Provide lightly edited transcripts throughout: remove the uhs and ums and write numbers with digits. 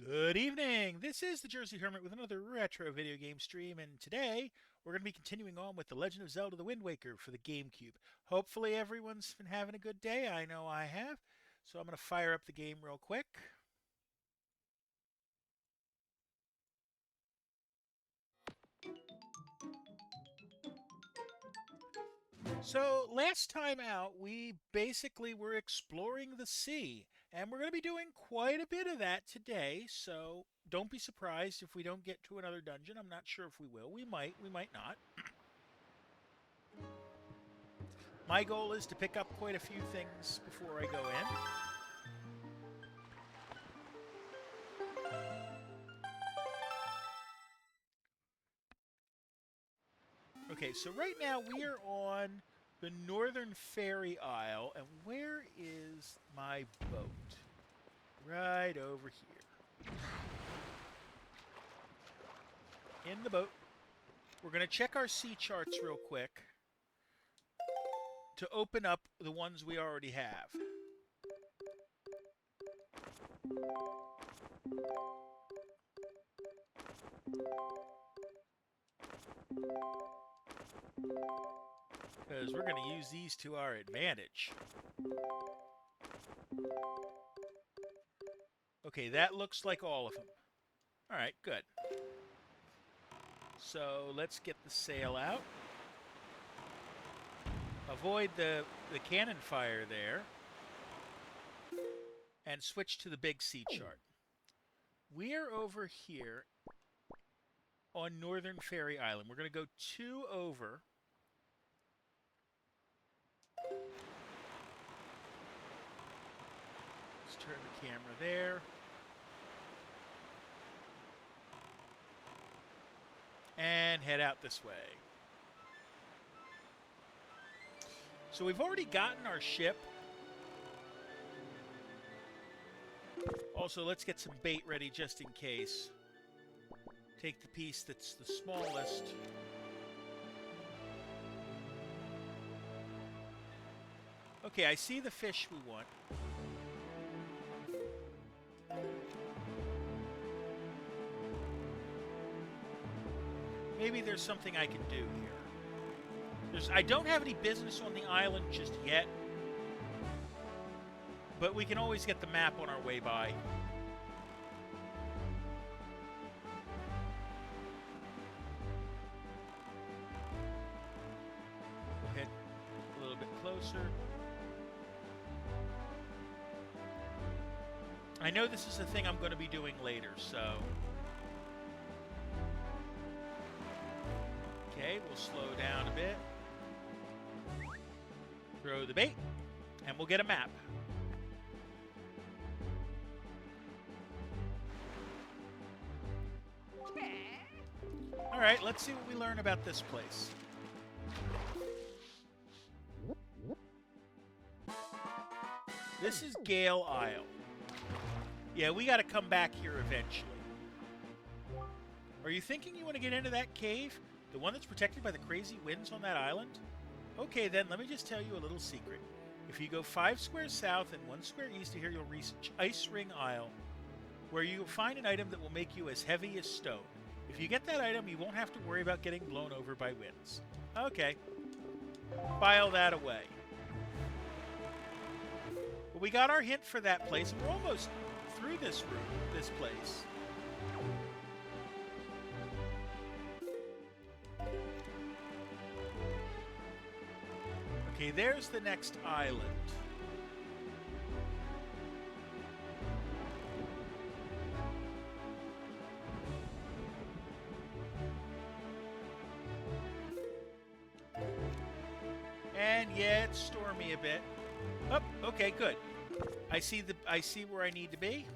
Good evening! This is the Jersey Hermit with another retro video game stream, and today we're going to be continuing on with The Legend of Zelda The Wind Waker for the GameCube. Hopefully everyone's been having a good day. I know I have. So I'm going to fire up the game real quick. So last time out, we basically were exploring the sea, and we're going to be doing quite a bit of that today, so don't be surprised if we don't get to another dungeon. I'm not sure if we will. We might not. My goal is to pick up quite a few things before I go in. Okay, so right now we are on the Northern Ferry Isle, and where is my boat? Right over here. In the boat. We're going to check our sea charts real quick to open up the ones we already have. Because we're going to use these to our advantage. Okay, that looks like all of them. Alright, good. So let's get the sail out. Avoid the cannon fire there. And switch to the big sea chart. We're over here on Northern Ferry Island. We're going to go 2 over. Let's turn the camera there. And head out this way. So we've already gotten our ship. Also, let's get some bait ready just in case. Take the piece that's the smallest. Okay, I see the fish we want. Maybe there's something I can do here. I don't have any business on the island just yet. But we can always get the map on our way by. We'll head a little bit closer. I know this is a thing I'm going to be doing later, so... Okay, we'll slow down a bit. Throw the bait, and we'll get a map. Alright, let's see what we learn about this place. This is Gale Isle. Yeah, we gotta come back here eventually. Are you thinking you want to get into that cave? The one that's protected by the crazy winds on that island? Okay then, let me just tell you a little secret. If you go 5 squares south and 1 square east of here, you'll reach Ice Ring Isle, where you'll find an item that will make you as heavy as stone. If you get that item, you won't have to worry about getting blown over by winds. Okay. File that away. Well, we got our hint for that place, and we're almost through this room, this place. Okay, there's the next island. And yeah, it's stormy a bit. Oh, okay, good. I see where I need to be.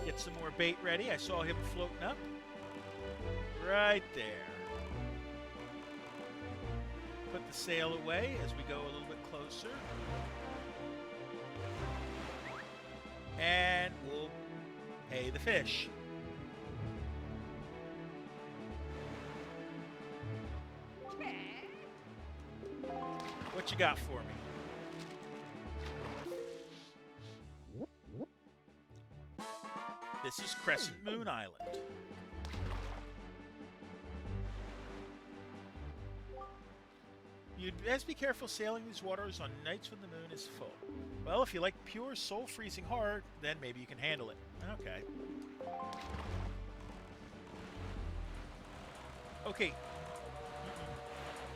Get some more bait ready. I saw him floating up. Right there. Put the sail away as we go a little bit closer. And we'll pay the fish. What you got for me? this is Crescent Moon Island. You'd best be careful sailing these waters on nights when the moon is full. Well, if you like pure soul-freezing horror, then maybe you can handle it. Okay. Okay.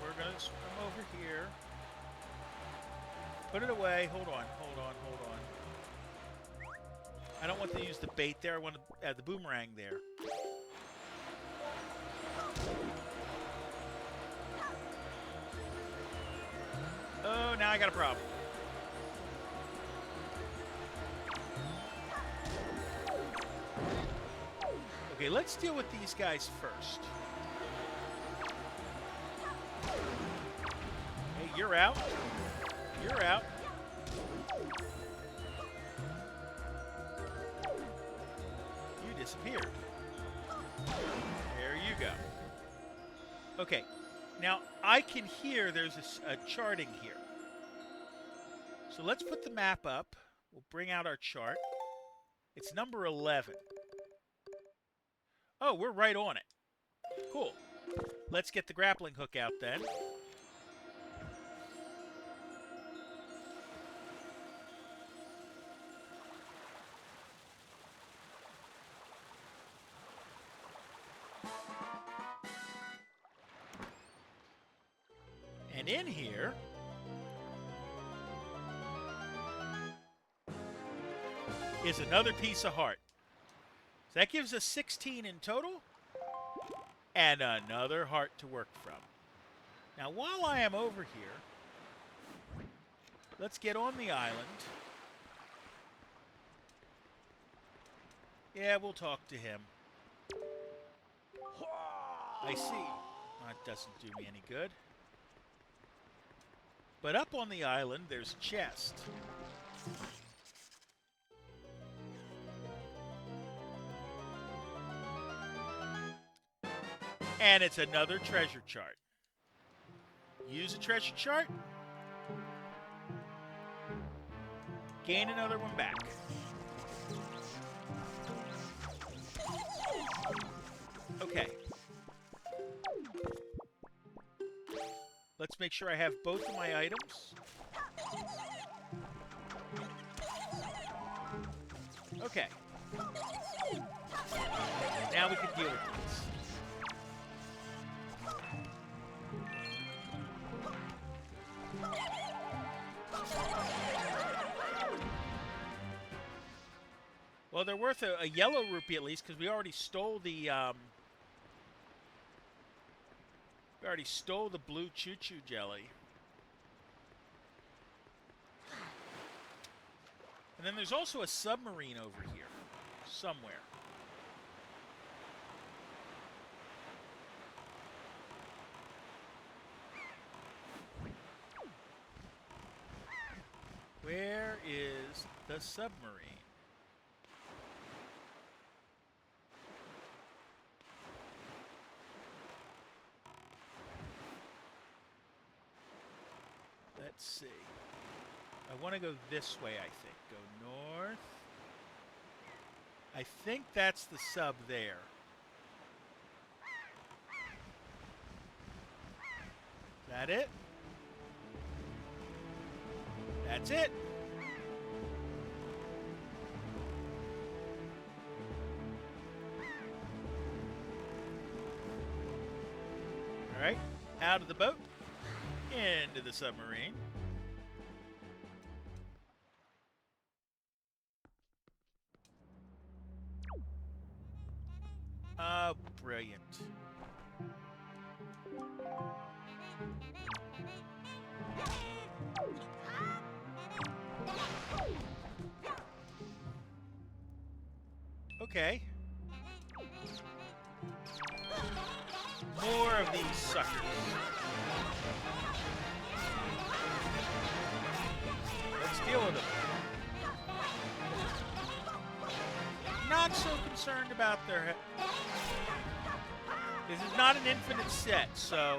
We're going to swim over here. Put it away. Hold on. I don't want to use the bait there. I want to add the boomerang there. Oh, now I got a problem. Okay, let's deal with these guys first. Hey, you're out. You're out. You disappeared. There you go. Okay. Now, I can hear there's a charting here. So let's put the map up. We'll bring out our chart. It's number 11. Oh, we're right on it. Cool. Let's get the grappling hook out then. And in here is another piece of heart. So that gives us 16 in total and another heart to work from. Now, while I am over here, let's get on the island. Yeah, we'll talk to him. I see. That doesn't do me any good. But up on the island, there's a chest. And it's another treasure chart. Use a treasure chart. Gain another one back. Okay. Let's make sure I have both of my items. Okay. Now we can deal with this. Well, they're worth a yellow rupee at least, because we already stole the blue choo-choo jelly. And then there's also a submarine over here, somewhere. Where is the submarine? Let's see. I want to go this way, I think. Go north. I think that's the sub there. Is that it? That's it. All right. Out of the boat. Into the submarine. Brilliant. Okay. More of these suckers. Let's deal with them. Not so concerned about their... This is not an infinite set, so...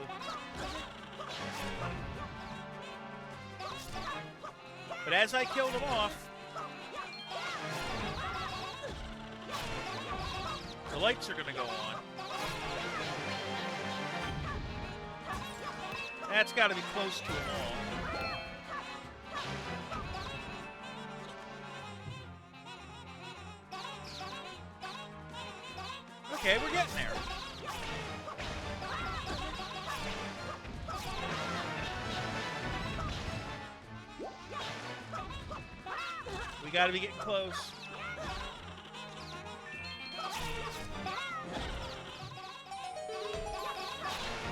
But as I kill them off... The lights are going to go on. That's got to be close to them all. Okay, we're getting there. We got to be getting close.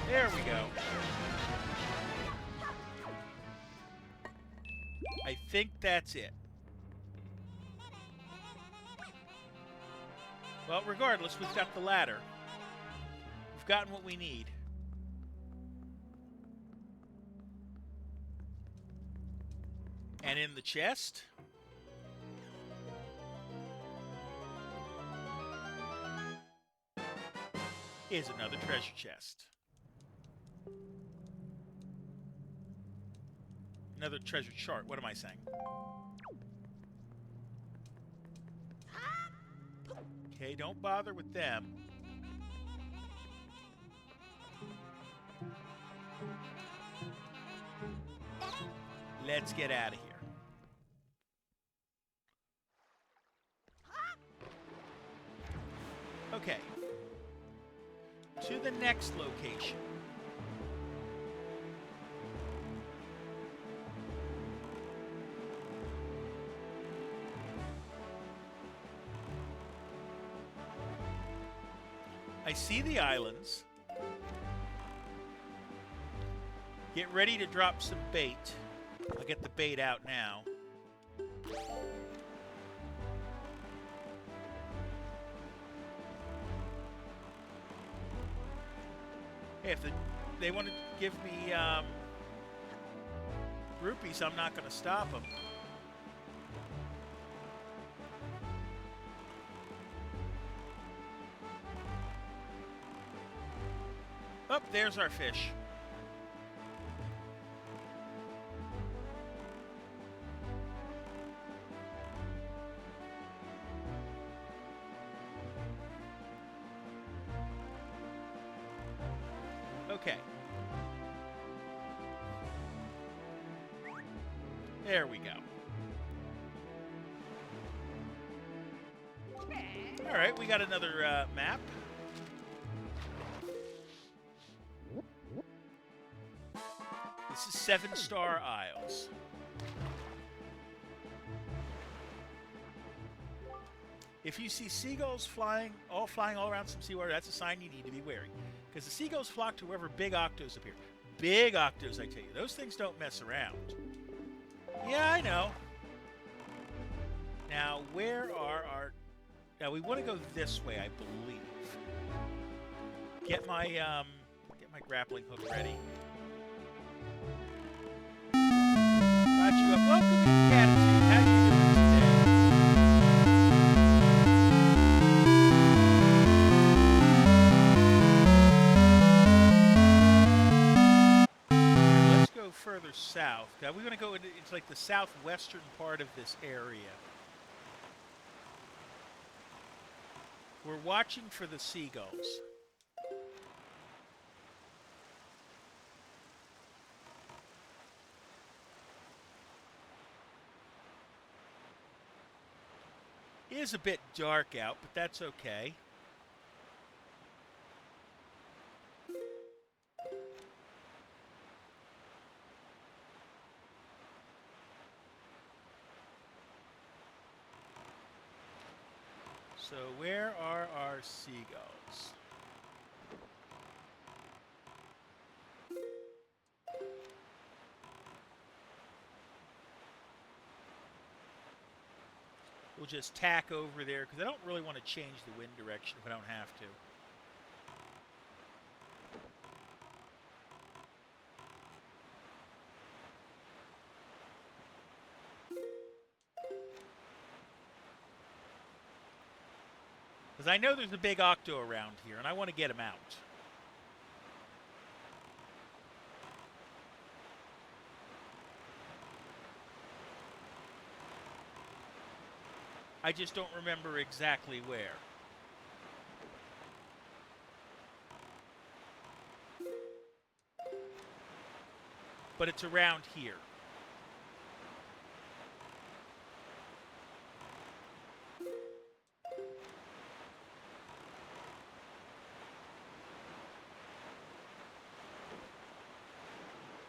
There we go. I think that's it. Well, regardless, we've got the ladder. We've gotten what we need. And in the chest is another treasure chest. Another treasure chart. What am I saying? Okay, don't bother with them. Let's get out of here. Okay. To the next location. I see the islands. Get ready to drop some bait. I'll get the bait out now. Hey, if they want to give me rupees, I'm not going to stop them. Oh, there's our fish. Okay. There we go. All right, we got another map. This is 7 Star Isles. If you see seagulls flying all around some seawater, that's a sign you need to be wary. Because the seagulls flock to wherever big octos appear. Big octos, I tell you. Those things don't mess around. Yeah, I know. Now, where are our... Now, we want to go this way, I believe. Get my grappling hook ready. Got you up. Welcome to the Attitude. How you doing today? Let's go further south. We're going to go into like the southwestern part of this area. We're watching for the seagulls. It is a bit dark out, but that's okay. So where are our seagulls? We'll just tack over there because I don't really want to change the wind direction if I don't have to. Because I know there's a big octo around here and I want to get him out. I just don't remember exactly where. but it's around here.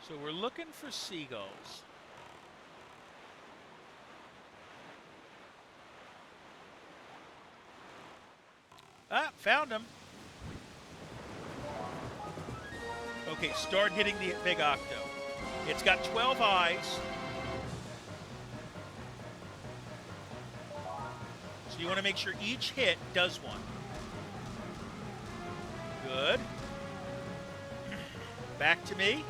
So we're looking for seagulls. Ah, found them. Okay, start hitting the big octo. It's got 12 eyes. So you want to make sure each hit does one. Good. Back to me.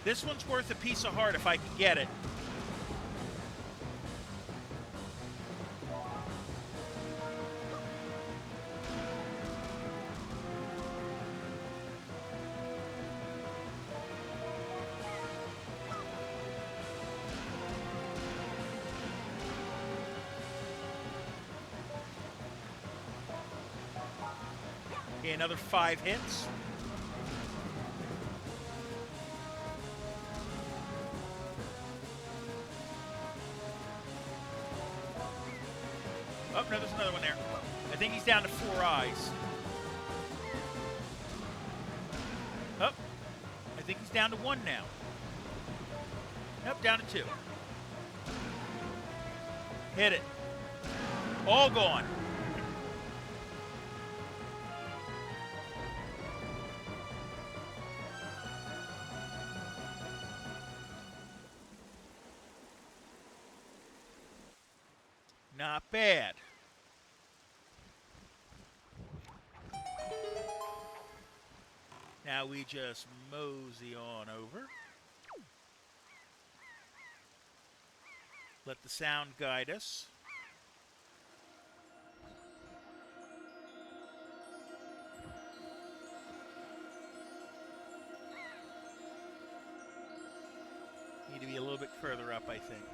This one's worth a piece of heart if I can get it. Okay, another 5 hits. Oh, no, there's another one there. I think he's down to 4 eyes. Oh, I think he's down to 1 now. Nope, down to 2. Hit it. All gone. Not bad. Now we just mosey on over. Let the sound guide us. Need to be a little bit further up, I think.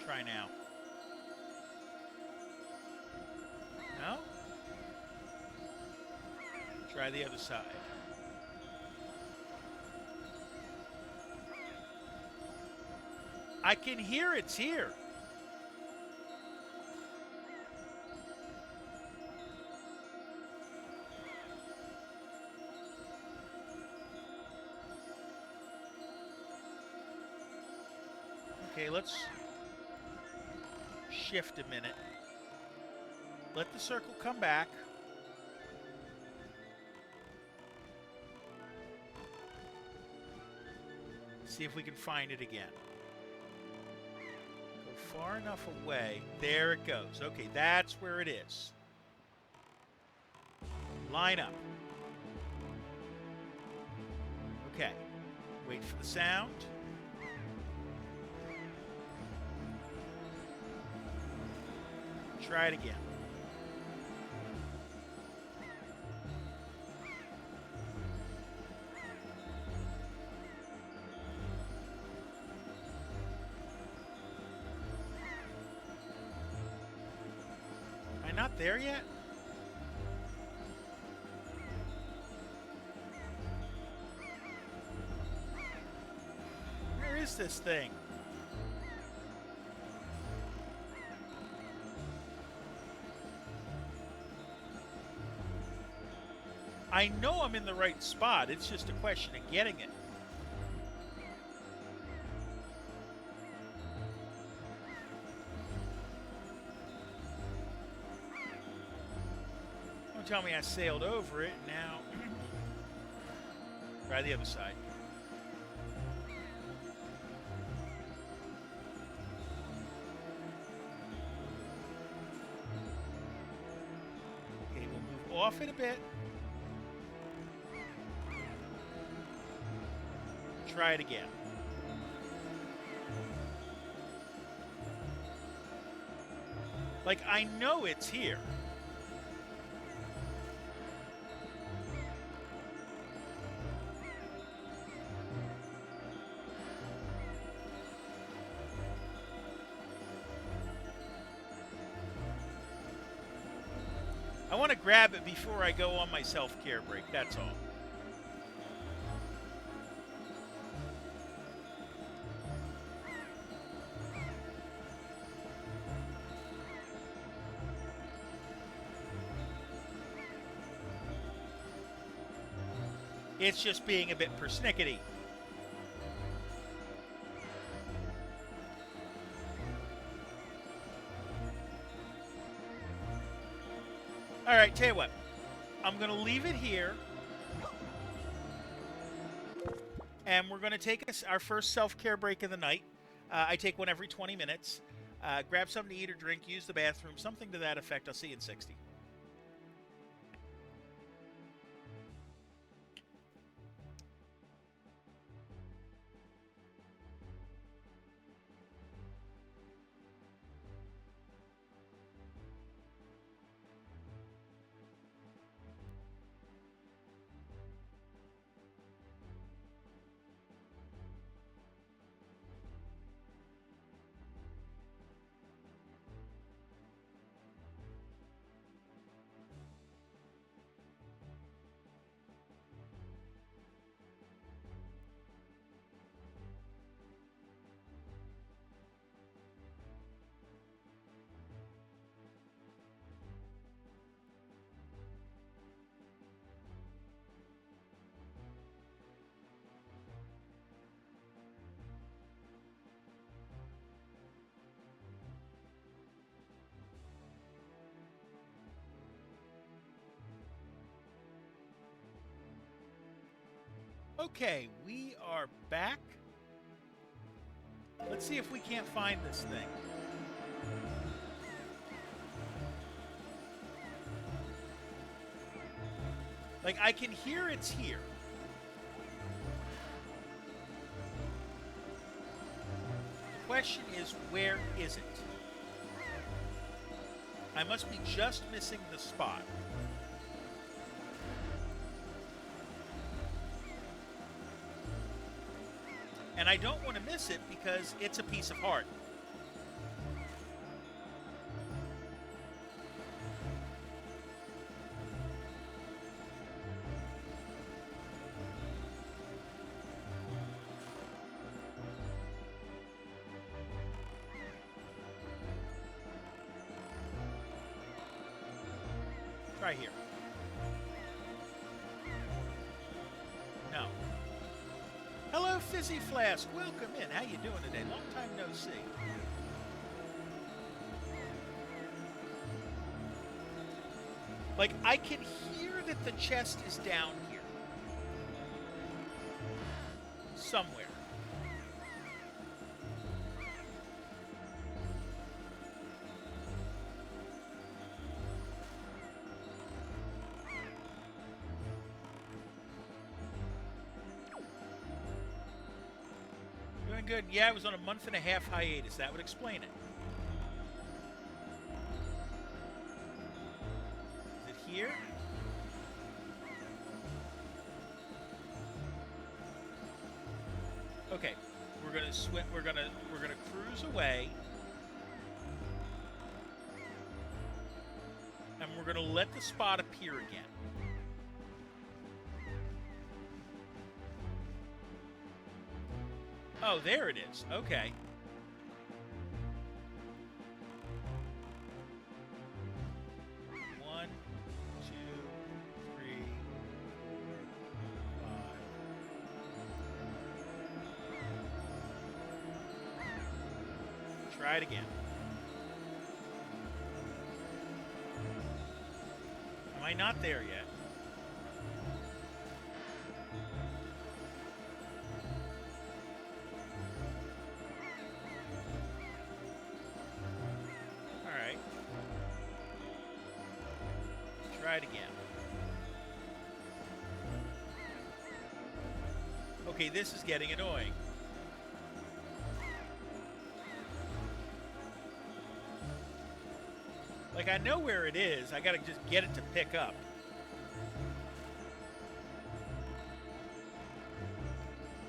Try now. No? Try the other side. I can hear it's here. Okay, let's shift a minute. Let the circle come back. See if we can find it again. Go far enough away. There it goes. Okay, that's where it is. Line up. Okay. Wait for the sound. Try it again. Am I not there yet? Where is this thing? I know I'm in the right spot. It's just a question of getting it. Don't tell me I sailed over it. Now, try the other side. Okay, we'll move off it a bit. Try it again. Like, I know it's here. I want to grab it before I go on my self-care break, that's all. It's just being a bit persnickety. All right, tell you what. I'm going to leave it here. And we're going to take our first self-care break of the night. I take one every 20 minutes. Grab something to eat or drink, use the bathroom, something to that effect. I'll see you in 60. Okay, we are back. Let's see if we can't find this thing. Like, I can hear it's here. The question is, where is it? I must be just missing the spot. And I don't want to miss it because it's a piece of heart. Try here. No. Hello, Fizzy Flask. Welcome in. How you doing today? Long time no see. Like, I can hear that the chest is down here. Somewhere. Good. Yeah, I was on a 1.5-month hiatus. That would explain it. Is it here? Okay. We're gonna swim. We're gonna cruise away, and we're gonna let the spot appear again. Oh, there it is. Okay. One, two, three, four, five. Try it again. Am I not there yet? Try it again. Okay, this is getting annoying. Like, I know where it is. I gotta just get it to pick up.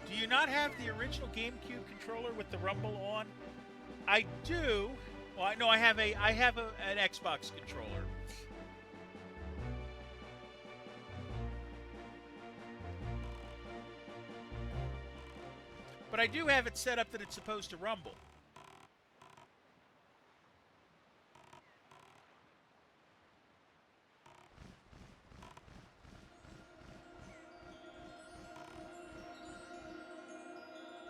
Do you not have the original GameCube controller with the rumble on? I do. Well, no, I have an Xbox controller. But I do have it set up that it's supposed to rumble.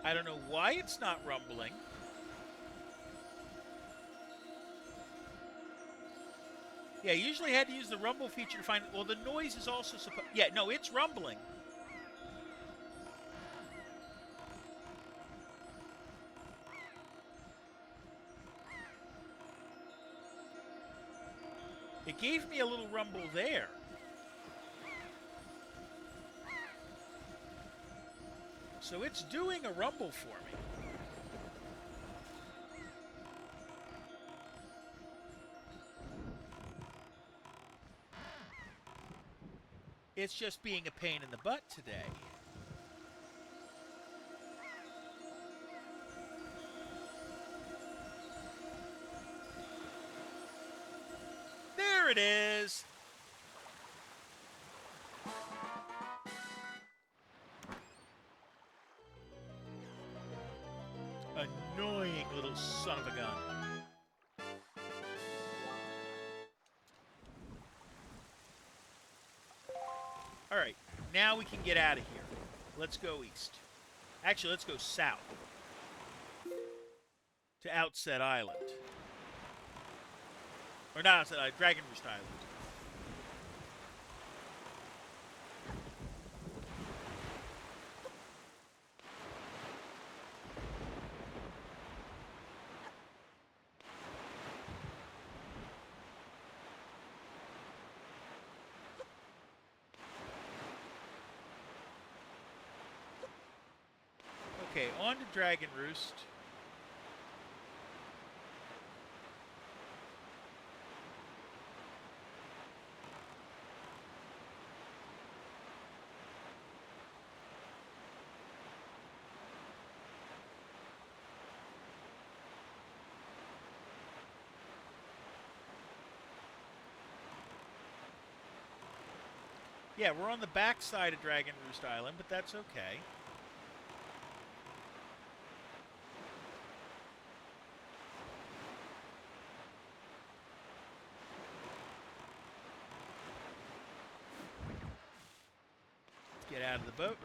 I don't know why it's not rumbling. Yeah, usually I had to use the rumble feature to find... Well, the noise is also supposed... Yeah, no, it's rumbling. It gave me a little rumble there. So it's doing a rumble for me. It's just being a pain in the butt today. There it is. Annoying little son of a gun. All right, now we can get out of here. Let's go east. Actually, let's go south to Outset Island. Or not Outset Island, Dragon Roost Island. Okay, on to Dragon Roost. Yeah, we're on the back side of Dragon Roost Island, but that's okay. Get out of the boat.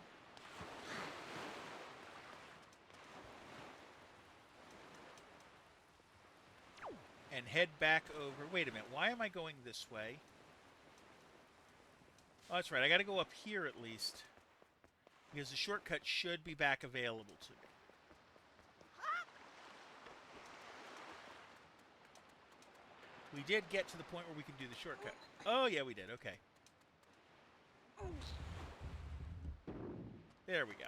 And head back over. Wait a minute, why am I going this way? Oh, that's right, I gotta go up here at least. Because the shortcut should be back available to me. We did get to the point where we can do the shortcut. Oh, yeah, we did, okay. There we go.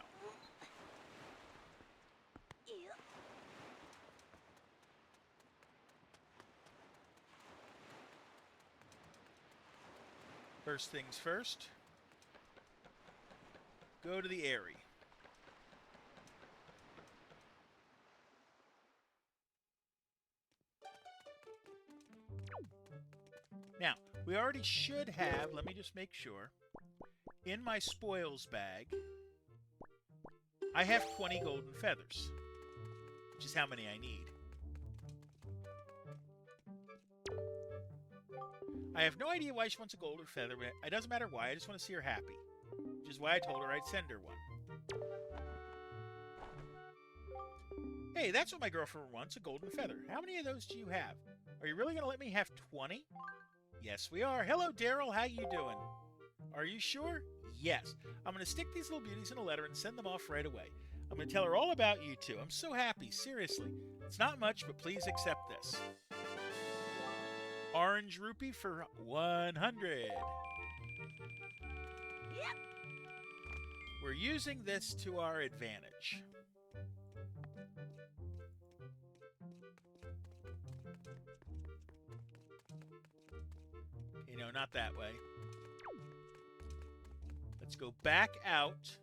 First things first. Go to the Eyrie. Now, we already should have, let me just make sure, in my spoils bag, I have 20 golden feathers, which is how many I need. I have no idea why she wants a golden feather, but it doesn't matter why, I just want to see her happy, which is why I told her I'd send her one. Hey, that's what my girlfriend wants, a golden feather. How many of those do you have? Are you really going to let me have 20? Yes, we are. Hello, Daryl. How you doing? Are you sure? Yes. I'm going to stick these little beauties in a letter and send them off right away. I'm going to tell her all about you two. I'm so happy. Seriously. It's not much, but please accept this. Orange rupee for 100. Yep. We're using this to our advantage. You know, not that way. Let's go back out.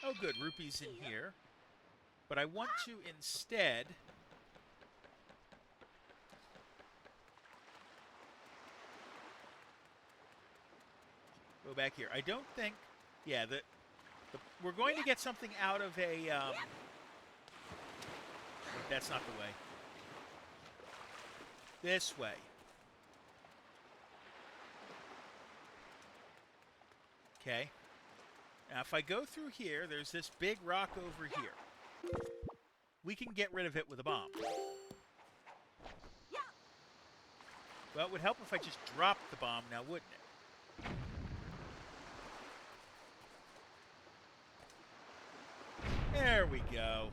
Oh, good. Rupees in here. But I want to instead Go back here. I don't think... Yeah, we're going to get something out of a... that's not the way. This way. Okay. Now, if I go through here, there's this big rock over here. We can get rid of it with a bomb. Well, it would help if I just dropped the bomb now, wouldn't it? There we go.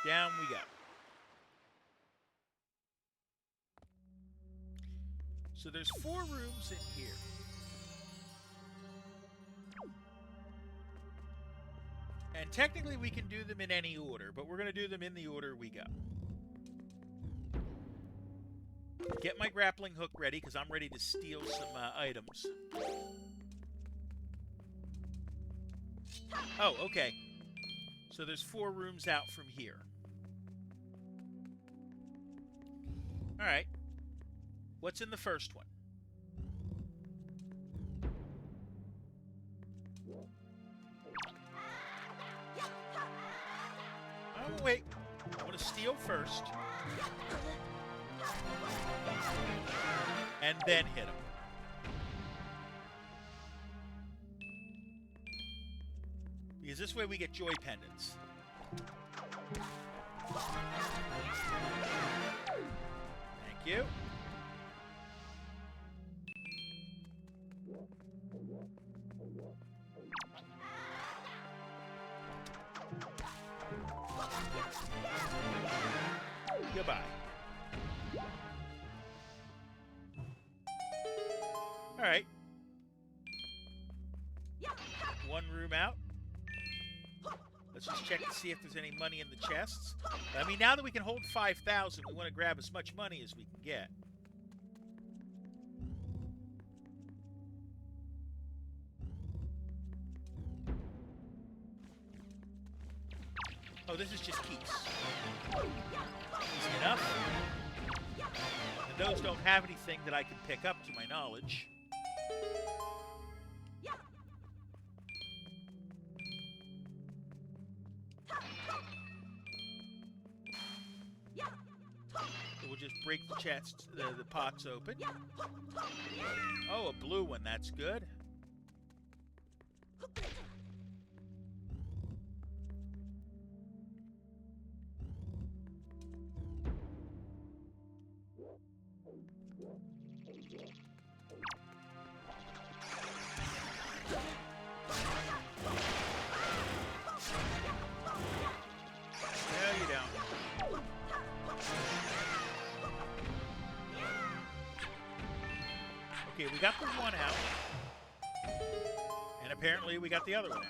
Down we go. So there's 4 rooms in here. And technically we can do them in any order, but we're going to do them in the order we go. Get my grappling hook ready, because I'm ready to steal some items. Oh, okay. So there's 4 rooms out from here. Alright. What's in the first one? Oh, wait. I want to steal first. And then hit him. Because this way we get joy pendants. Thank you. Goodbye. All right. 1 room out. Let's just check to see if there's any money in the chests. I mean, now that we can hold 5,000, we want to grab as much money as we can get. Oh, this is just keys. Easy enough. And those don't have anything that I can pick up to my knowledge. So we'll just break the chests, the pots open. Oh, a blue one. That's good. Okay, we got the one out. And apparently we got the other one out.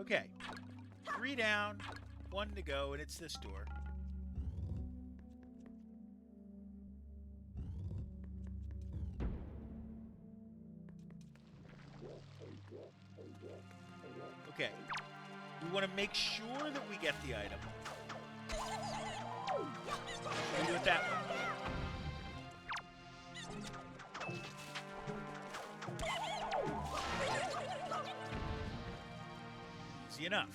Okay. 3 down, 1 to go, and it's this door. Okay. We want to make sure that we get the item. We'll do it that way. Easy enough.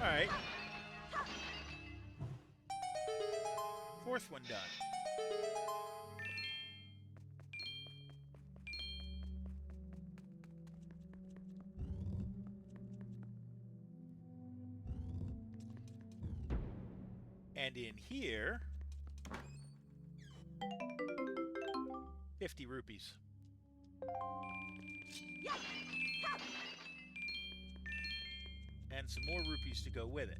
All right. 4th one done. And in here, 50 rupees. And some more rupees to go with it.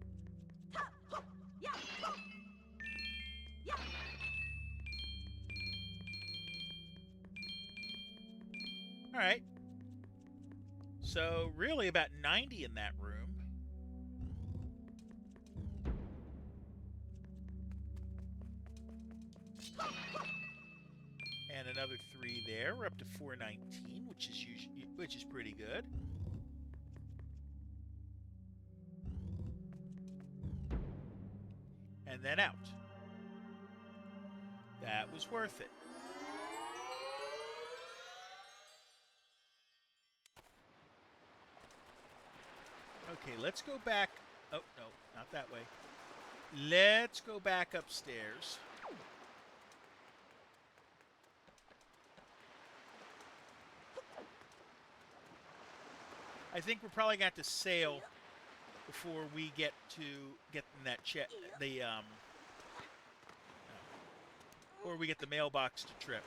All right. So really about 90 in that room. And another 3 there. We're up to 419, which is pretty good. And then out. That was worth it. Okay, let's go back. Oh, no, not that way. Let's go back upstairs. I think we're probably going to have to sail before we get in that or we get the mailbox to trip.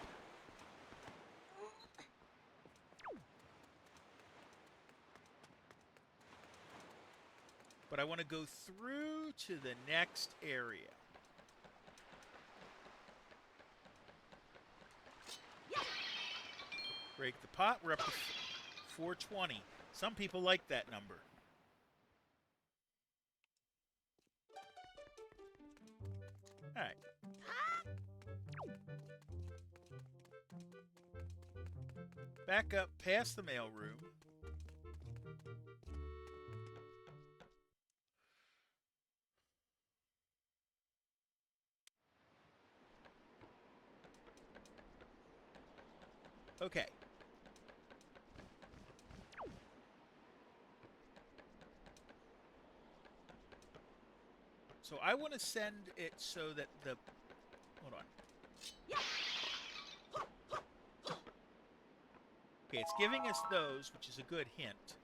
But I want to go through to the next area. Break the pot. We're up to 420. Some people like that number. All right. Back up past the mailroom. Okay. So I want to send it so that the... Hold on. Okay, it's giving us those, which is a good hint.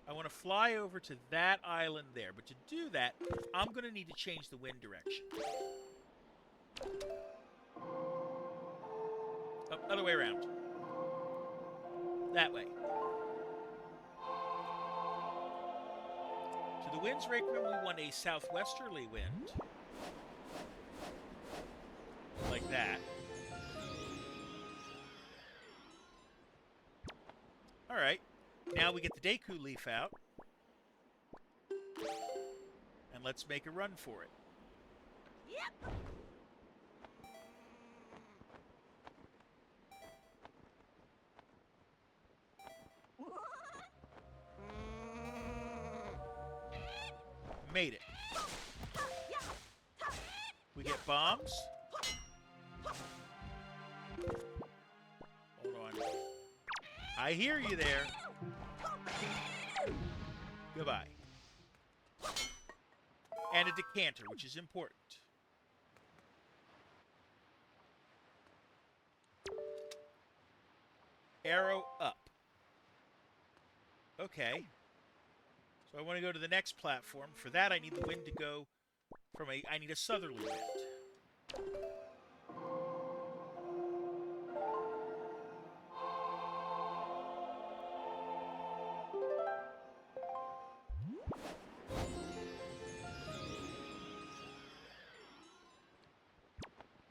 I want to fly over to that island there. But to do that, I'm going to need to change the wind direction. Oh, other way around. That way. To the winds right where we want a southwesterly wind. Like that. Alright. Now we get the Deku leaf out. And let's make a run for it. Yep. Made it. We get bombs. Hold on. I hear you there. Goodbye. And a decanter, which is important. Arrow up. Okay. So I want to go to the next platform. For that, I need the wind to go from I need a southerly wind.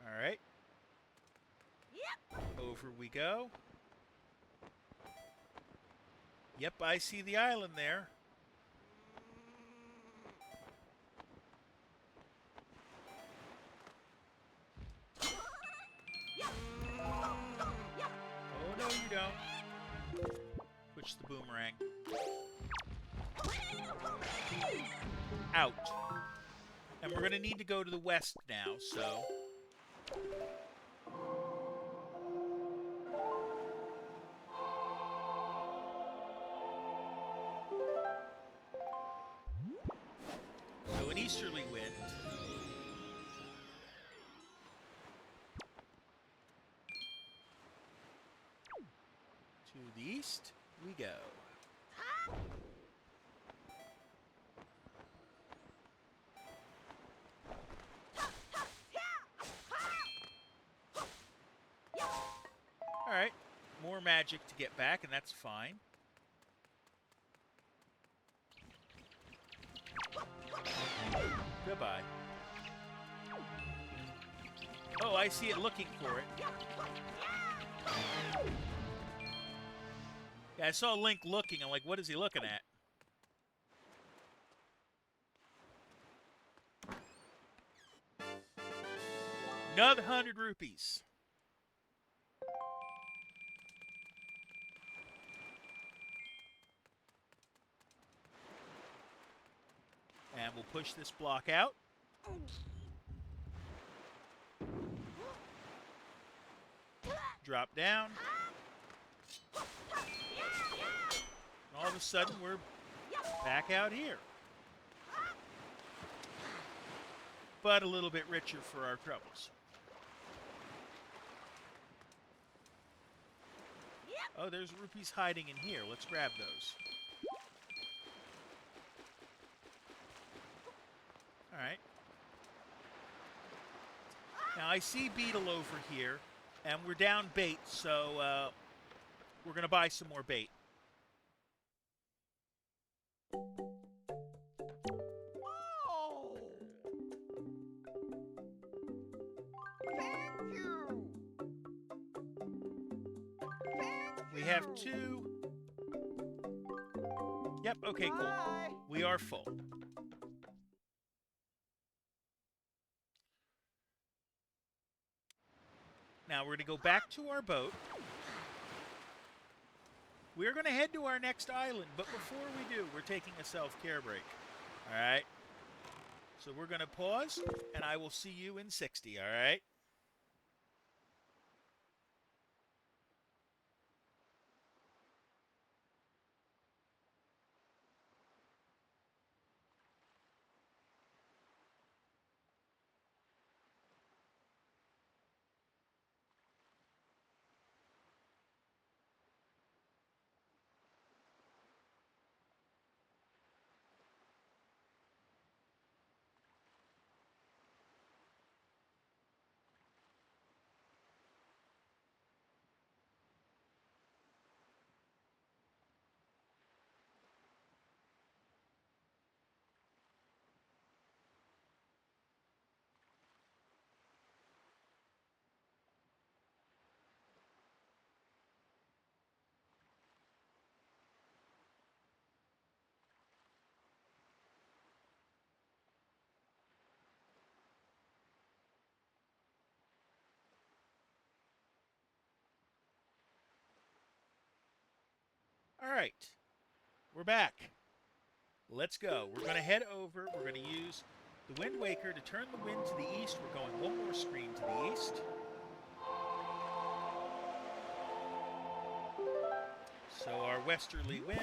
All right. Yep. Over we go. Yep, I see the island there. Oh, no, you don't. Switch the boomerang. Out. And we're going to need to go to the west now, so... So an easterly wind. To the east we go. Alright, more magic to get back, and that's fine. Goodbye. Oh, I see it looking for it. Yeah, I saw Link looking. I'm like, what is he looking at? Another 100 rupees. And we'll push this block out. Drop down. And all of a sudden, we're back out here. But a little bit richer for our troubles. Oh, there's rupees hiding in here. Let's grab those. All right. Now, I see Beetle over here, and we're down bait, so we're going to buy some more bait. Oh! Thank you! We have 2. Yep, okay, cool. Bye. We are full. Now we're going to go back to our boat. We're going to head to our next island, but before we do, we're taking a self-care break. All right? So we're going to pause, and I will see you in 60, all right? All right. We're back. Let's go. We're going to head over. We're going to use the Wind Waker to turn the wind to the east. We're going one more screen to the east. So our westerly wind.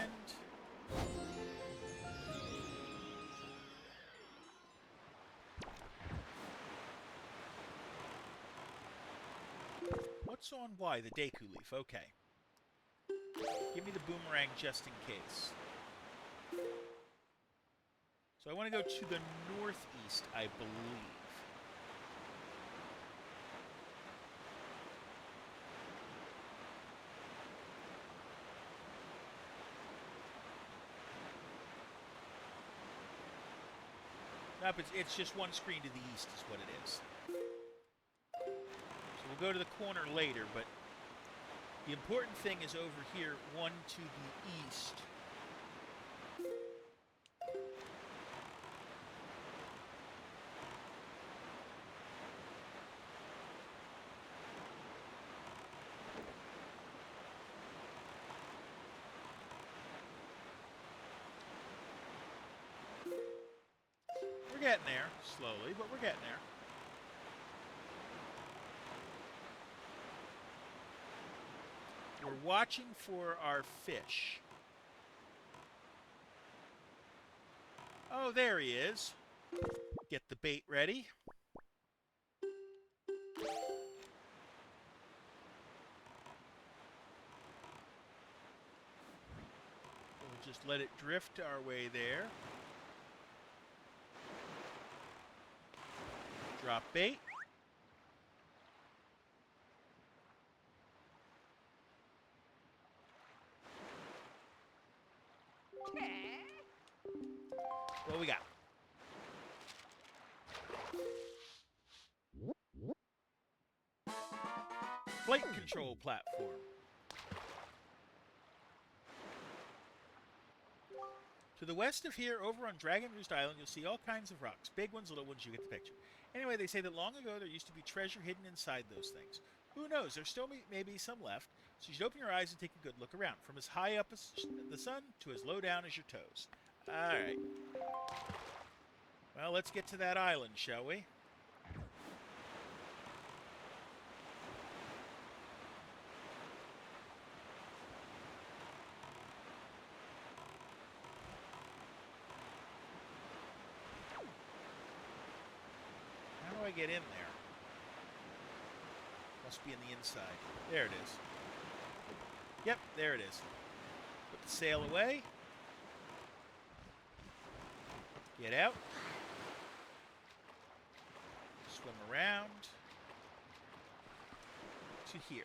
What's on Y? The Deku leaf. Okay. Give me the boomerang just in case. So I want to go to the northeast, I believe. Nope, it's just one screen to the east is what it is. So we'll go to the corner later, but the important thing is over here, one to the east. We're getting there, slowly, but we're getting there. We're watching for our fish. Oh, there he is. Get the bait ready. We'll just let it drift our way there. Drop bait. What we got? Flight control platform. To the west of here, over on Dragon Roost Island, you'll see all kinds of rocks. Big ones, little ones, you get the picture. Anyway, they say that long ago there used to be treasure hidden inside those things. Who knows? There still may be some left, so you should open your eyes and take a good look around, from as high up as the sun to as low down as your toes. Alright. Well, let's get to that island, shall we? How do I get in there? Must be in the inside. There it is. Yep, there it is. Put the sail away. Get out. Swim around to here.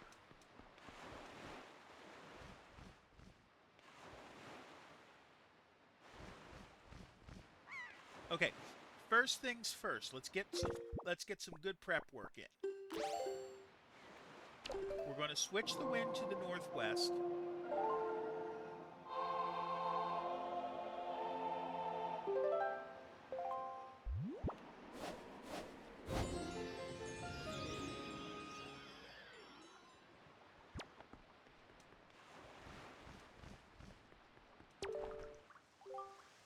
Okay, first things first. Let's get some good prep work in. We're going to switch the wind to the northwest.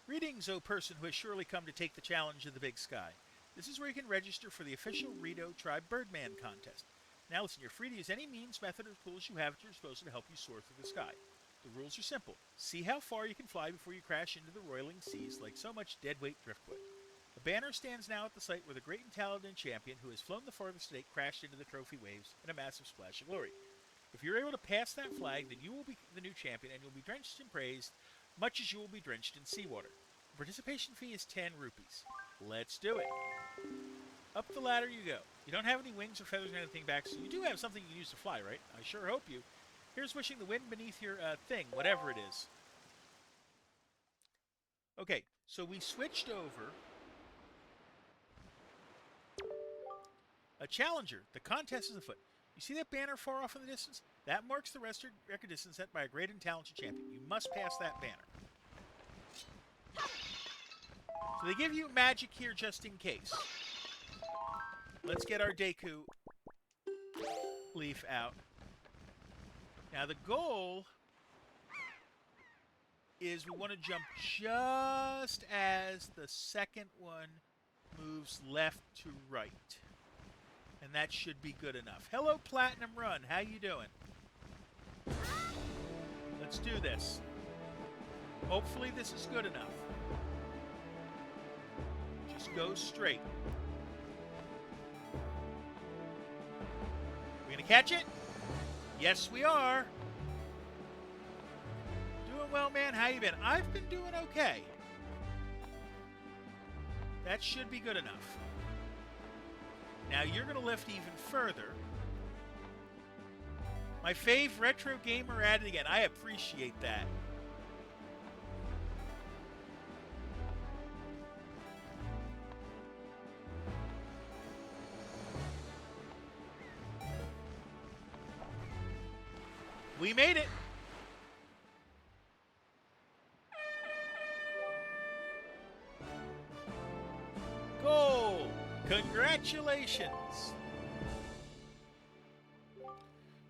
Greetings, O person who has surely come to take the challenge of the big sky. This is where you can register for the official Rito Tribe Birdman contest. Now listen, you're free to use any means, method, or tools you have at your disposal to help you soar through the sky. The rules are simple. See how far you can fly before you crash into the roiling seas like so much deadweight driftwood. A banner stands now at the site where the great and talented champion who has flown the farthest to date crashed into the trophy waves in a massive splash of glory. If you're able to pass that flag, then you will be the new champion and you'll be drenched in praise, much as you will be drenched in seawater. The participation fee is 10 rupees. Let's do it. Up the ladder you go. You don't have any wings or feathers or anything back, so you do have something you can use to fly, right? I sure hope you. Here's wishing the wind beneath your thing, whatever it is. Okay, so we switched over. A challenger. The contest is afoot. You see that banner far off in the distance? That marks the record distance set by a great and talented champion. You must pass that banner. So they give you magic here just in case. Let's get our Deku leaf out. Now the goal is we want to jump just as the second one moves left to right. And that should be good enough. Hello, Platinum Run. How you doing? Let's do this. Hopefully this is good enough. Just go straight. We gonna catch it? Yes, we are. Doing well, man. How you been? I've been doing okay. That should be good enough. Now you're gonna lift even further. My fave retro gamer at it again. I appreciate that. We made it. Goal. Congratulations.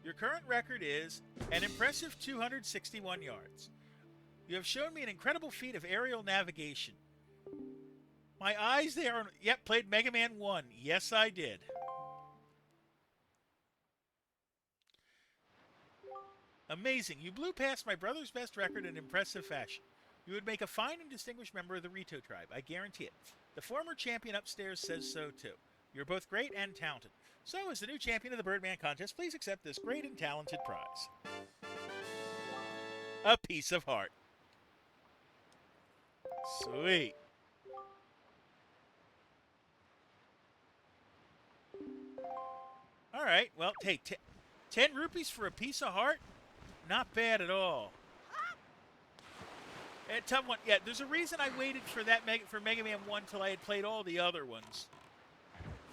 Your current record is an impressive 261 yards. You have shown me an incredible feat of aerial navigation. My eyes there are... Yep, played Mega Man 1. Yes, I did. Amazing. You blew past my brother's best record in impressive fashion. You would make a fine and distinguished member of the Rito tribe. I guarantee it. The former champion upstairs says so, too. You're both great and talented. So, as the new champion of the Birdman contest, please accept this great and talented prize. A piece of heart. Sweet. Alright, well, hey, 10 rupees for a piece of heart? Not bad at all. Tough one. Yeah, there's a reason I waited for that for Mega Man 1 till I had played all the other ones.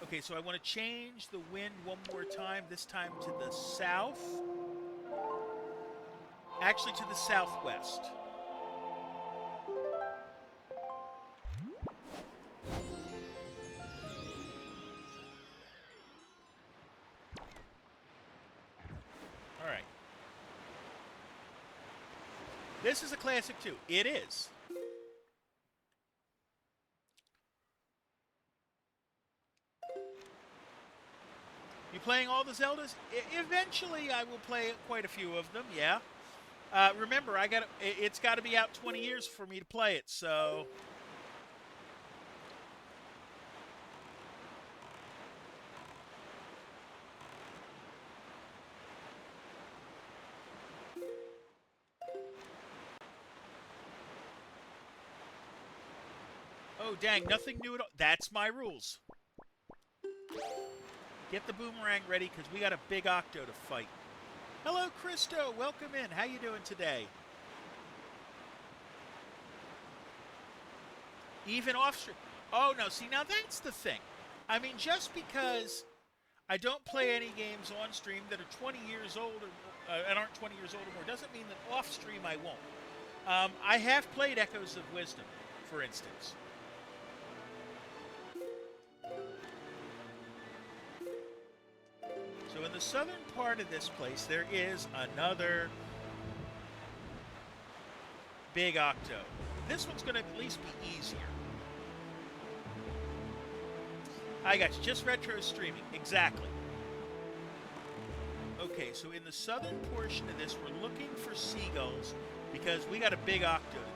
Okay, so I want to change the wind one more time, this time to the south. Actually, to the southwest. This is a classic too. It is. You playing all the Zeldas? Eventually, I will play quite a few of them. Yeah. Remember, it's got to be out 20 years for me to play it. So. Oh, dang, nothing new at all. That's my rules. Get the boomerang ready because we got a big Octo to fight. Hello, Christo. Welcome in. How you doing today? Even off stream. Oh, no. See, now that's the thing. I mean, just because I don't play any games on stream that are 20 years old and aren't 20 years old or more doesn't mean that off stream I won't. I have played Echoes of Wisdom, for instance. So in the southern part of this place, there is another big Octo. This one's going to at least be easier. I got you. Just retro streaming. Exactly. Okay, so in the southern portion of this, we're looking for seagulls because we got a big Octo to deal with.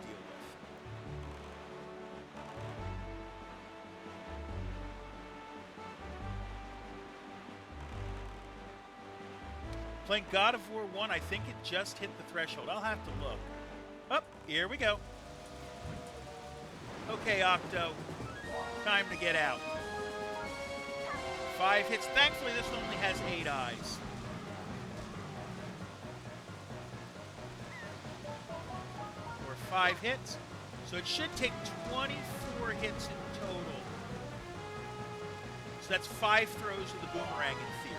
Playing God of War 1, I think it just hit the threshold. I'll have to look. Oh, here we go. Okay, Octo. Time to get out. 5 hits. Thankfully, this one only has 8 eyes. Or 5 hits. So it should take 24 hits in total. So that's 5 throws of the boomerang in theory.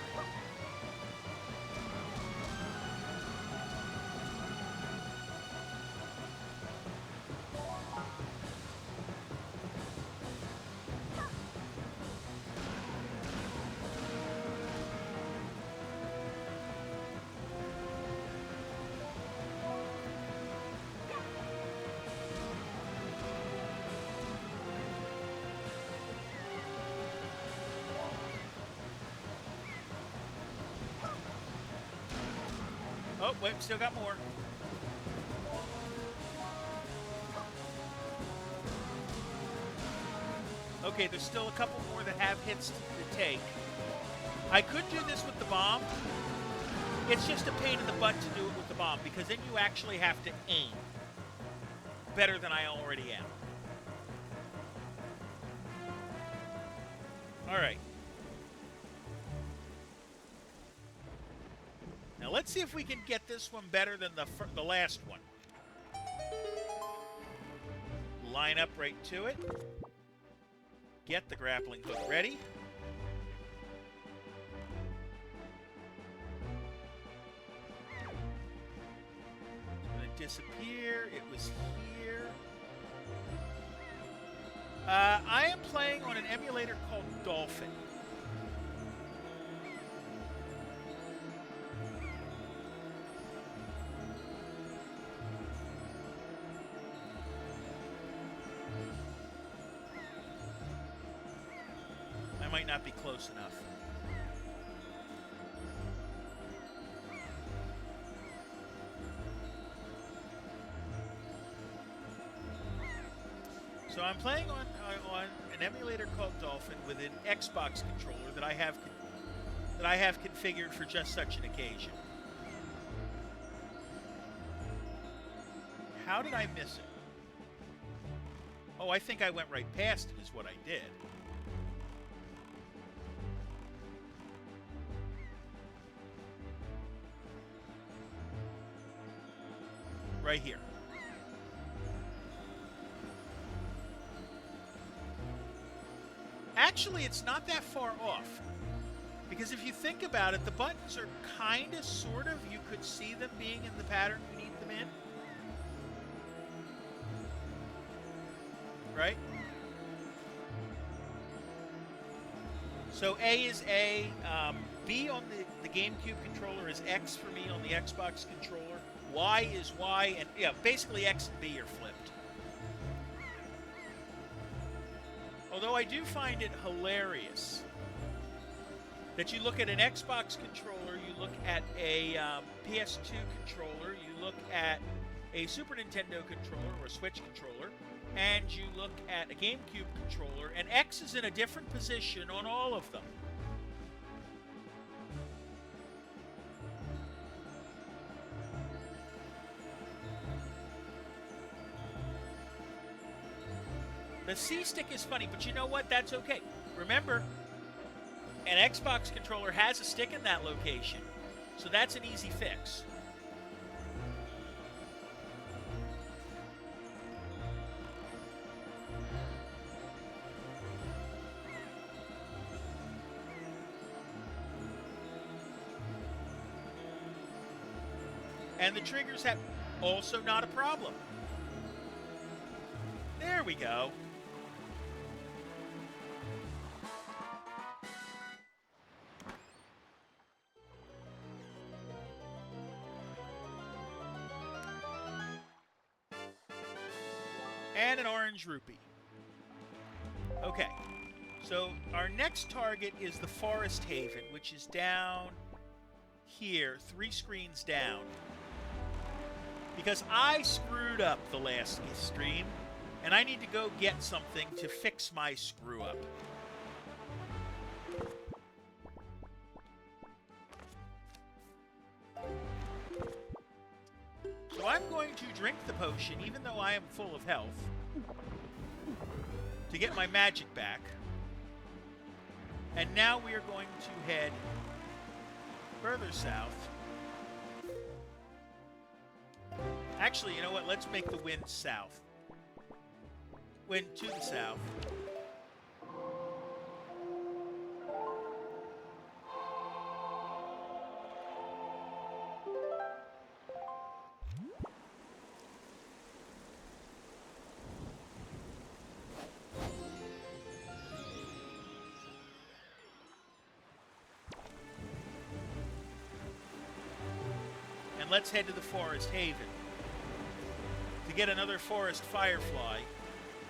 Oh, wait, still got more. Okay, there's still a couple more that have hits to take. I could do this with the bomb. It's just a pain in the butt to do it with the bomb because then you actually have to aim better than I already am. All right. Now let's see if we can get this one better than the last one. Line up right to it. Get the grappling hook ready. It's going to disappear. It was here. I am playing on an emulator called Dolphin. Might not be close enough. So I'm playing on an emulator called Dolphin with an Xbox controller that I have configured for just such an occasion. How did I miss it? Oh, I think I went right past it is what I did. Right here. Actually, it's not that far off. Because if you think about it, the buttons are kind of, sort of, you could see them being in the pattern you need them in. Right? So A is A, B on the GameCube controller is X for me on the Xbox controller. Y is Y, and yeah, basically X and B are flipped. Although I do find it hilarious that you look at an Xbox controller, you look at a PS2 controller, you look at a Super Nintendo controller or a Switch controller, and you look at a GameCube controller, and X is in a different position on all of them. The C-stick is funny, but you know what? That's okay. Remember, an Xbox controller has a stick in that location, so that's an easy fix. And the triggers have also not a problem. There we go. And an orange rupee. Okay, so our next target is the Forest Haven, which is down here, 3 screens down. Because I screwed up the last stream, and I need to go get something to fix my screw up. So I'm going to drink the potion, even though I am full of health, to get my magic back. And now we are going to head further south. Actually, you know what? Let's make the wind south. Wind to the south. And let's head to the Forest Haven to get another Forest Firefly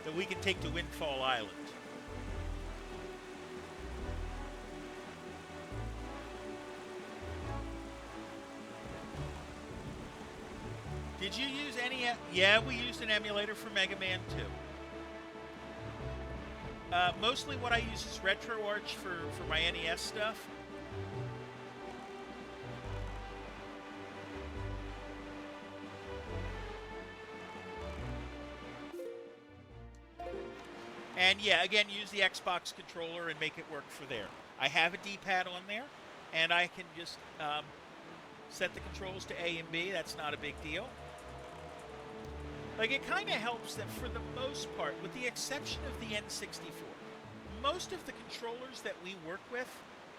that we can take to Windfall Island. Did you use any? Yeah, we used an emulator for Mega Man 2. Mostly what I use is RetroArch for my NES stuff. And yeah, again, use the Xbox controller and make it work for there. I have a D-pad on there, and I can just set the controls to A and B. That's not a big deal. Like, it kind of helps that for the most part, with the exception of the N64, most of the controllers that we work with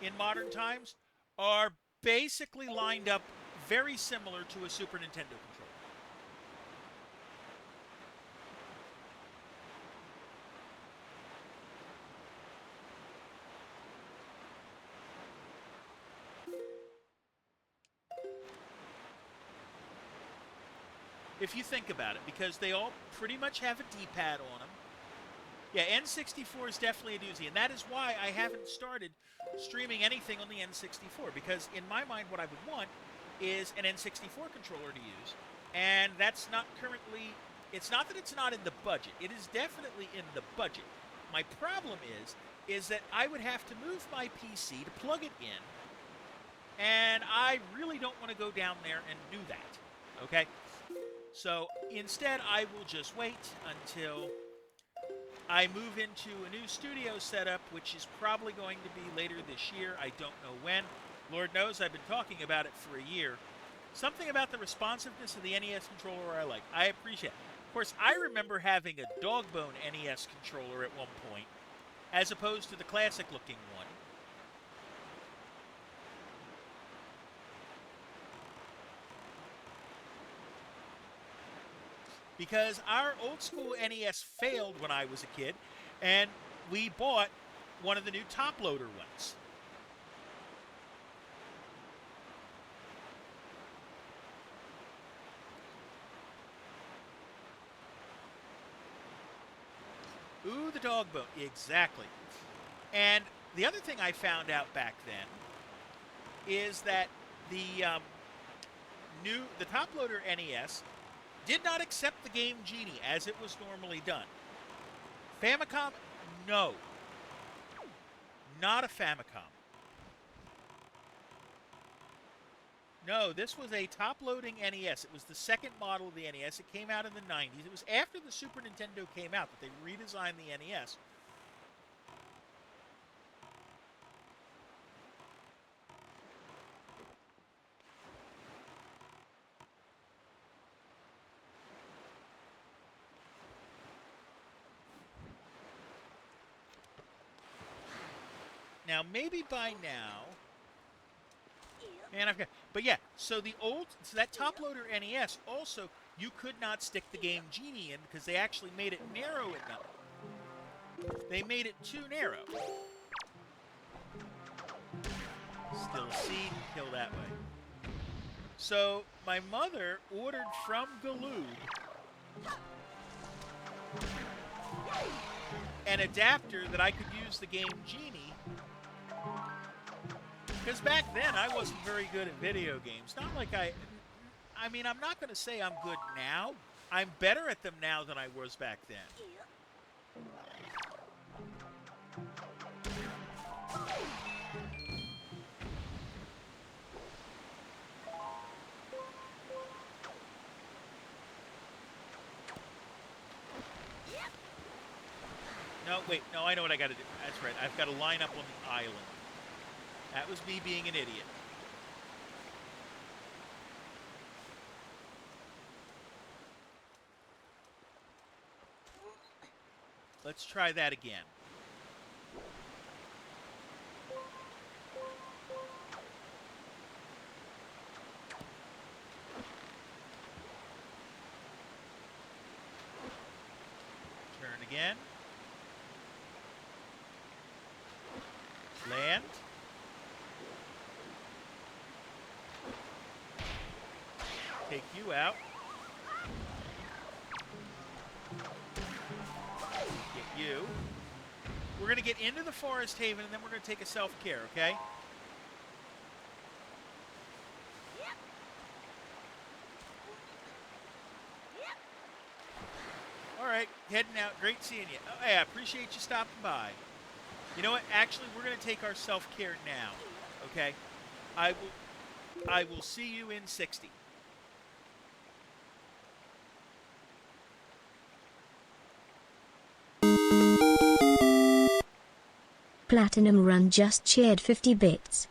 in modern times are basically lined up very similar to a Super Nintendo controller. If you think about it, because they all pretty much have a D-pad on them. Yeah, N64 is definitely a doozy, and that is why I haven't started streaming anything on the N64, because in my mind what I would want is an N64 controller to use, and that's not currently, it's not that it's not in the budget, it is definitely in the budget. My problem is that I would have to move my PC to plug it in, and I really don't want to go down there and do that, okay? So instead, I will just wait until I move into a new studio setup, which is probably going to be later this year. I don't know when. Lord knows I've been talking about it for a year. Something about the responsiveness of the NES controller I like. I appreciate it. Of course, I remember having a Dogbone NES controller at one point, as opposed to the classic-looking one. Because our old school NES failed when I was a kid, and we bought one of the new top-loader ones. Ooh, the dog bone. Exactly. And the other thing I found out back then is that the the top loader NES did not accept the game Genie as it was normally done. Famicom, no, not a Famicom. No, this was a top-loading NES. It was the second model of the NES. It came out in the 90s. It was after the Super Nintendo came out that they redesigned the NES. Now, maybe by now... Man, I've got... But yeah, so that top-loader NES, also, you could not stick the game Genie in because they actually made it narrow enough. They made it too narrow. Still a seed, kill that way. So, my mother ordered from Galoob an adapter that I could use the game Genie. Because back then, I wasn't very good at video games. Not like I mean, I'm not going to say I'm good now. I'm better at them now than I was back then. No, wait, no, I know what I got to do. That's right. I've got to line up on the island. That was me being an idiot. Let's try that again. Turn again. Land. Take you out. Get you. We're going to get into the forest haven, and then we're going to take a self-care, okay? All right, heading out. Great seeing you. Oh, yeah, I appreciate you stopping by. You know what? Actually, we're going to take our self-care now, okay? I will see you in 60. Platinum Run just shared 50 bits.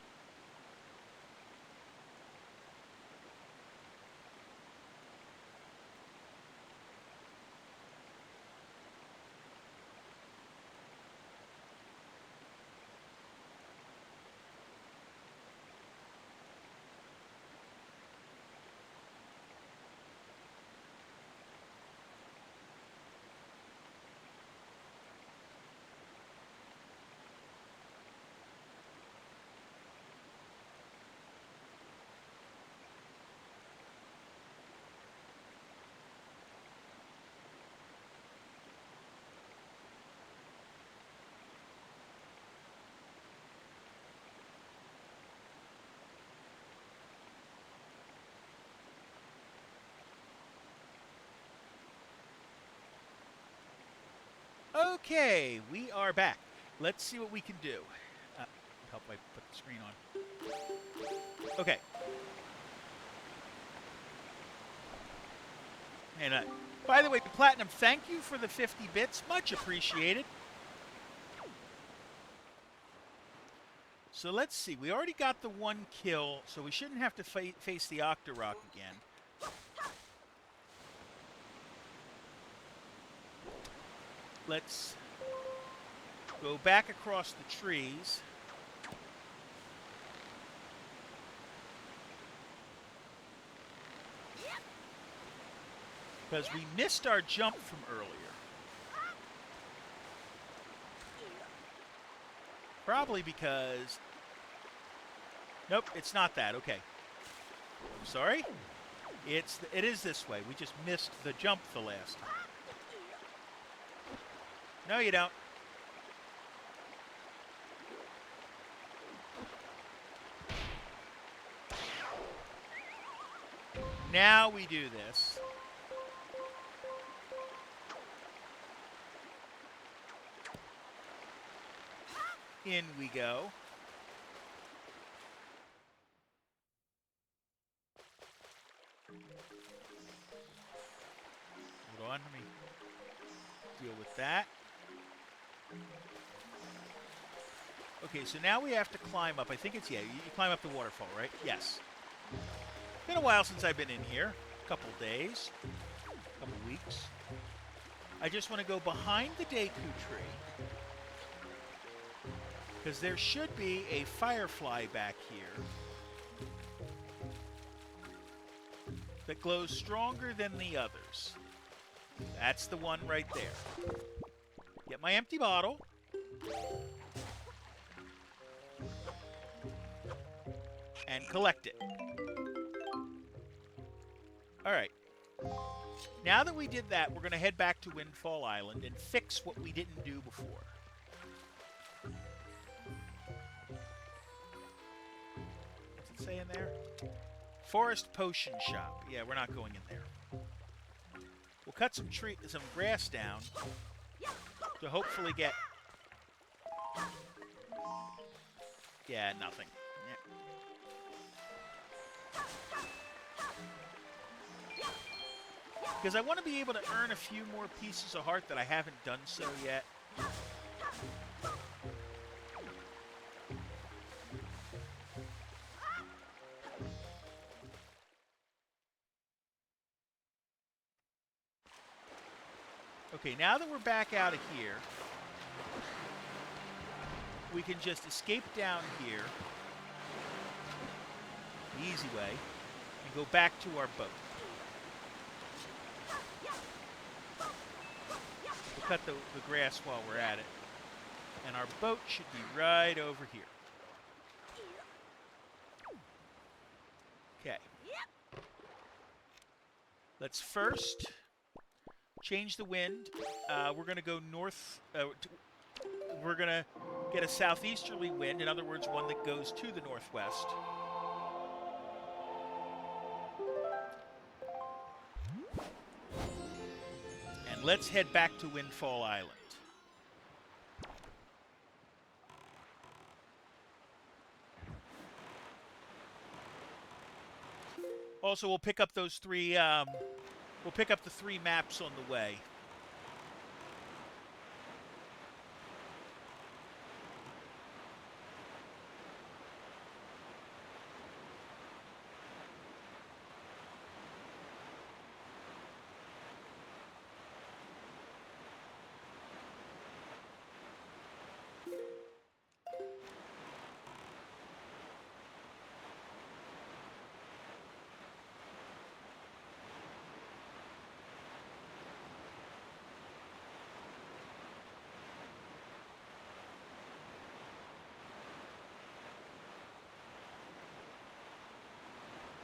Okay, we are back. Let's see what we can do. Help I put the screen on. Okay. And by the way, Platinum, thank you for the 50 bits. Much appreciated. So let's see. We already got the one kill, so we shouldn't have to face the Octorok again. Let's go back across the trees. Because we missed our jump from earlier. Probably because... Nope, it's not that. Okay. I'm sorry. It is this way. We just missed the jump the last time. No, you don't. Now we do this. In we go. Hold on, let me deal with that. Okay, so now we have to climb up. I think it's, yeah, you climb up the waterfall, right? Yes. Been a while since I've been in here. A couple days. A couple weeks. I just want to go behind the Deku tree. Because there should be a firefly back here that glows stronger than the others. That's the one right there. Get my empty bottle. And collect it. Alright. Now that we did that, we're going to head back to Windfall Island and fix what we didn't do before. What's it say in there? Forest Potion Shop. Yeah, we're not going in there. We'll cut some grass down to hopefully get... Yeah, nothing. Because I want to be able to earn a few more pieces of heart that I haven't done so yet. Okay, now that we're back out of here, we can just escape down here, the easy way, and go back to our boat. We'll cut the grass while we're at it. And our boat should be right over here. Okay. Let's first change the wind. We're going to go north. We're going to get a southeasterly wind. In other words, one that goes to the northwest. And let's head back to Windfall Island. Also, we'll pick up those three. We'll pick up the 3 maps on the way.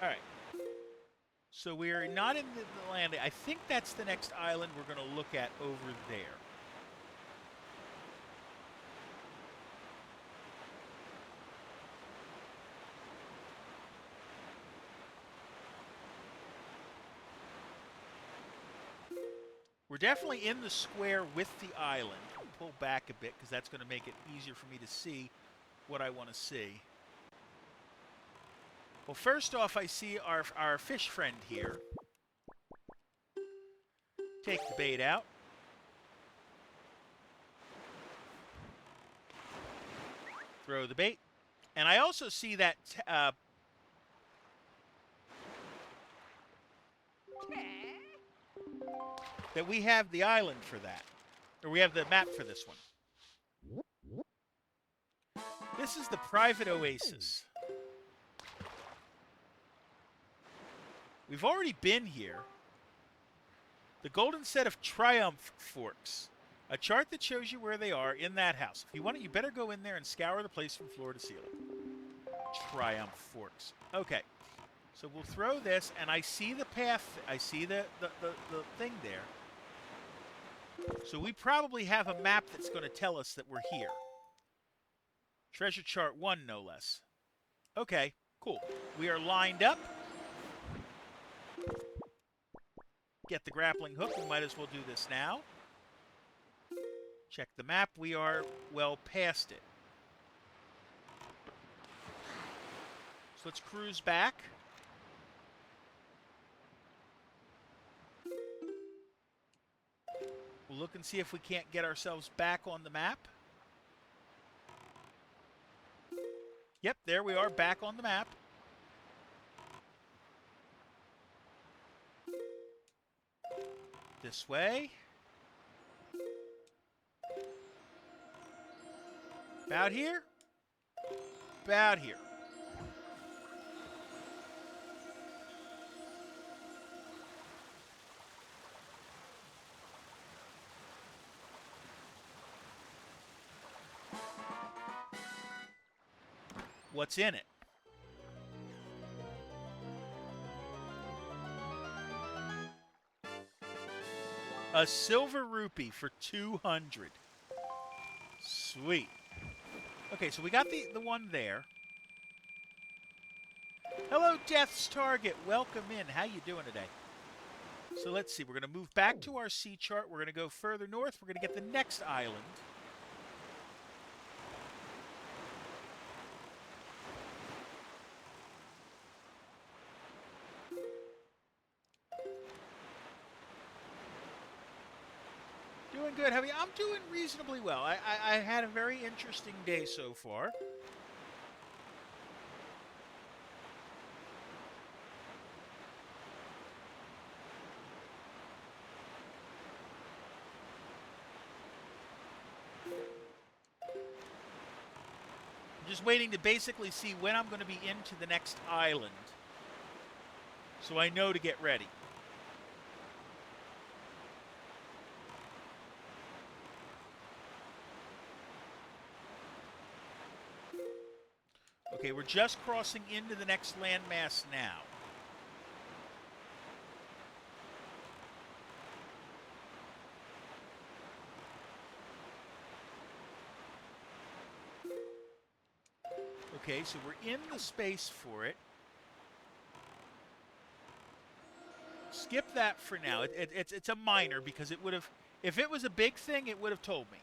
All right. So we're not in the landing. I think that's the next island we're going to look at over there. We're definitely in the square with the island. I'll pull back a bit because that's going to make it easier for me to see what I want to see. Well, first off, I see our fish friend here. Take the bait out. Throw the bait. And I also see that that we have the island for that. Or we have the map for this one. This is the private oasis. We've already been here. The golden set of Triumph Forks. A chart that shows you where they are in that house. If you want it, you better go in there and scour the place from floor to ceiling. Triumph Forks. Okay. So we'll throw this, and I see the path. I see the thing there. So we probably have a map that's going to tell us that we're here. Treasure chart 1, no less. Okay, cool. We are lined up. Get the grappling hook. We might as well do this now. Check the map. We are well past it. So let's cruise back. We'll look and see if we can't get ourselves back on the map. Yep, there we are, back on the map. This way. About here? About here. What's in it? A silver rupee for 200. Sweet. Okay, so we got the one there. Hello, Death's Target. Welcome in. How you doing today? So let's see. We're going to move back to our sea chart. We're going to go further north. We're going to get the next island. Doing good, Heavy. I'm doing reasonably well. I had a very interesting day so far. I'm just waiting to basically see when I'm going to be into the next island, so I know to get ready. Okay, we're just crossing into the next landmass now. Okay, so we're in the space for it. Skip that for now. It's a minor because it would have, if it was a big thing, it would have told me.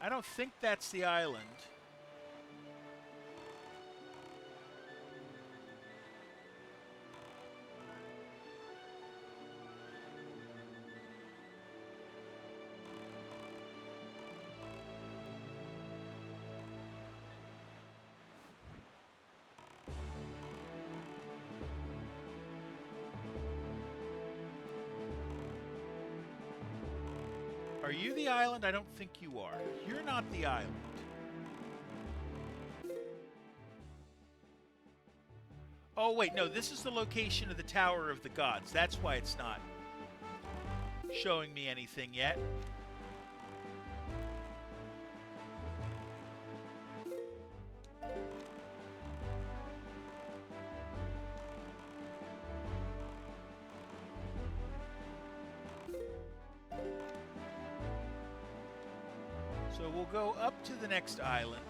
I don't think that's the island. Are you the island? I don't think you are. You're not the island. Oh, wait, no, this is the location of the Tower of the Gods. That's why it's not showing me anything yet. So we'll go up to the next island.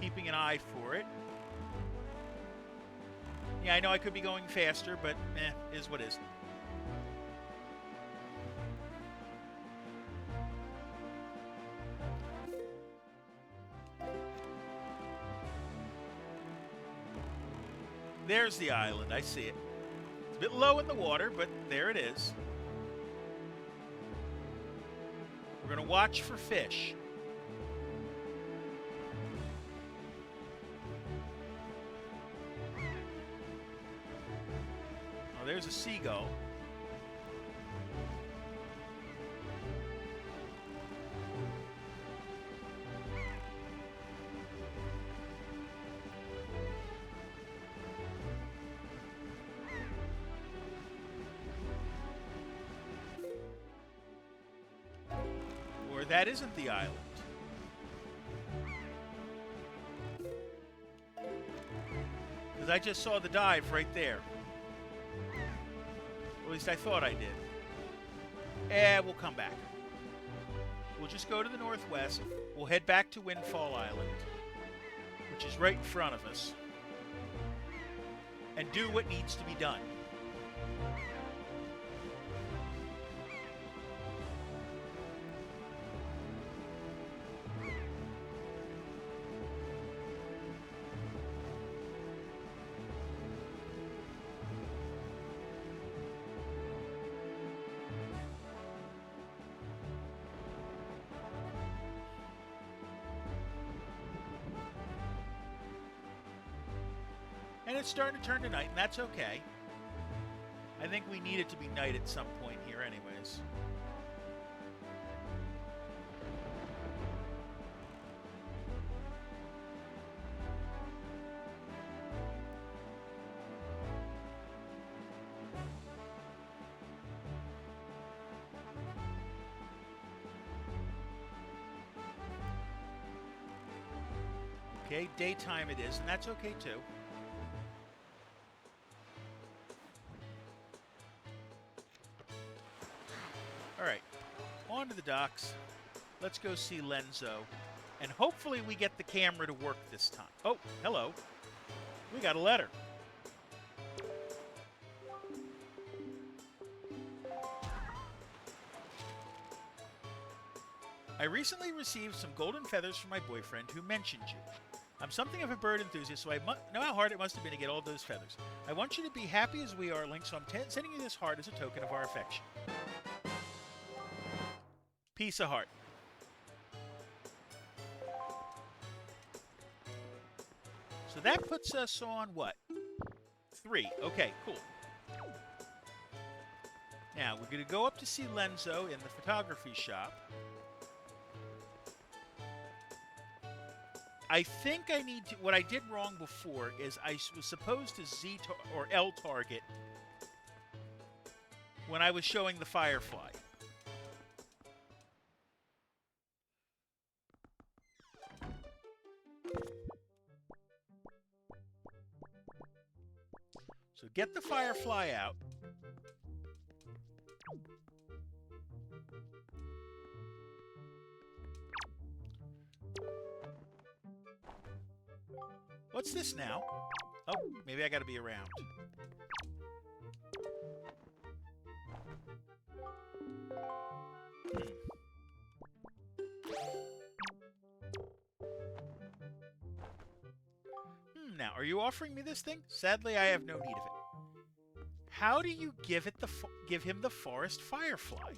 Keeping an eye for it. Yeah, I know I could be going faster, but is what is. There's the island. I see it. It's a bit low in the water, but there it is. We're going to watch for fish. Oh, there's a seagull. that isn't the island. Because I just saw the dive right there. At least I thought I did. We'll come back. We'll just go to the northwest. We'll head back to Windfall Island, which is right in front of us, and do what needs to be done. And it's starting to turn to night, and that's okay. I think we need it to be night at some point here anyways. Okay, daytime it is, and that's okay too. Alright, on to the docks. Let's go see Lenzo. And hopefully we get the camera to work this time. Oh, hello. We got a letter. I recently received some golden feathers from my boyfriend who mentioned you. I'm something of a bird enthusiast, so I know how hard it must have been to get all those feathers. I want you to be happy as we are, Link, so I'm sending you this heart as a token of our affection. Piece of heart. So that puts us on what? 3. Okay, cool. Now, we're going to go up to see Lenzo in the photography shop. I think I need to... What I did wrong before is I was supposed to or L target when I was showing the Firefly. So get the Firefly out. What's this now? Oh, maybe I gotta be around. Now, are you offering me this thing? Sadly, I have no need of it. How do you give him the forest firefly?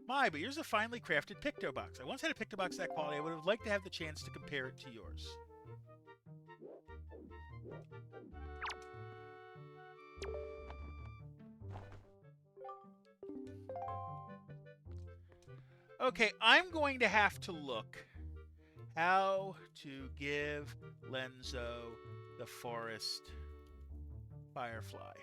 My, but yours is a finely crafted picto box. I once had a picto box that quality. I would have liked to have the chance to compare it to yours. Okay, I'm going to have to look how to give Lenzo the forest firefly.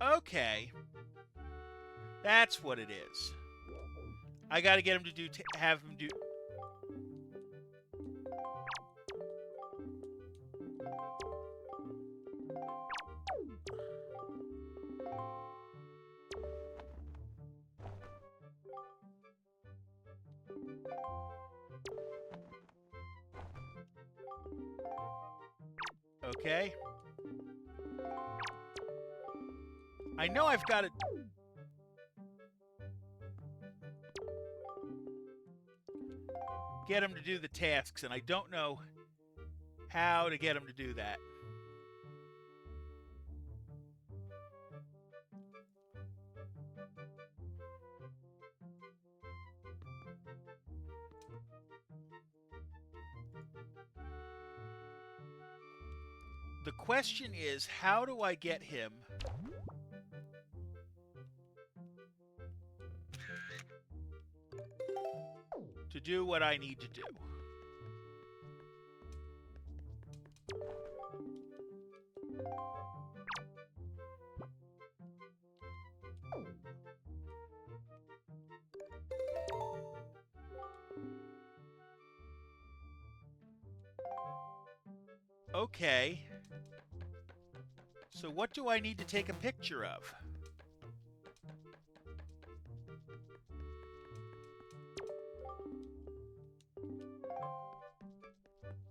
Okay. That's what it is. I got to get him to have him do... Okay. I know I've got to... get him to do the tasks, and I don't know how to get him to do that. The question is, how do I get him to do what I need to do? Okay. So what do I need to take a picture of?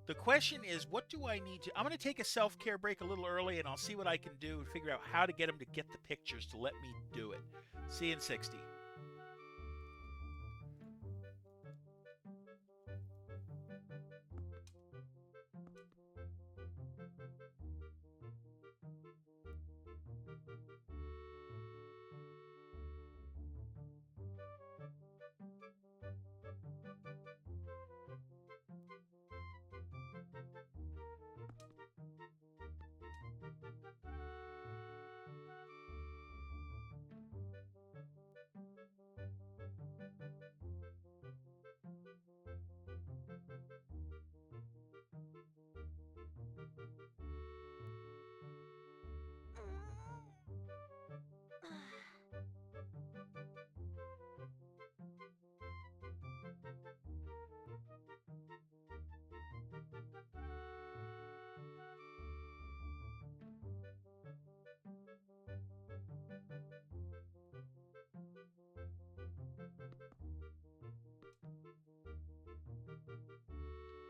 The question is, what do I need to... I'm going to take a self-care break a little early, and I'll see what I can do and figure out how to get them to get the pictures to let me do it. See you in 60.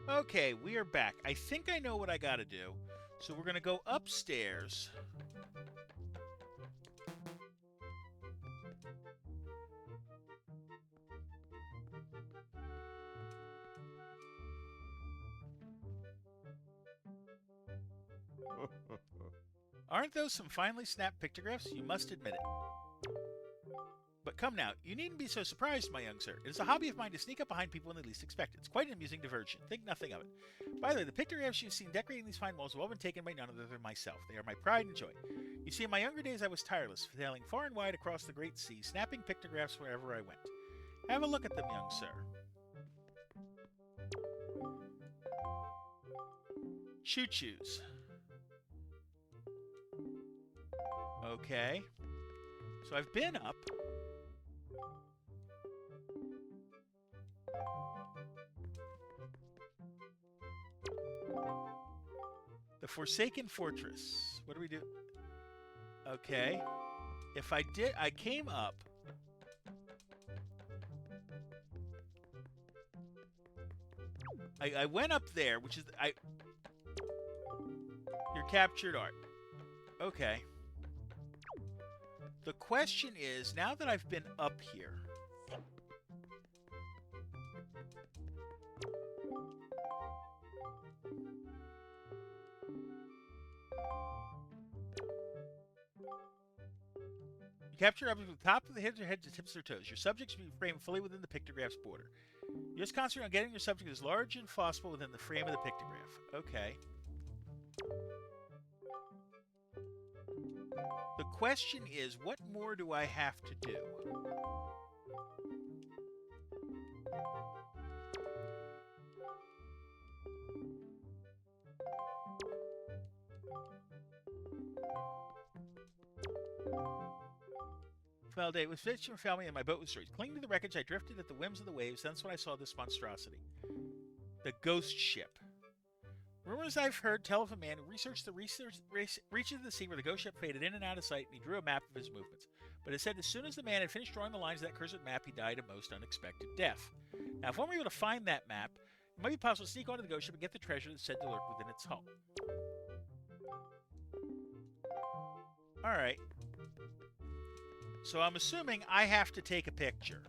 Okay, we are back. I think I know what I got to do. So we're going to go upstairs. Aren't those some finely snapped pictographs? You must admit it. But come now, you needn't be so surprised, my young sir. It is a hobby of mine to sneak up behind people when they least expect it. It's quite an amusing diversion. Think nothing of it. By the way, the pictographs you've seen decorating these fine walls have all been taken by none other than myself. They are my pride and joy. You see, in my younger days I was tireless, sailing far and wide across the great sea, snapping pictographs wherever I went. Have a look at them, young sir. Choo-choos. Okay. So I've been up. The Forsaken Fortress. What do we do? Okay. If I did, I came up. I went up there, which is your captured art. Okay. The question is, now that I've been up here, you capture objects from the top of the head to the tips of their toes. Your subjects will be framed fully within the pictograph's border. You just concentrate on getting your subject as large as possible within the frame of the pictograph. Okay. The question is, what more do I have to do? Well, day was fish from family and my boat was destroyed. Clinging to the wreckage, I drifted at the whims of the waves. That's when I saw this monstrosity. The ghost ship. Rumors I've heard tell of a man who researched the reaches of the sea where the ghost ship faded in and out of sight, and he drew a map of his movements. But it said as soon as the man had finished drawing the lines of that cursed map, he died a most unexpected death. Now, if one were able to find that map, it might be possible to sneak onto the ghost ship and get the treasure that's said to lurk within its hull. Alright. So I'm assuming I have to take a picture.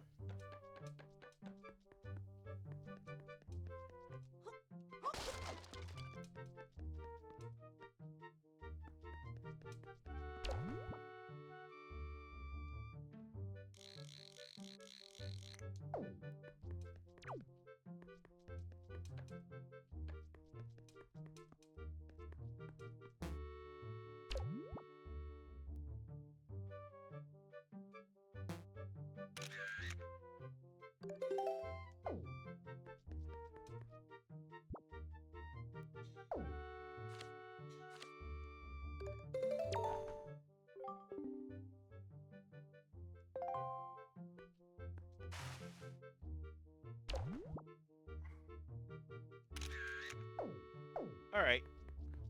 Alright.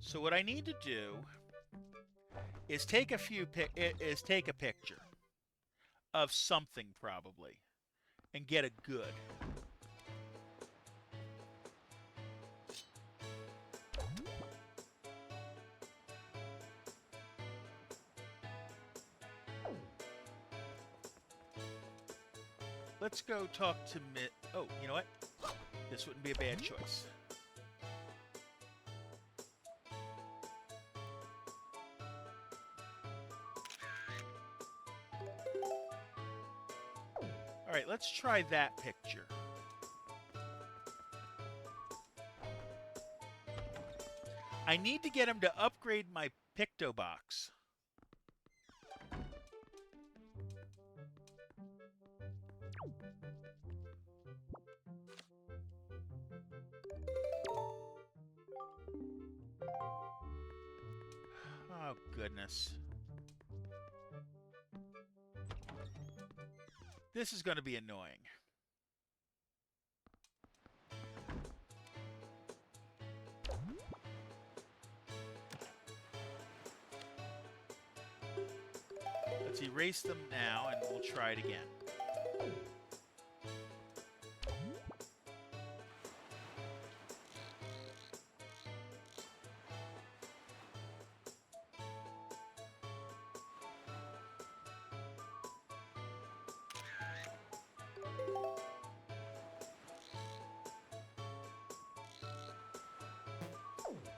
So what I need to do is take a picture of something probably and get a good. Let's go talk to Oh, you know what? This wouldn't be a bad choice. All right, let's try that picture. I need to get him to upgrade my Picto Box. Oh, goodness. This is going to be annoying. Let's erase them now, and we'll try it again.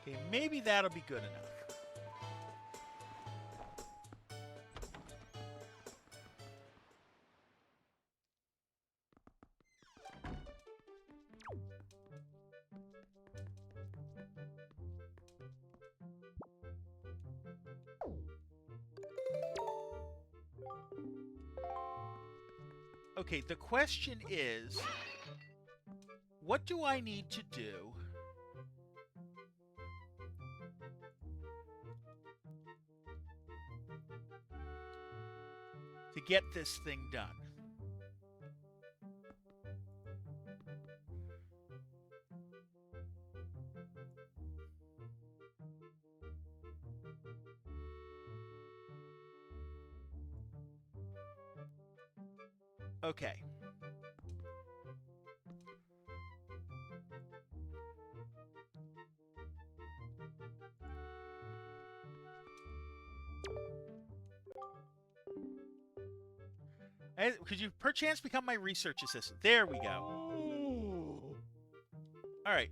Okay, maybe that'll be good enough. Okay, the question is, what do I need to do to get this thing done? Okay. Could you perchance become my research assistant? There we go. All right.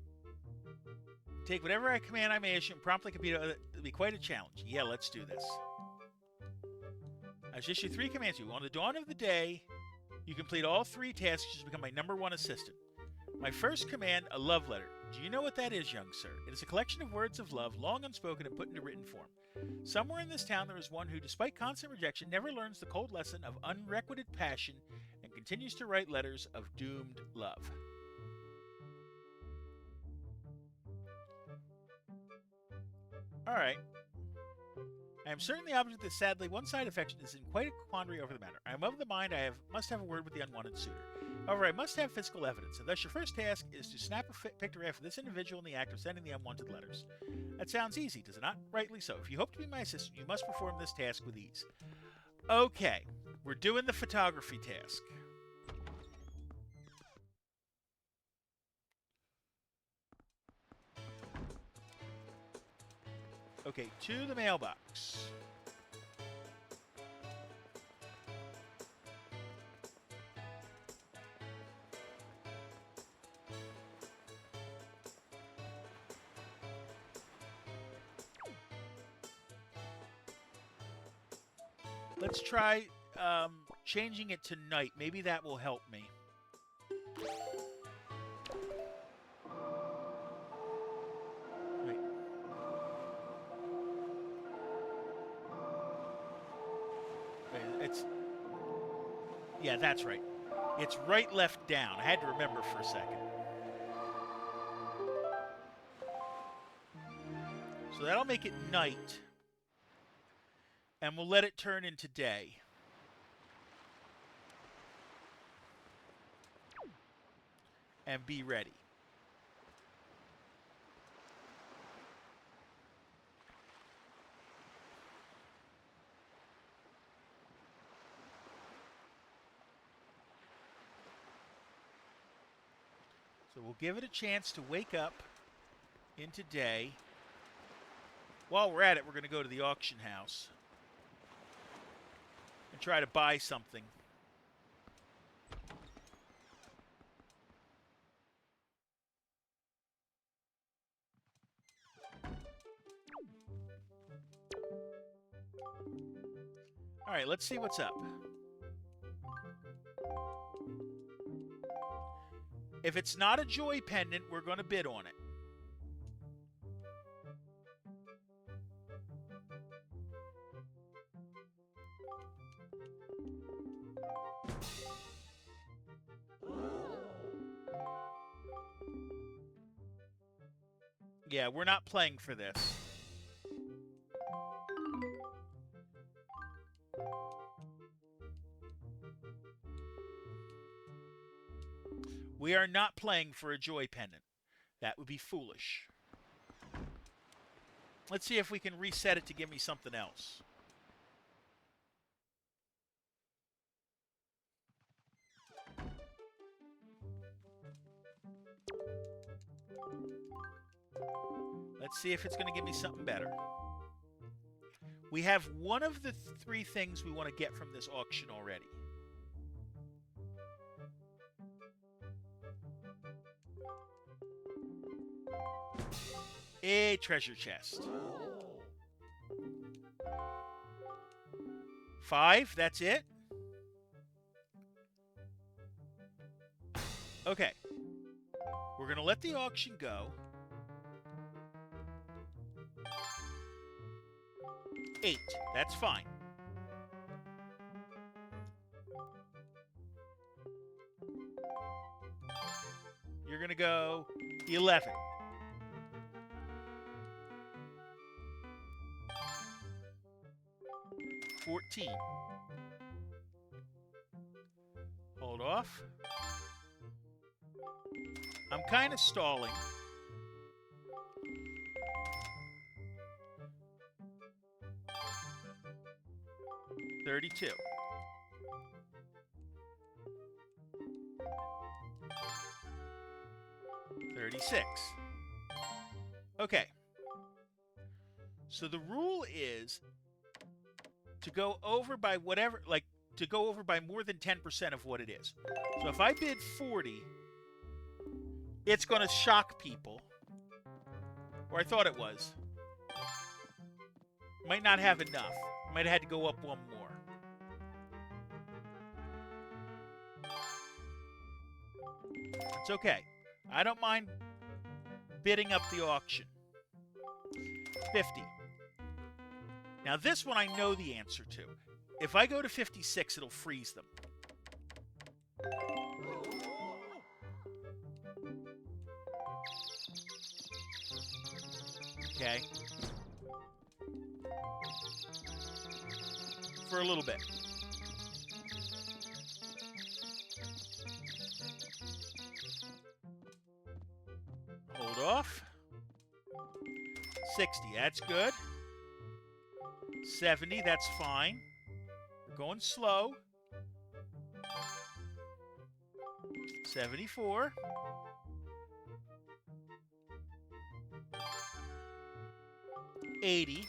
Take whatever I command I may issue and promptly compete. It'll be quite a challenge. Yeah, let's do this. I should issue 3 commands to you. On the dawn of the day, you complete all 3 tasks to become my #1 assistant. My first command, a love letter. Do you know what that is, young sir? It is a collection of words of love, long unspoken and put into written form. Somewhere in this town there is one who, despite constant rejection, never learns the cold lesson of unrequited passion and continues to write letters of doomed love. Alright. I am certain the object of this sadly one-sided affection is in quite a quandary over the matter. I am of the mind must have a word with the unwanted suitor. However, I must have physical evidence, and thus your first task is to snap a pictograph of this individual in the act of sending the unwanted letters. That sounds easy, does it not? Rightly so. If you hope to be my assistant, you must perform this task with ease. Okay, we're doing the photography task. Okay, to the mailbox. Let's try changing it to night. Maybe that will help me. Wait. It's... Yeah, that's right. It's right, left, down. I had to remember for a second. So that'll make it night. And we'll let it turn into day. And be ready. So we'll give it a chance to wake up into day. While we're at it, we're going to go to the auction house and try to buy something. All right, let's see what's up. If it's not a joy pendant, we're going to bid on it. Yeah, we're not playing for this. We are not playing for a joy pendant. That would be foolish. Let's see if we can reset it to give me something else. Let's see if it's going to give me something better. We have one of the three things we want to get from this auction already. A treasure chest. 5, that's it? Okay. We're going to let the auction go. 8, that's fine. You're going to go 11. $14. Hold off. I'm kind of stalling. $32. $36. Okay. So the rule is to go over by whatever, like, to go over by more than 10% of what it is. So if I bid 40, it's going to shock people. Or I thought it was. Might not have enough. Might have had to go up one more. It's okay. I don't mind bidding up the auction. 50. Now this one I know the answer to. If I go to 56, it'll freeze them. Okay. For a little bit. Hold off. 60, that's good. 70, that's fine. We're going slow. 74. 80.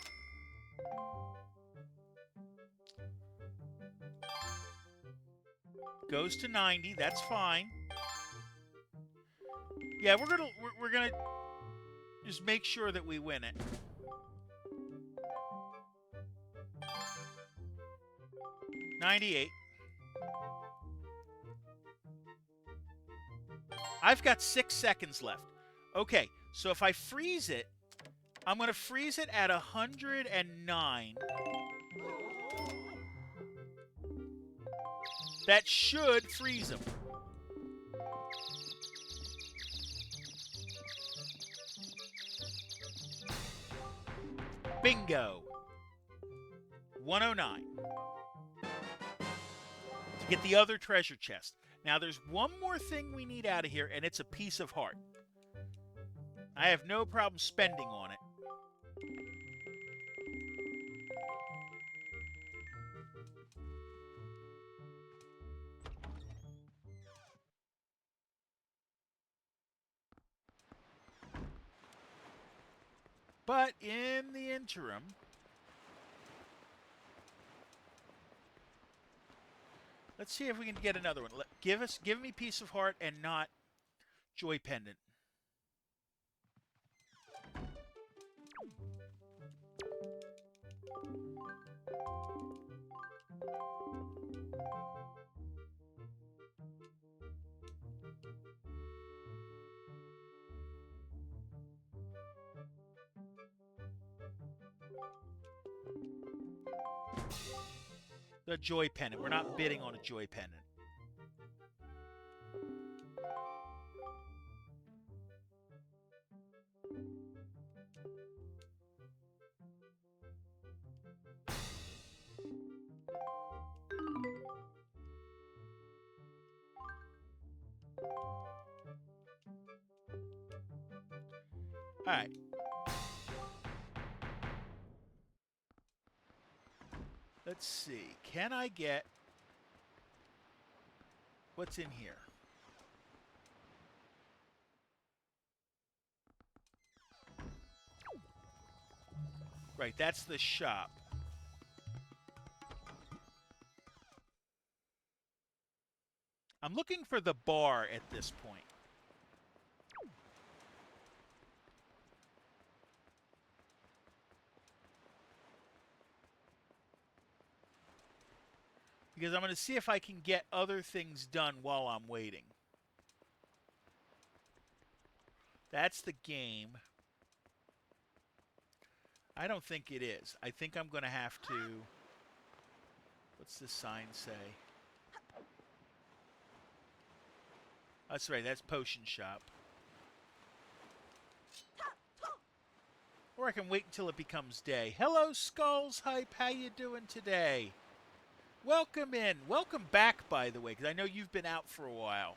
Goes to 90, that's fine. Yeah, we're gonna just make sure that we win it. 98. I've got 6 seconds left. Okay, so if I freeze it, I'm going to freeze it at 109. That should freeze them. Bingo. 109. To get the other treasure chest. Now, there's one more thing we need out of here, and it's a piece of heart. I have no problem spending on it. But in the interim, let's see if we can get another one. Give me Piece of Heart and not Joy Pendant. The Joy Pendant. We're not bidding on a Joy Pendant. All right. Let's see. Can I get... What's in here? Right, that's the shop. I'm looking for the bar at this point. Because I'm going to see if I can get other things done while I'm waiting. That's the game. I don't think it is. I think I'm going to have to... What's the sign say? That's right, that's Potion Shop. Or I can wait until it becomes day. Hello, Skulls Hype. How you doing today? Welcome in. Welcome back, by the way, because I know you've been out for a while.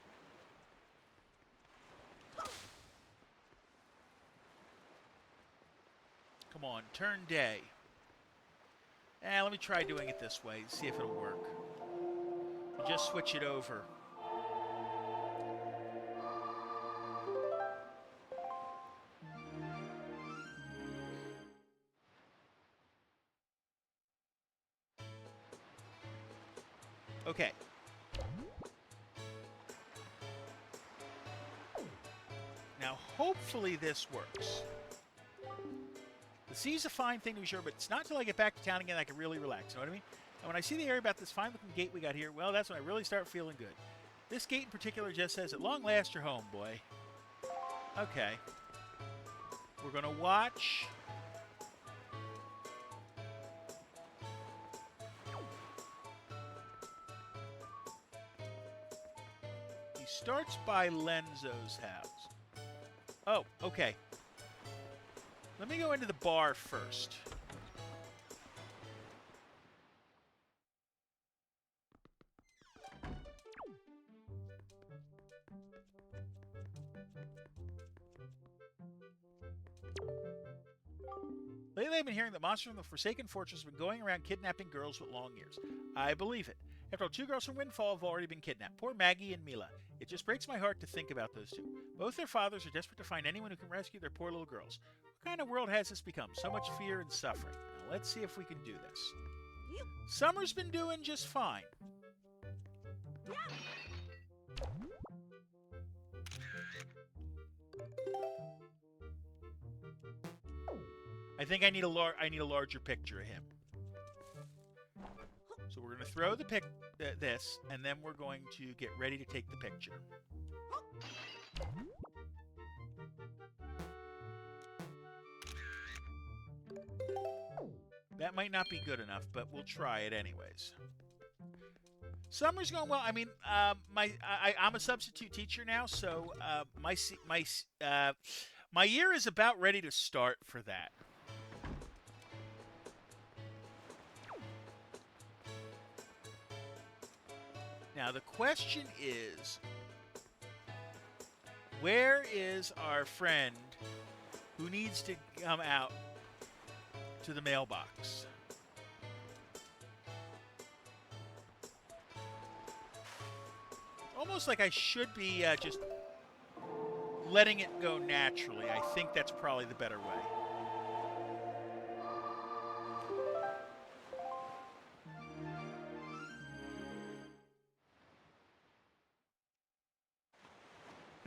Come on, turn day. Let me try doing it this way, see if it'll work. Just switch it over. Okay. Now, hopefully this works. The sea's a fine thing to be sure, but it's not until I get back to town again I can really relax, you know what I mean? And when I see the area about this fine-looking gate we got here, well, that's when I really start feeling good. This gate in particular just says, at long last, you're home, boy. Okay. We're going to watch... He starts by Lenzo's house. Oh, okay. Let me go into the bar first. Lately, I've been hearing that monsters from the Forsaken Fortress have been going around kidnapping girls with long ears. I believe it. After all, 2 girls from Windfall have already been kidnapped. Poor Maggie and Mila. It just breaks my heart to think about those two. Both their fathers are desperate to find anyone who can rescue their poor little girls. What kind of world has this become? So much fear and suffering. Now, let's see if we can do this. Summer's been doing just fine. I think I need a larger picture of him. So we're going to throw this, and then we're going to get ready to take the picture. That might not be good enough, but we'll try it anyways. Summer's going well. I mean, I'm a substitute teacher now, so my year is about ready to start for that. Now, the question is, where is our friend who needs to come out to the mailbox? Almost like I should be just letting it go naturally. I think that's probably the better way.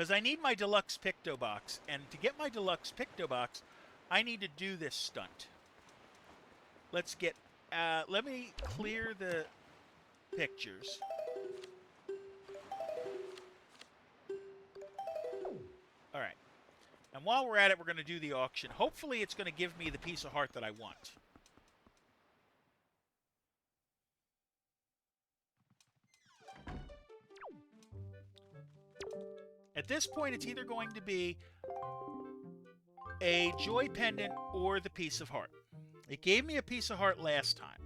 Because I need my deluxe Picto Box. And to get my deluxe Picto Box, I need to do this stunt. Let's get... let me clear the pictures. All right. And while we're at it, we're going to do the auction. Hopefully it's going to give me the piece of heart that I want. At this point, it's either going to be a joy pendant or the piece of heart. It gave me a piece of heart last time.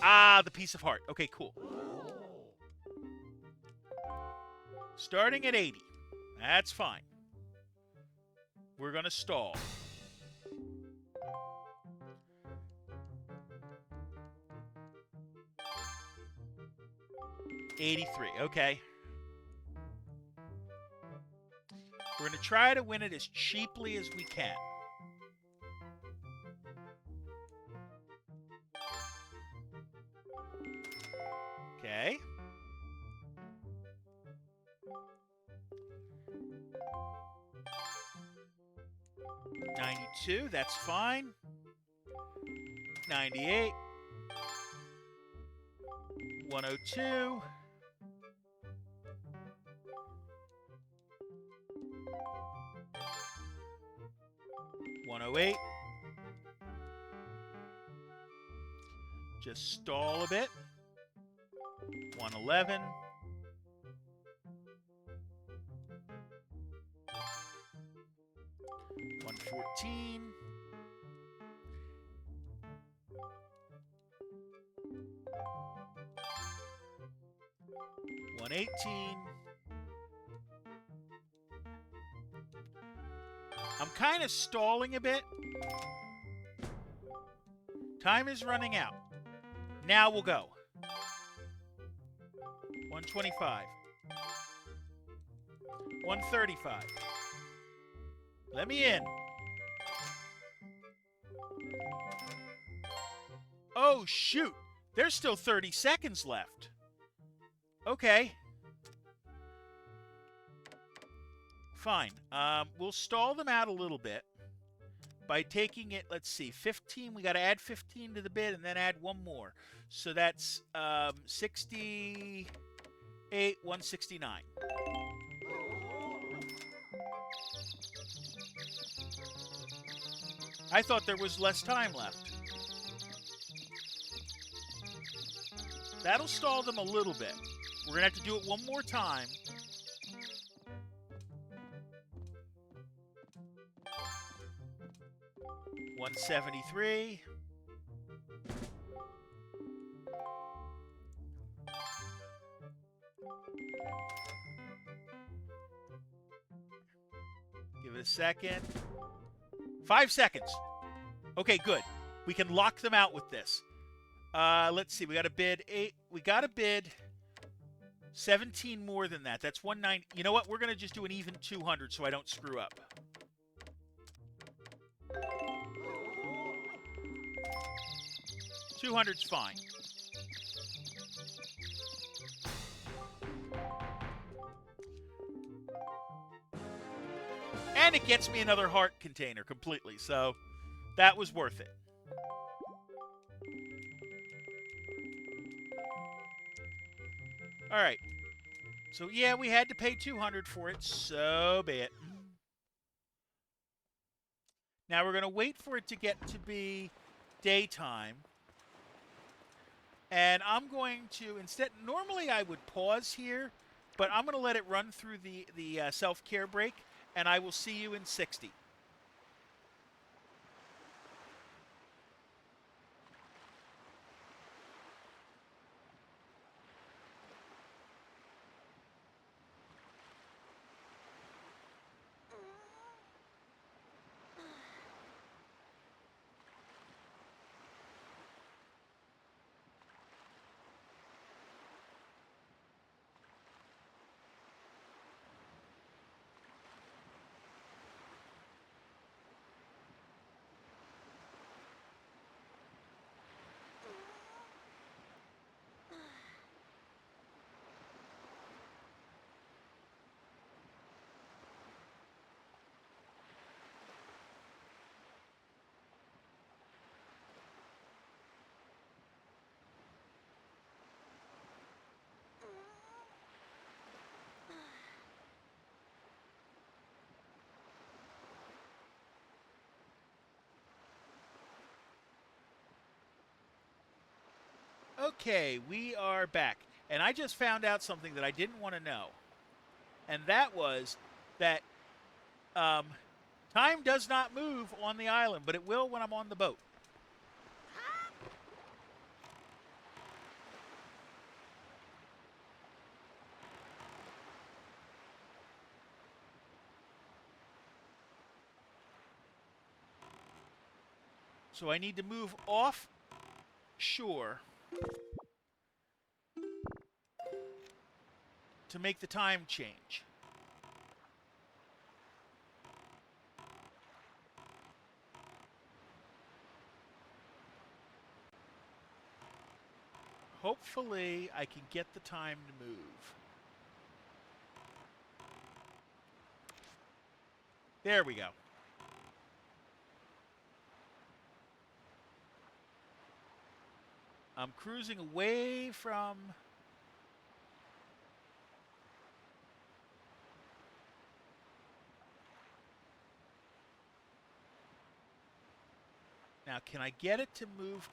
Ah, the piece of heart. Okay, cool. Starting at 80. That's fine. We're going to stall. $83. Okay. We're going to try to win it as cheaply as we can. Okay. $92, that's fine. $98. $102. $108. Just stall a bit. $111. $114. $118. I'm kind of stalling a bit. Time is running out. Now we'll go. $125. $135. Let me in. Oh, shoot. There's still 30 seconds left. Okay. Fine. We'll stall them out a little bit by taking it, let's see, 15. We got to add 15 to the bid and then add one more. So that's 68, 169. I thought there was less time left. That'll stall them a little bit. We're going to have to do it one more time. $173. Give it a second. 5 seconds. Okay, good. We can lock them out with this. Let's see. We got to bid 8. We got to bid 17 more than that. That's 190. You know what? We're going to just do an even 200 so I don't screw up. $200's fine. And it gets me another heart container completely, so that was worth it. All right. So, yeah, we had to pay $200 for it, so be it. Now we're going to wait for it to get to be daytime. And I'm going to, instead, normally I would pause here, but I'm going to let it run through the self-care break, and I will see you in 60. Okay, we are back. And I just found out something that I didn't want to know. And that was that um, time does not move on the island, but it will when I'm on the boat. So I need to move off shore to make the time change. Hopefully, I can get the time to move. There we go. I'm cruising away from... Now, can I get it to move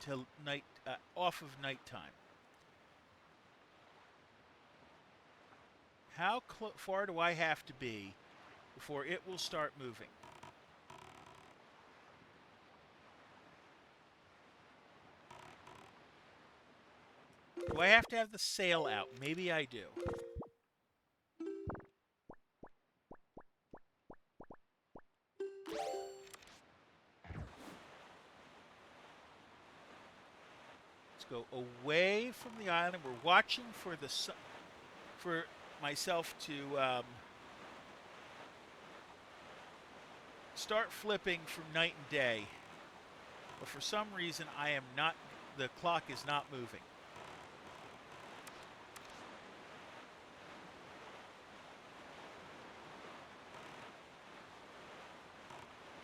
to night off of nighttime? How far do I have to be before it will start moving? Do I have to have the sail out? Maybe I do. Let's go away from the island. We're watching for the sun, for myself to start flipping from night and day. But for some reason, I am not. The clock is not moving.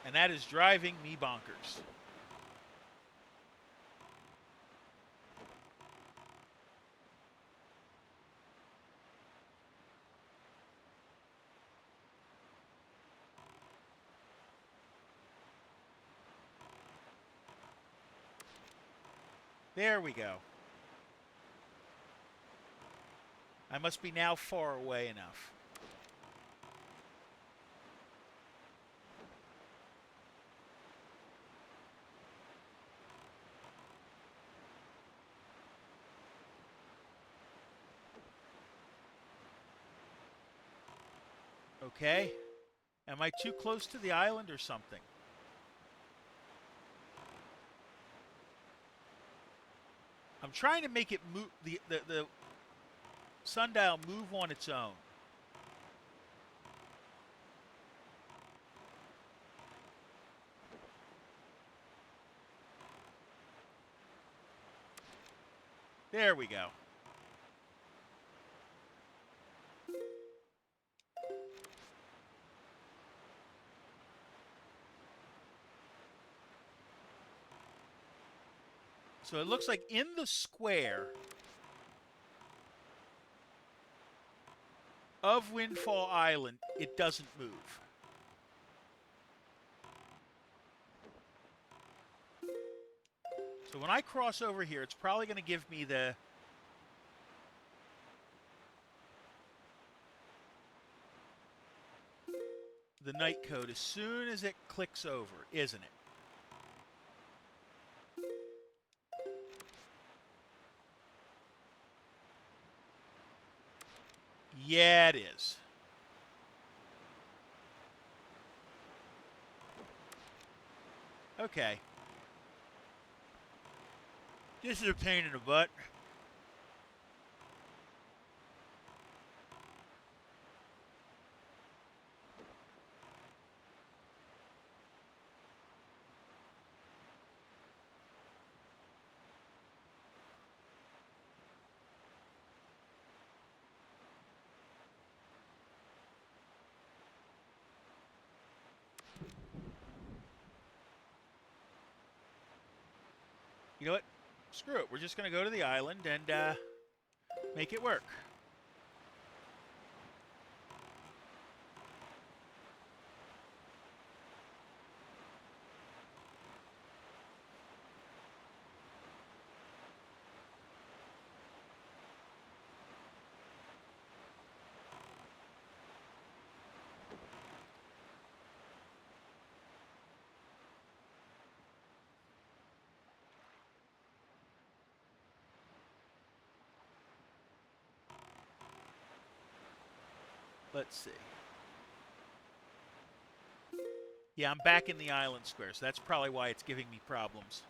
And that is driving me bonkers. There we go. I must be now far away enough. Okay. Am I too close to the island or something? I'm trying to make it move, the sundial move on its own. There we go. So it looks like in the square of Windfall Island, it doesn't move. So when I cross over here, it's probably going to give me the night code as soon as it clicks over, isn't it? Yeah, it is. Okay. This is a pain in the butt. You know what? Screw it. We're just going to go to the island and make it work. Let's see. Yeah, I'm back in the island square, so that's probably why it's giving me problems.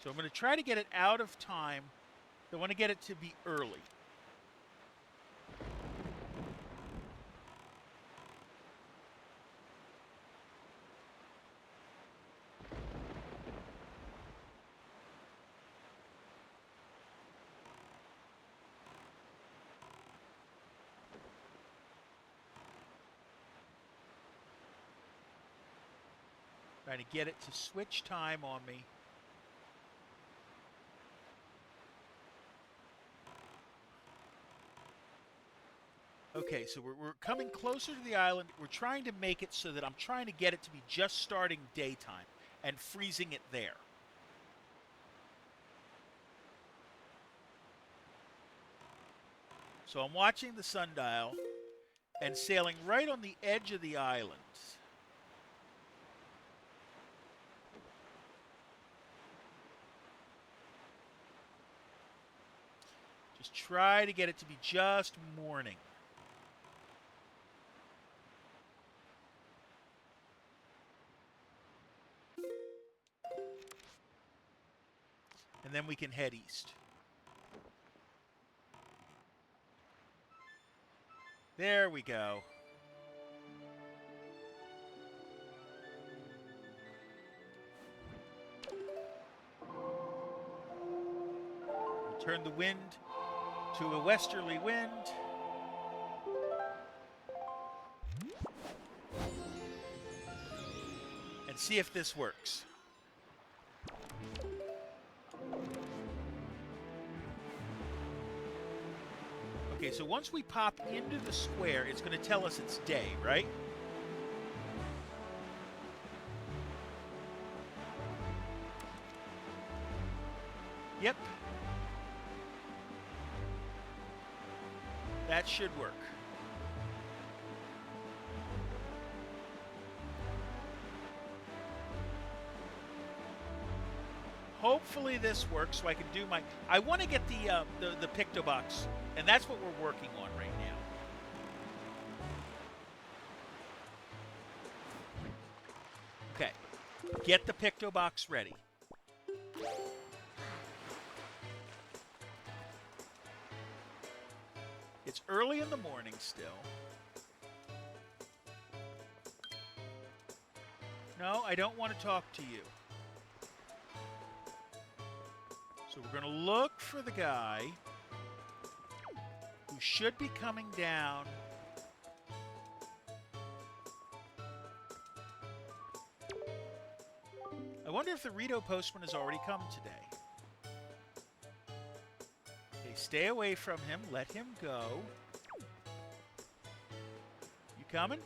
So I'm going to try to get it out of time. I want to get it to be early. Trying to get it to switch time on me. Okay, so we're coming closer to the island. We're trying to make it so that I'm trying to get it to be just starting daytime and freezing it there. So I'm watching the sundial and sailing right on the edge of the island. Just try to get it to be just morning. And then we can head east. There we go. We'll turn the wind to a westerly wind. And see if this works. Okay, so once we pop into the square, it's going to tell us it's day, right? Yep. That should work. Hopefully this works so I can do my... I want to get the picto box, and that's what we're working on right now. Okay, get the picto box ready. It's early in the morning still. No, I don't want to talk to you. So we're going to look for the guy who should be coming down. I wonder if the Rito postman has already come today. Okay, stay away from him. Let him go. You coming?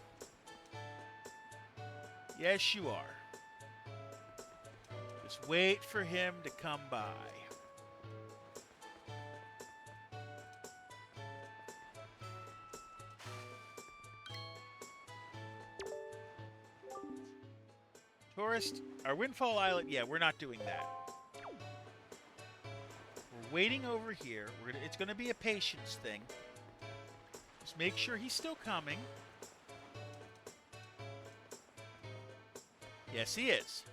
Yes, you are. Just wait for him to come by. Tourist, our Windfall Island, yeah, we're not doing that. We're waiting over here. It's going to be a patience thing. Just make sure he's still coming. Yes, he is.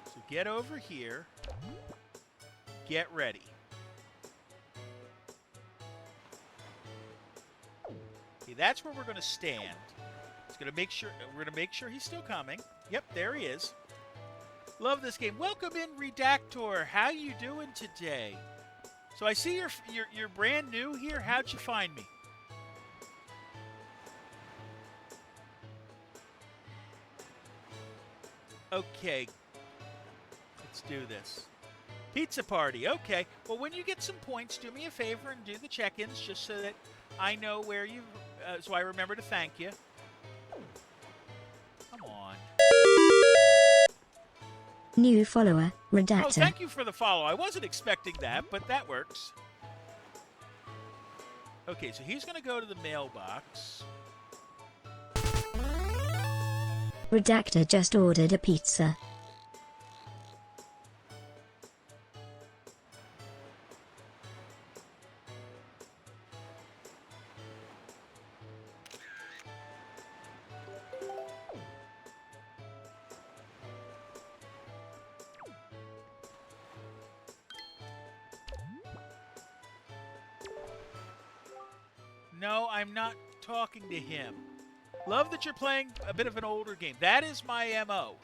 So get over here. Get ready. Okay, that's where we're going to stand. Gonna make sure we're gonna make sure he's still coming. Yep, there he is. Love this game. Welcome in, Redactor. How you doing today? So I see you're brand new here. How'd you find me? Okay, let's do this. Pizza party. Okay. Well, when you get some points, do me a favor and do the check-ins just so that I know where you. So I remember to thank you. New follower, Oh, Redactor. thank you for the follow. I wasn't expecting that, but that works. Okay, so he's going to go to the mailbox. Redactor just ordered a pizza. No, I'm not talking to him. Love that you're playing a bit of an older game. That is my MO.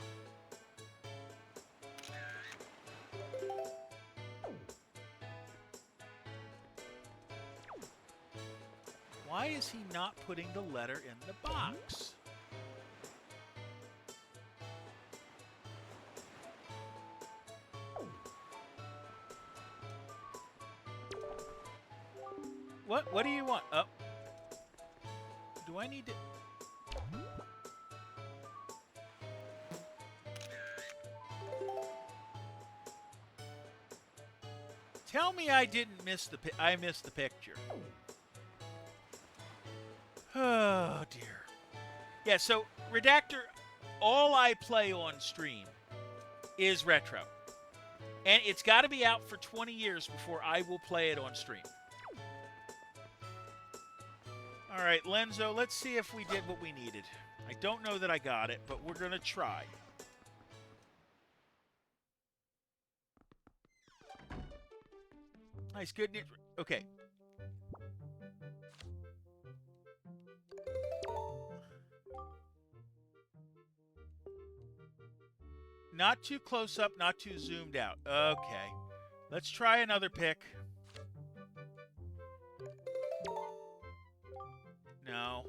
Why is he not putting the letter in the box? What do you want? Oh. Do I need to... Tell me I didn't miss the I missed the picture. Oh dear. Yeah, so Redactor, all I play on stream is retro. And it's got to be out for 20 years before I will play it on stream. All right, Lenzo, let's see if we did what we needed. I don't know that I got it, but we're going to try. Nice, good news. Okay. Not too close up, not too zoomed out. Okay. Let's try another pick. No.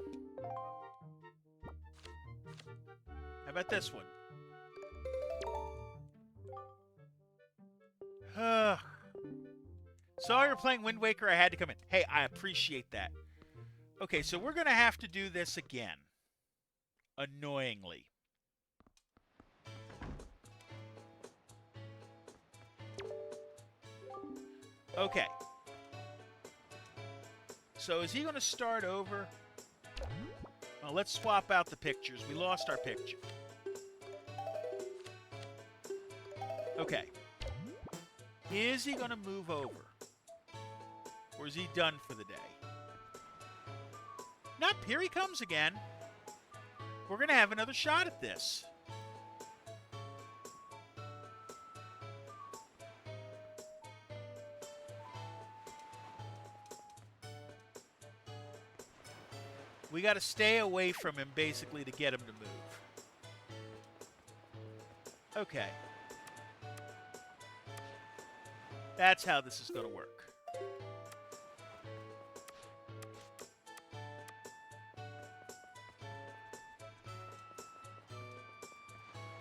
How about this one? Saw you're playing Wind Waker, I had to come in. Hey, I appreciate that. Okay, so we're going to have to do this again. Annoyingly. Okay. So is he going to start over? Well, let's swap out the pictures. We lost our picture. Okay. Is he going to move over? Or is he done for the day? Nope, here he comes again. We're going to have another shot at this. We got to stay away from him, basically, to get him to move. Okay. That's how this is going to work.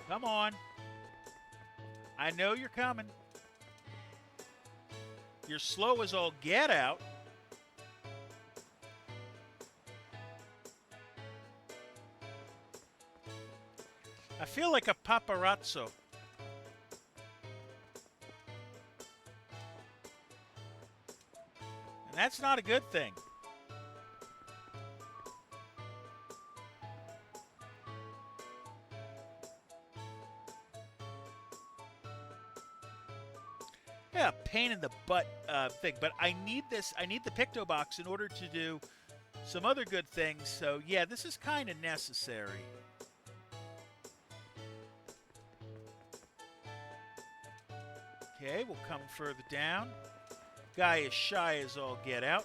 Come on. I know you're coming. You're slow as all get out. I feel like a paparazzo. And that's not a good thing. Yeah, pain in the butt thing. But I need this. I need the Picto Box in order to do some other good things. So, yeah, this is kind of necessary. Okay, we'll come further down. Guy is shy as all get out.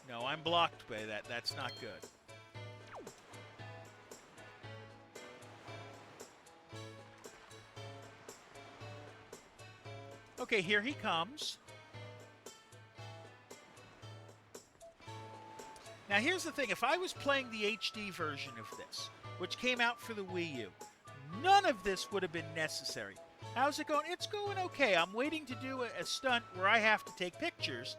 No, I'm blocked by that. That's not good. Okay, here he comes. Now, here's the thing. If I was playing the HD version of this, which came out for the Wii U, none of this would have been necessary. How's it going? It's going okay. I'm waiting to do a stunt where I have to take pictures,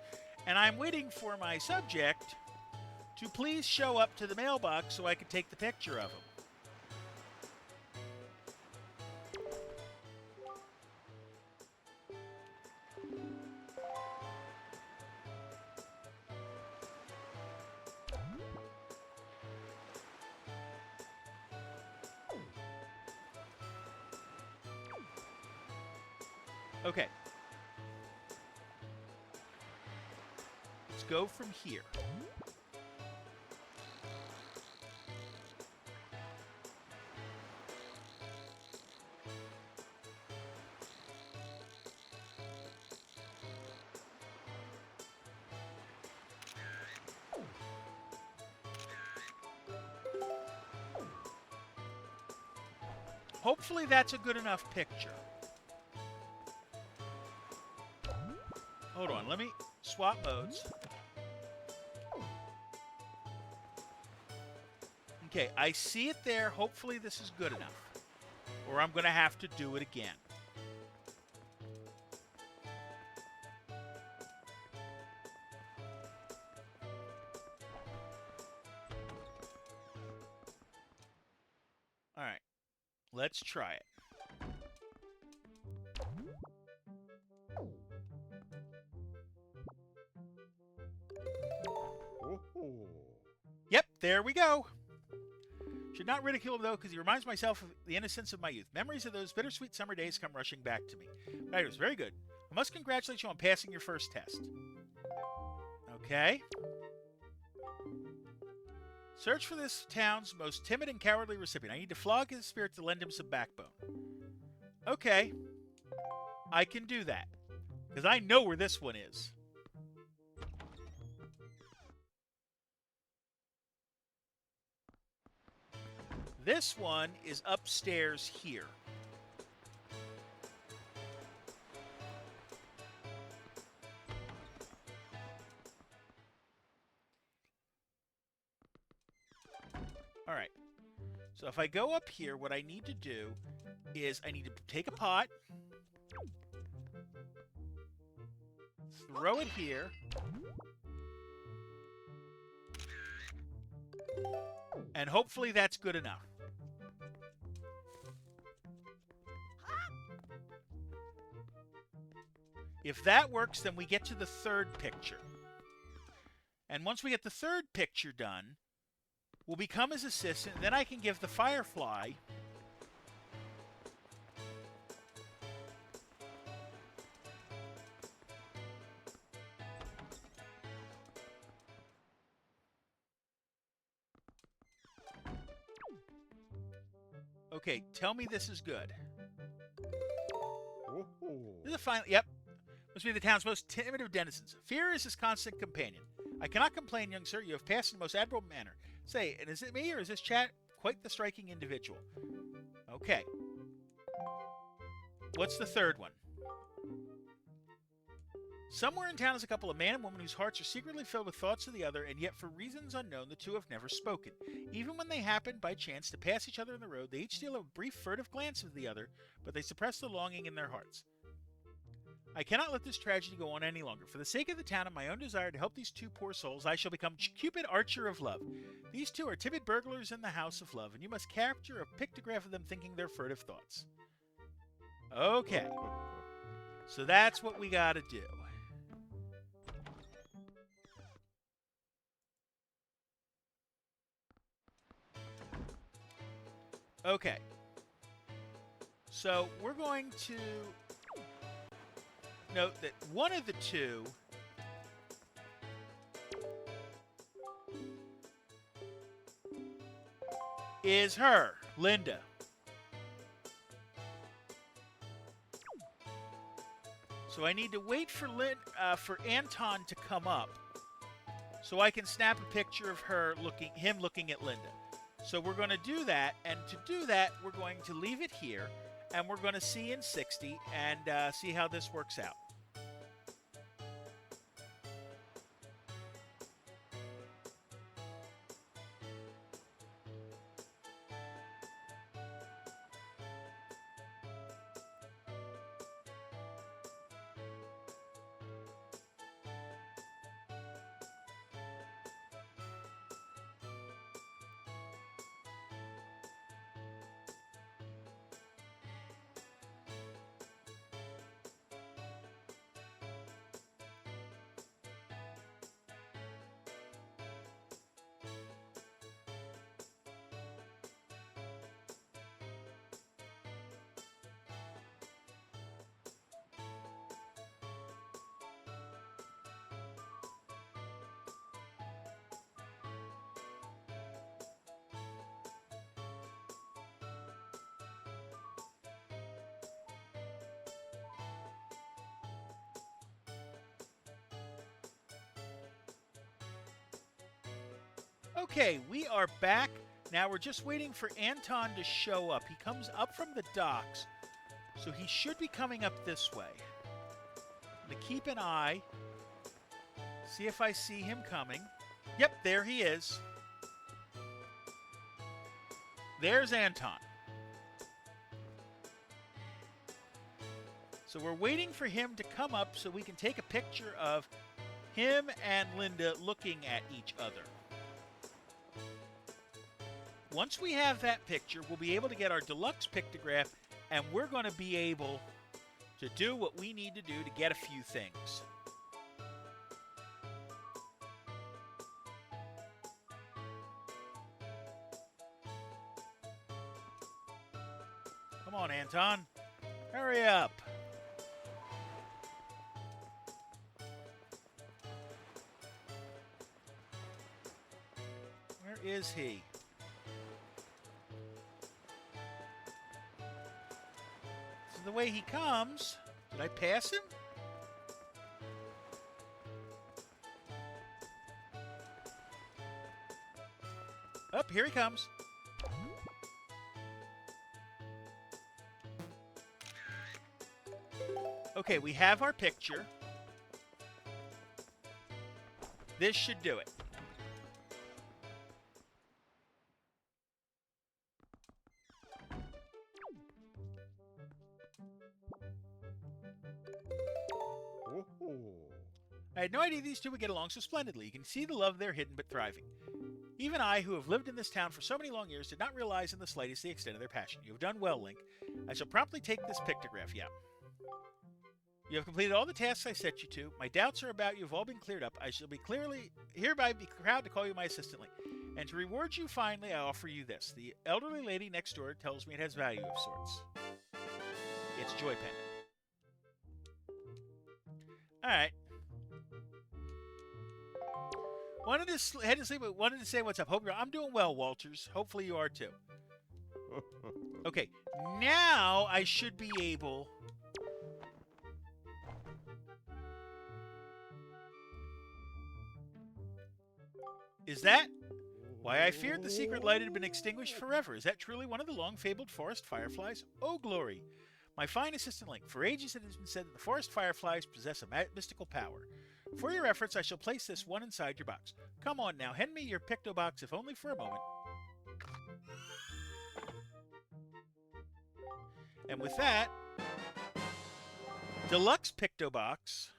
and I'm waiting for my subject to please show up to the mailbox so I can take the picture of him. Okay. Let's go from here. Hopefully that's a good enough picture. Hold on, let me swap modes. Okay, I see it there. Hopefully this is good enough. Or I'm going to have to do it again. All right, let's try it. Yep, there we go. Should not ridicule him, though, because he reminds myself of the innocence of my youth. Memories of those bittersweet summer days come rushing back to me. Right, it was very good. I must congratulate you on passing your first test. Okay. Search for this town's most timid and cowardly recipient. I need to flog his spirit to lend him some backbone. Okay. I can do that. Because I know where this one is. This one is upstairs here. All right. So if I go up here, what I need to do is I need to take a pot, throw it here, and hopefully that's good enough. If that works, then we get to the third picture. And once we get the third picture done, we'll become his assistant, and then I can give the Firefly Okay, tell me this is good. This is the final. Yep. Must be the town's most timid of denizens. Fear is his constant companion. I cannot complain, young sir. You have passed in the most admirable manner. Say, and is it me or is this chat quite the striking individual? Okay. What's the third one? Somewhere in town is a couple, a man and woman whose hearts are secretly filled with thoughts of the other, and yet for reasons unknown, the two have never spoken. Even when they happen, by chance, to pass each other in the road, they each steal a brief furtive glance of the other, but they suppress the longing in their hearts. I cannot let this tragedy go on any longer. For the sake of the town and my own desire to help these two poor souls, I shall become Cupid, Archer of Love. These two are timid burglars in the house of love, and you must capture a pictograph of them thinking their furtive thoughts. Okay. So that's what we gotta do. Okay. So we're going to note that one of the two is her, Linda. So I need to wait for Anton to come up so I can snap a picture of him looking at Linda. So we're going to do that, and to do that, we're going to leave it here, and we're going to see in 60 and see how this works out. Okay, we are back. Now we're just waiting for Anton to show up. He comes up from the docks, so he should be coming up this way. I'm going to keep an eye, see if I see him coming. Yep, there he is. There's Anton. So we're waiting for him to come up so we can take a picture of him and Linda looking at each other. Once we have that picture, we'll be able to get our deluxe pictograph, and we're going to be able to do what we need to do to get a few things. Come on, Anton. Hurry up. Where is he? So the way he comes, did I pass him? Up, here he comes. Okay, we have our picture. This should do it. I had no idea these two would get along so splendidly. You can see the love there hidden but thriving. Even I, who have lived in this town for so many long years, did not realize in the slightest the extent of their passion. You have done well, Link. I shall promptly take this pictograph, yeah. You have completed all the tasks I set you to. My doubts are about you have all been cleared up. I shall be hereby be proud to call you my assistant, Link. And to reward you finally, I offer you this. The elderly lady next door tells me it has value of sorts. It's Joy Pendant. Alright. Had to sleep, but wanted to say what's up. I'm doing well, Walters. Hopefully you are too. Okay, now I should be able... Is that? Why, I feared the secret light had been extinguished forever. Is that truly one of the long-fabled forest fireflies? Oh, glory! My fine assistant Link, for ages it has been said that the forest fireflies possess a mystical power. For your efforts, I shall place this one inside your box. Come on now, hand me your picto box, if only for a moment. And with that, deluxe picto box.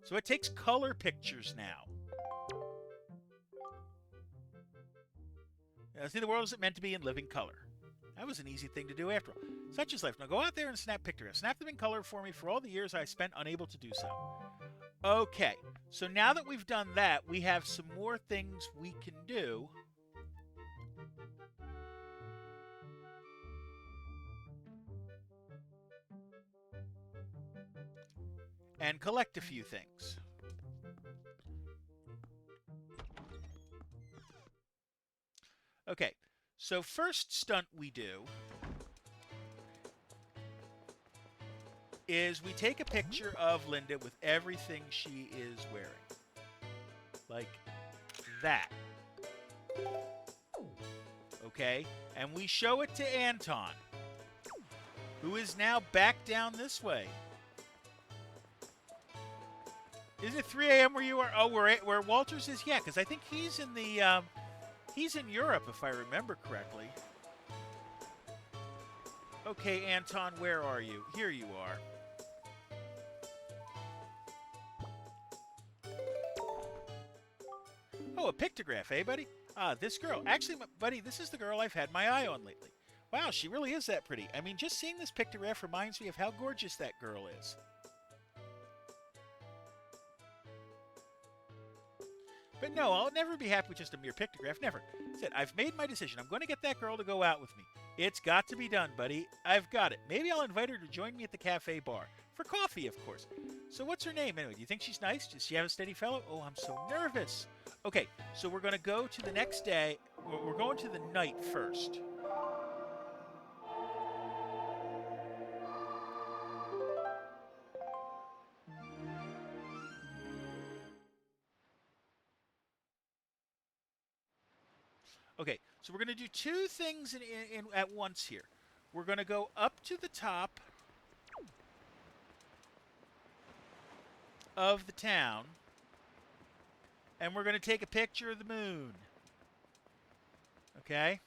So it takes color pictures now. See, the world isn't meant to be in living color. That was an easy thing to do after all. Such is life. Now go out there and snap pictographs. Snap them in color for me for all the years I spent unable to do so. Okay, so now that we've done that, we have some more things we can do. And collect a few things. Okay, so first stunt we do is we take a picture of Linda with everything she is wearing. Like that. Okay? And we show it to Anton, who is now back down this way. Is it 3 a.m. where you are? Oh, where Walters is? Yeah, because I think he's in the... he's in Europe, if I remember correctly. Okay, Anton, where are you? Here you are. Oh, a pictograph, eh, buddy? Ah, this girl. Actually, buddy, this is the girl I've had my eye on lately. Wow, she really is that pretty. I mean, just seeing this pictograph reminds me of how gorgeous that girl is. But no, I'll never be happy with just a mere pictograph. Never. Said, I've made my decision. I'm going to get that girl to go out with me. It's got to be done, buddy. I've got it. Maybe I'll invite her to join me at the cafe bar. For coffee, of course. So what's her name, anyway? Do you think she's nice? Does she have a steady fellow? Oh, I'm so nervous. Okay, so we're going to go to the next day. We're going to the night first. Okay, so we're going to do two things at once here. We're going to go up to the top of the town, and we're going to take a picture of the moon. Okay?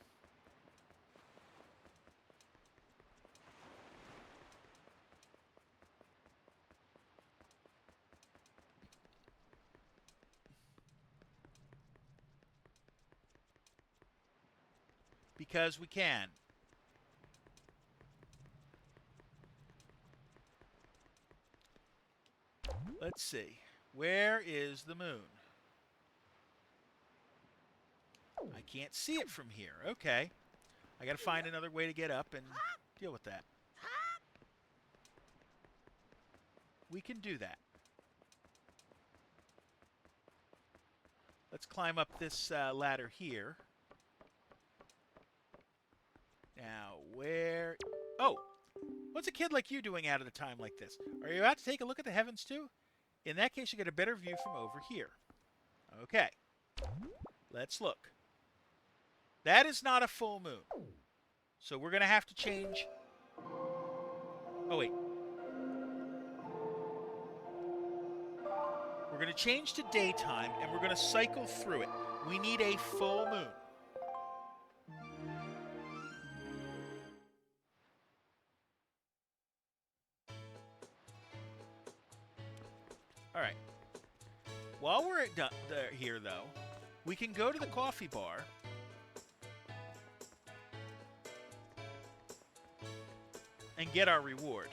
Because we can. Let's see. Where is the moon? I can't see it from here. Okay. I got to find another way to get up and deal with that. We can do that. Let's climb up this ladder here. Now, where... Oh! What's a kid like you doing out at a time like this? Are you about to take a look at the heavens too? In that case, you get a better view from over here. Okay. Let's look. That is not a full moon. So we're going to have to change... Oh, wait. We're going to change to daytime, and we're going to cycle through it. We need a full moon. All right. While we're here, though, we can go to the coffee bar and get our reward.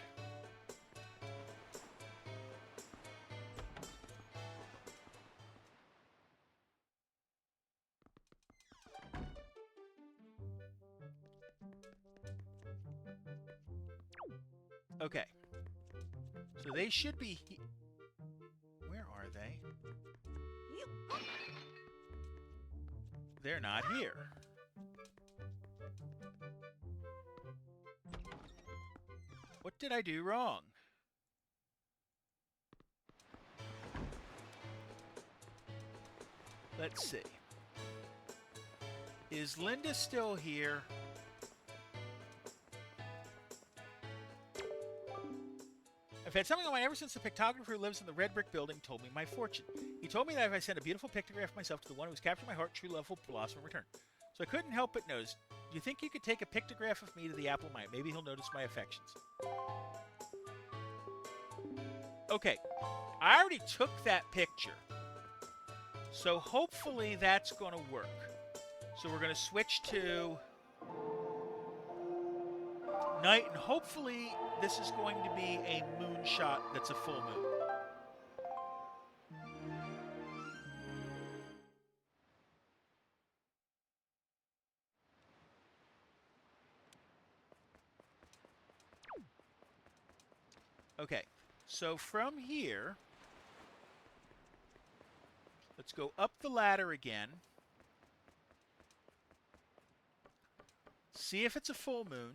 Okay. So they should be... Where are they? They're not here. What did I do wrong? Let's see. Is Linda still here? I've had something on my mind ever since the pictographer who lives in the red brick building told me my fortune. He told me that if I sent a beautiful pictograph myself to the one who's captured my heart, true love will blossom in return. So I couldn't help but notice. Do you think you could take a pictograph of me to the apple mine? Maybe he'll notice my affections. Okay, I already took that picture. So hopefully that's going to work. So we're going to switch to night, and hopefully this is going to be a moon shot that's a full moon. Okay, so from here, let's go up the ladder again. See if it's a full moon.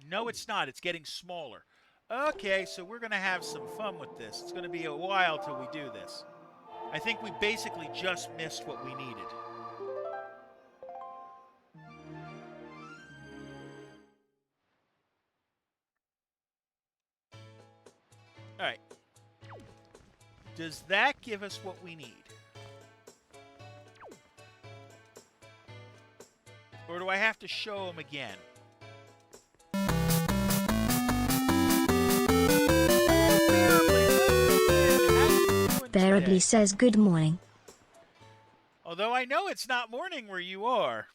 No, it's not. It's getting smaller. Okay, so we're going to have some fun with this. It's going to be a while till we do this. I think we basically just missed what we needed. All right. Does that give us what we need? Or do I have to show them again? Bearably says good morning. Although I know it's not morning where you are.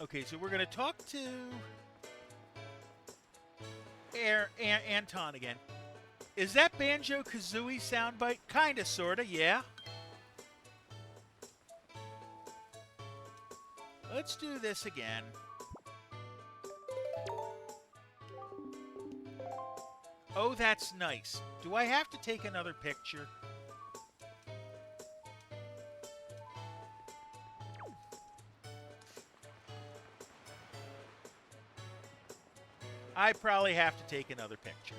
Okay, so we're going to talk to Anton again. Is that Banjo-Kazooie soundbite? Kinda, sorta, yeah. Let's do this again. Oh, that's nice. Do I have to take another picture? I probably have to take another picture.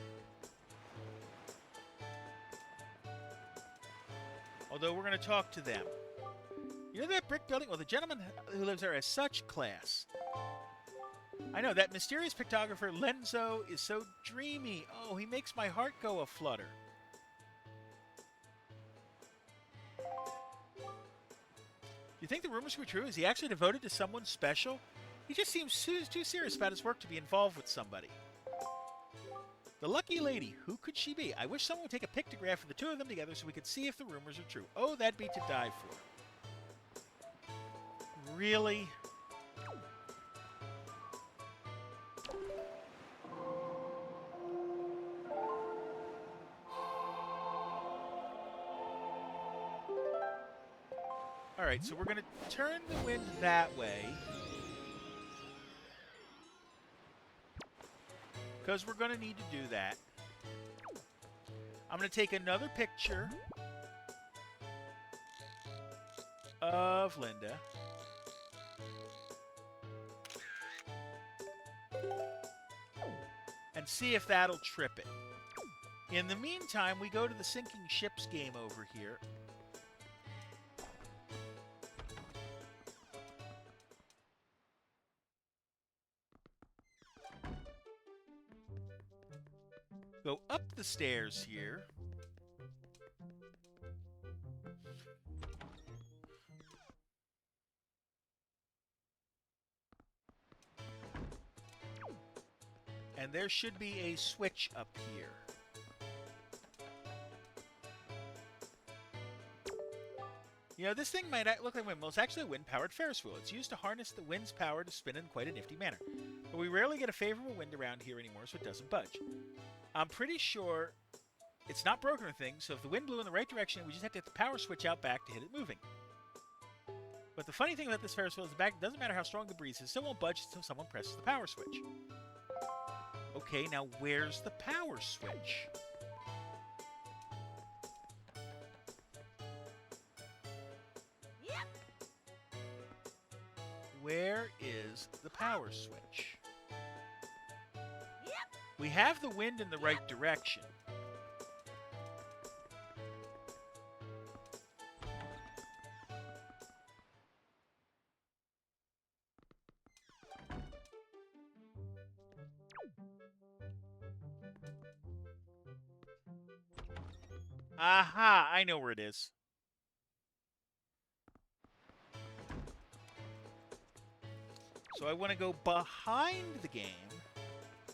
Although we're going to talk to them. You know that brick building? Well, the gentleman who lives there has such class. I know, that mysterious pictographer Lenzo is so dreamy. Oh, he makes my heart go aflutter. Do you think the rumors were true? Is he actually devoted to someone special? He just seems too serious about his work to be involved with somebody. The lucky lady, who could she be? I wish someone would take a pictograph of the two of them together so we could see if the rumors are true. Oh, that'd be to die for. Really? Alright, so we're going to turn the wind that way. Because we're going to need to do that. I'm going to take another picture of Linda. And see if that'll trip it. In the meantime, we go to the sinking ships game over here. Go up the stairs here. And there should be a switch up here. You know, this thing might look like a windmill. It's actually a wind-powered Ferris wheel. It's used to harness the wind's power to spin in quite a nifty manner. But we rarely get a favorable wind around here anymore, so it doesn't budge. I'm pretty sure it's not broken or anything, so if the wind blew in the right direction, we just have to hit the power switch out back to hit it moving. But the funny thing about this Ferris wheel is the back, it doesn't matter how strong the breeze is, it still won't budge until someone presses the power switch. Okay, now where's the power switch? Where is the power switch? We have the wind in the right direction. Aha! I know where it is. So I want to go behind the game,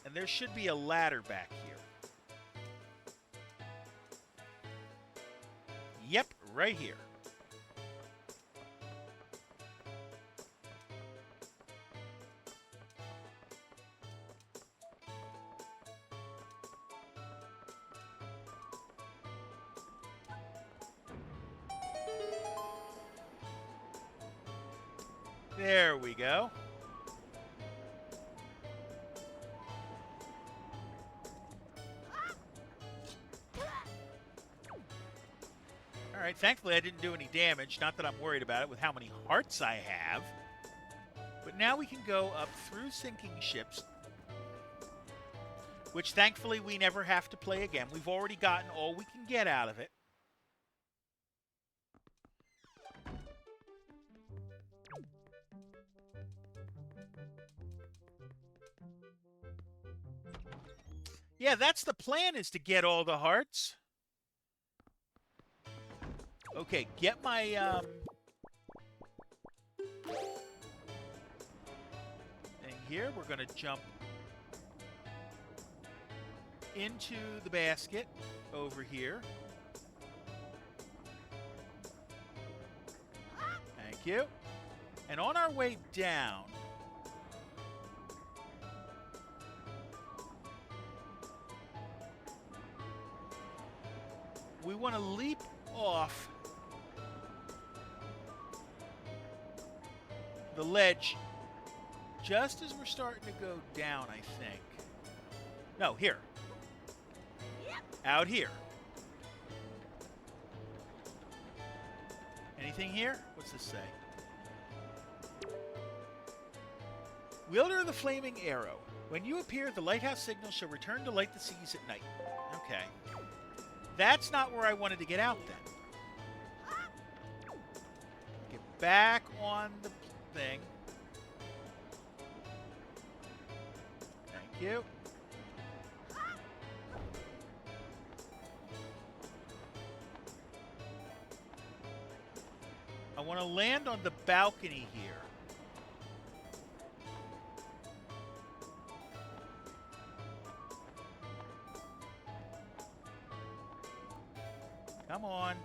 and there should be a ladder back here. Yep, right here. There we go. Alright, thankfully I didn't do any damage. Not that I'm worried about it with how many hearts I have. But now we can go up through sinking ships, which thankfully we never have to play again. We've already gotten all we can get out of it. Yeah, that's the plan, is to get all the hearts. Okay, get my, thing here. We're going to jump into the basket over here. Thank you. And on our way down, we want to leap off the ledge just as we're starting to go down, I think. No, here. Out here. Anything here? What's this say? Wielder of the Flaming Arrow. When you appear, the lighthouse signal shall return to light the seas at night. Okay. That's not where I wanted to get out then. Get back on the thing. Thank you. I want to land on the balcony here. Come on.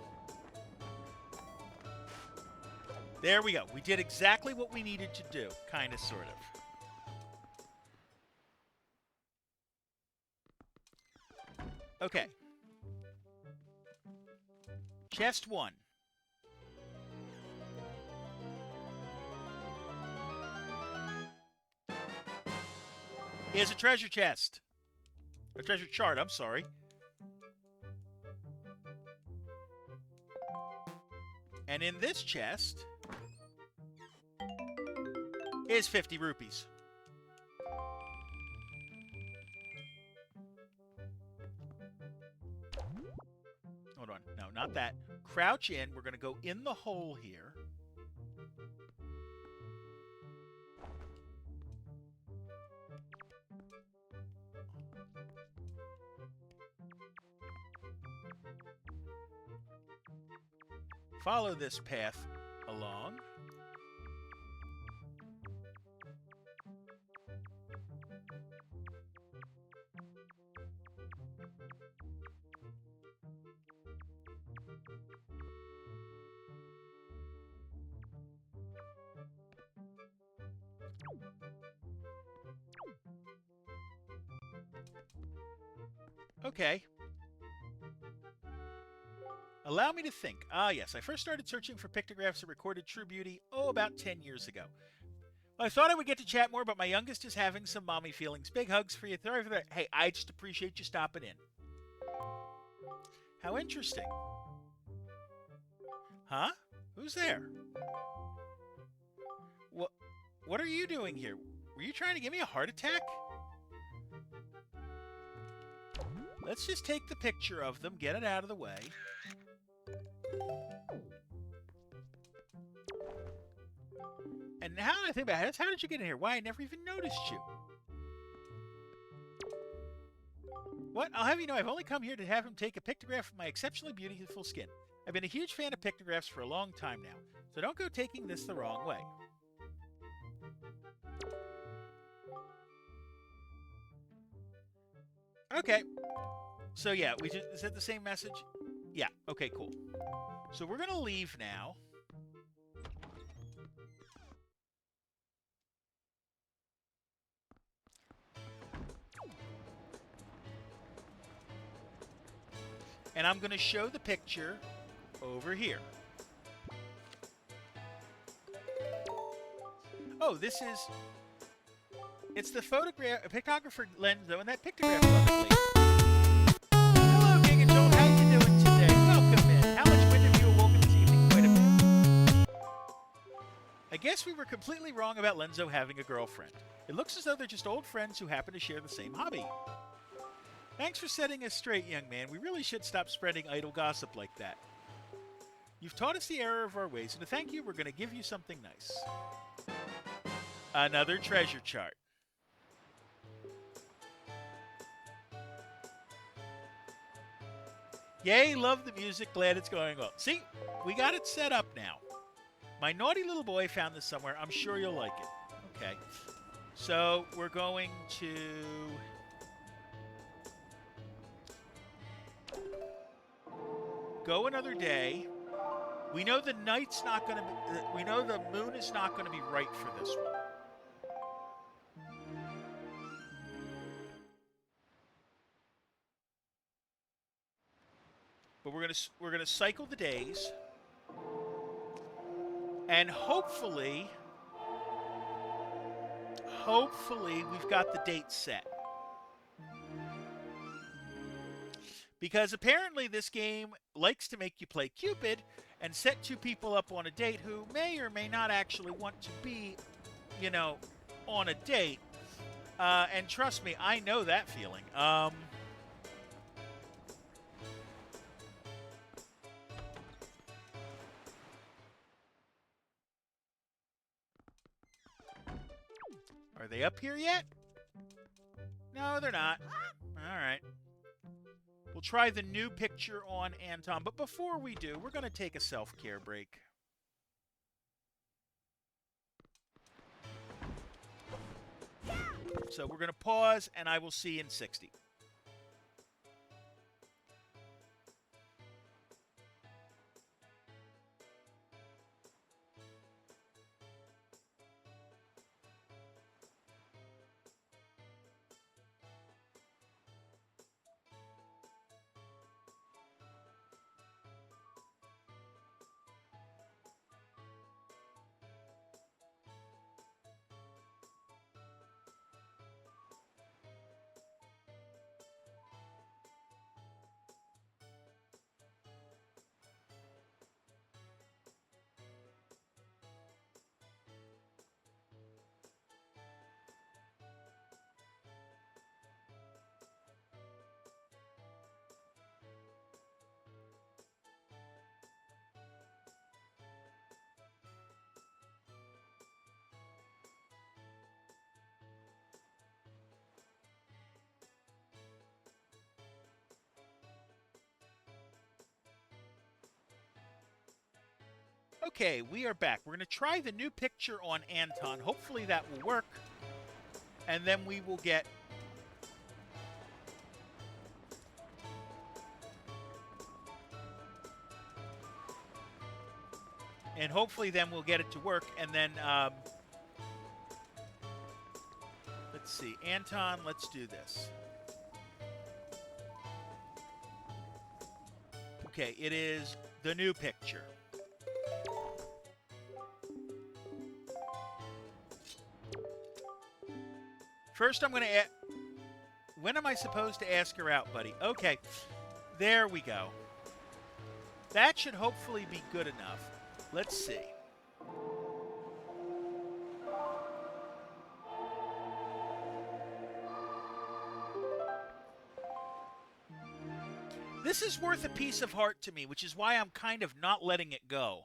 There we go. We did exactly what we needed to do. Kind of, sort of. Okay. Chest 1. Here's a treasure chest. A treasure chart, I'm sorry. And in this chest is 50 rupees. Hold on. No, not that. Crouch in. We're going to go in the hole here. Follow this path along. Okay. Allow me to think. Ah, yes. I first started searching for pictographs that recorded true beauty, about 10 years ago. Well, I thought I would get to chat more, but my youngest is having some mommy feelings. Big hugs for you. Sorry for that. Hey, I just appreciate you stopping in. How interesting. Huh? Who's there? What are you doing here? Were you trying to give me a heart attack? Let's just take the picture of them, get it out of the way. And now that I think about it, how did you get in here? Why, I never even noticed you. What? I'll have you know, I've only come here to have him take a pictograph of my exceptionally beautiful skin. I've been a huge fan of pictographs for a long time now, so don't go taking this the wrong way. Okay. So yeah, is that the same message? Yeah, okay, cool. So we're going to leave now. And I'm going to show the picture over here. Oh, it's the pictographer Lenzo and that pictograph lovely. Hello, King and Joel. How you doing today? Welcome in. How much wind have you awoken this evening? Quite a bit. I guess we were completely wrong about Lenzo having a girlfriend. It looks as though they're just old friends who happen to share the same hobby. Thanks for setting us straight, young man. We really should stop spreading idle gossip like that. You've taught us the error of our ways, and to thank you, we're going to give you something nice. Another treasure chart. Yay, love the music, glad it's going well. See, we got it set up now. My naughty little boy found this somewhere. I'm sure you'll like it. Okay. So, we're going to... go another day. We know the night's not going to be... we know the moon is not going to be right for this one. But we're gonna cycle the days, and hopefully we've got the date set. Because apparently this game likes to make you play Cupid and set two people up on a date who may or may not actually want to be, you know, on a date. And trust me, I know that feeling. Are they up here yet? No, they're not. All right. We'll try the new picture on Anton, but before we do, we're going to take a self-care break. So we're going to pause, and I will see you in 60. Okay, we are back. We're going to try the new picture on Anton. Hopefully that will work. And then we will get... And hopefully then we'll get it to work. And then, let's see. Anton, let's do this. Okay, it is the new picture. First, I'm going to... When am I supposed to ask her out, buddy? Okay, there we go. That should hopefully be good enough. Let's see. This is worth a piece of heart to me, which is why I'm kind of not letting it go.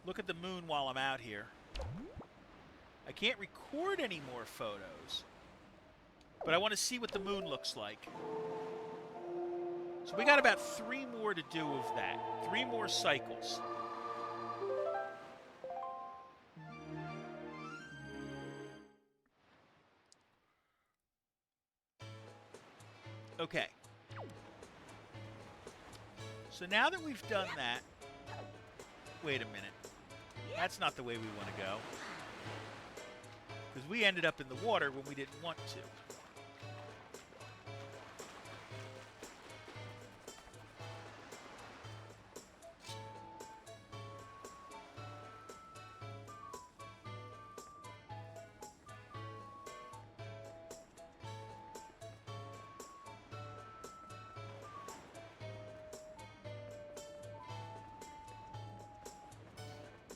Look at the moon while I'm out here. I can't record any more photos, but I want to see what the moon looks like. So we got about 3 more to do of that. 3 more cycles. Okay. So now that we've done that... Wait a minute. That's not the way we want to go. Because we ended up in the water when we didn't want to.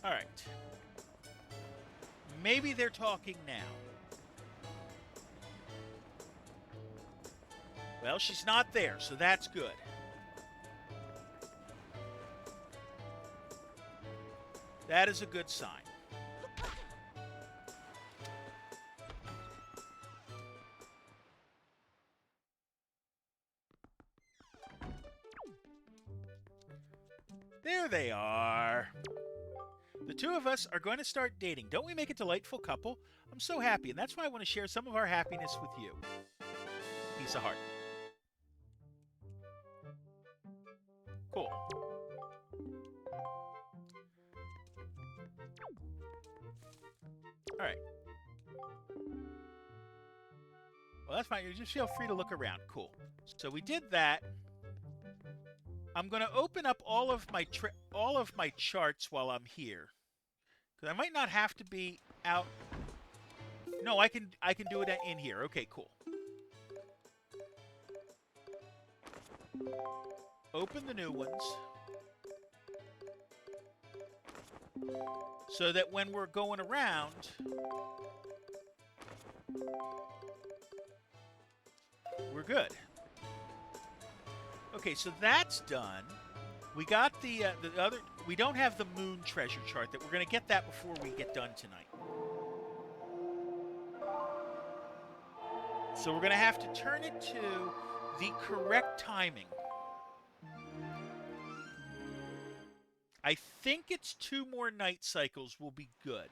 All right. Maybe they're talking now. Well, she's not there, so that's good. That is a good sign. There they are. The two of us are going to start dating. Don't we make a delightful couple? I'm so happy, and that's why I want to share some of our happiness with you. Piece of heart. Cool. All right. Well, that's fine. You just feel free to look around. Cool. So we did that. I'm going to open up all of my charts while I'm here. Because I might not have to be out No, I can do it in here. Okay, cool. Open the new ones. So that when we're going around, we're good. Okay, so that's done. We got the other. We don't have the moon treasure chart. That we're going to get that before we get done tonight. So we're going to have to turn it to the correct timing. I think it's 2 more night cycles will be good.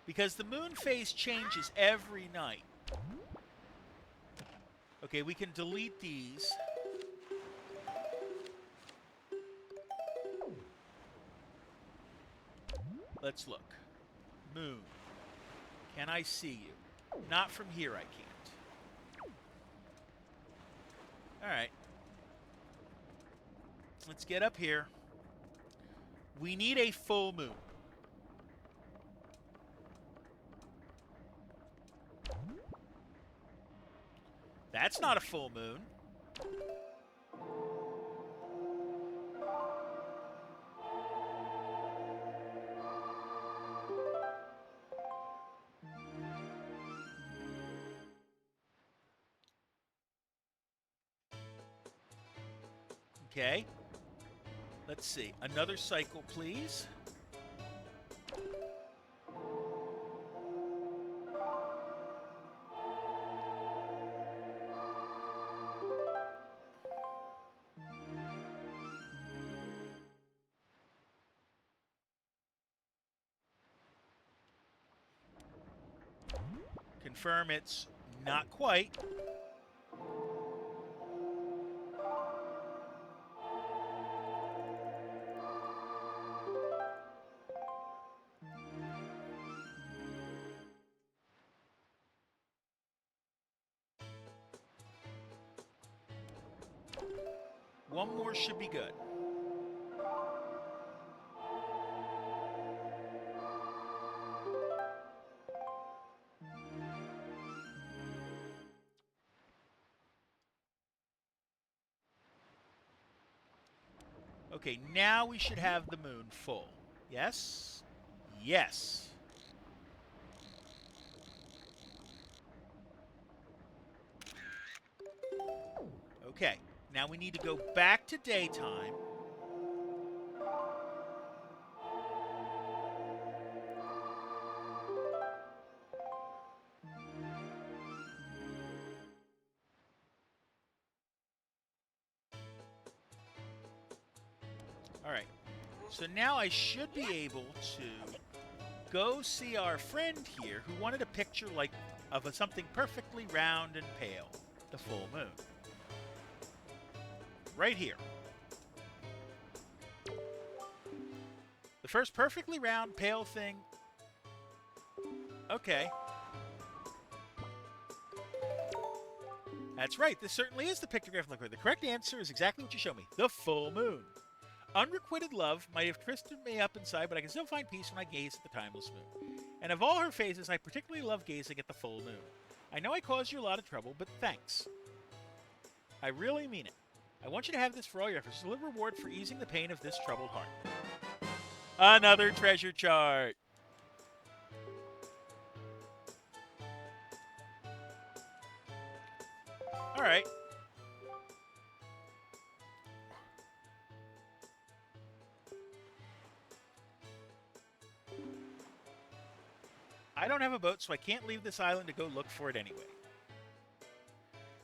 Because the moon phase changes every night. Okay, we can delete these. Let's look. Moon. Can I see you? Not from here, I can't. Alright. Let's get up here. We need a full moon. That's not a full moon. Okay. Let's see. Another cycle, please. Confirm it's not quite. One more should be good. Okay, now we should have the moon full. Yes? Yes. Okay, now we need to go back to daytime. Alright, so now I should be able to go see our friend here who wanted a picture like of something perfectly round and pale. The full moon. Right here. The first perfectly round, pale thing. Okay. That's right. This certainly is the pictograph liquid. The correct answer is exactly what you show me. The full moon. Unrequited love might have twisted me up inside, but I can still find peace when I gaze at the timeless moon. And of all her phases, I particularly love gazing at the full moon. I know I caused you a lot of trouble, but thanks. I really mean it. I want you to have this for all your efforts. It's a little reward for easing the pain of this troubled heart. Another treasure chart. All right. I don't have a boat, so I can't leave this island to go look for it anyway.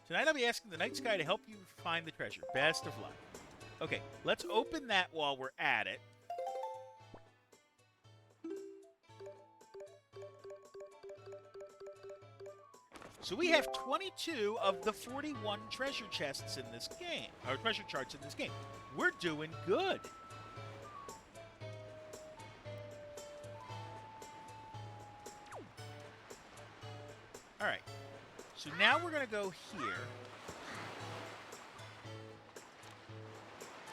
Tonight I'll be asking the night sky to help you find the treasure. Best of luck. Okay, let's open that while we're at it. So we have 22 of the 41 treasure chests in this game, or treasure charts in this game. We're doing good. All right. So now we're going to go here.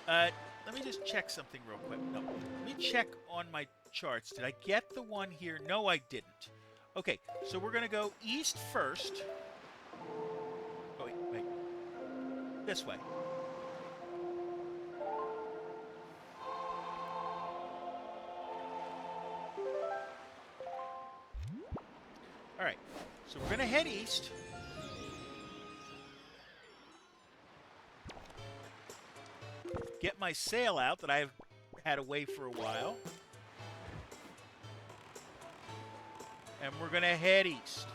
Let me just check something real quick. No, let me check on my charts. Did I get the one here? No, I didn't. Okay, so we're going to go east first. Oh, wait. This way. All right, so we're going to head east. Get my sail out that I've had away for a while. And we're going to head east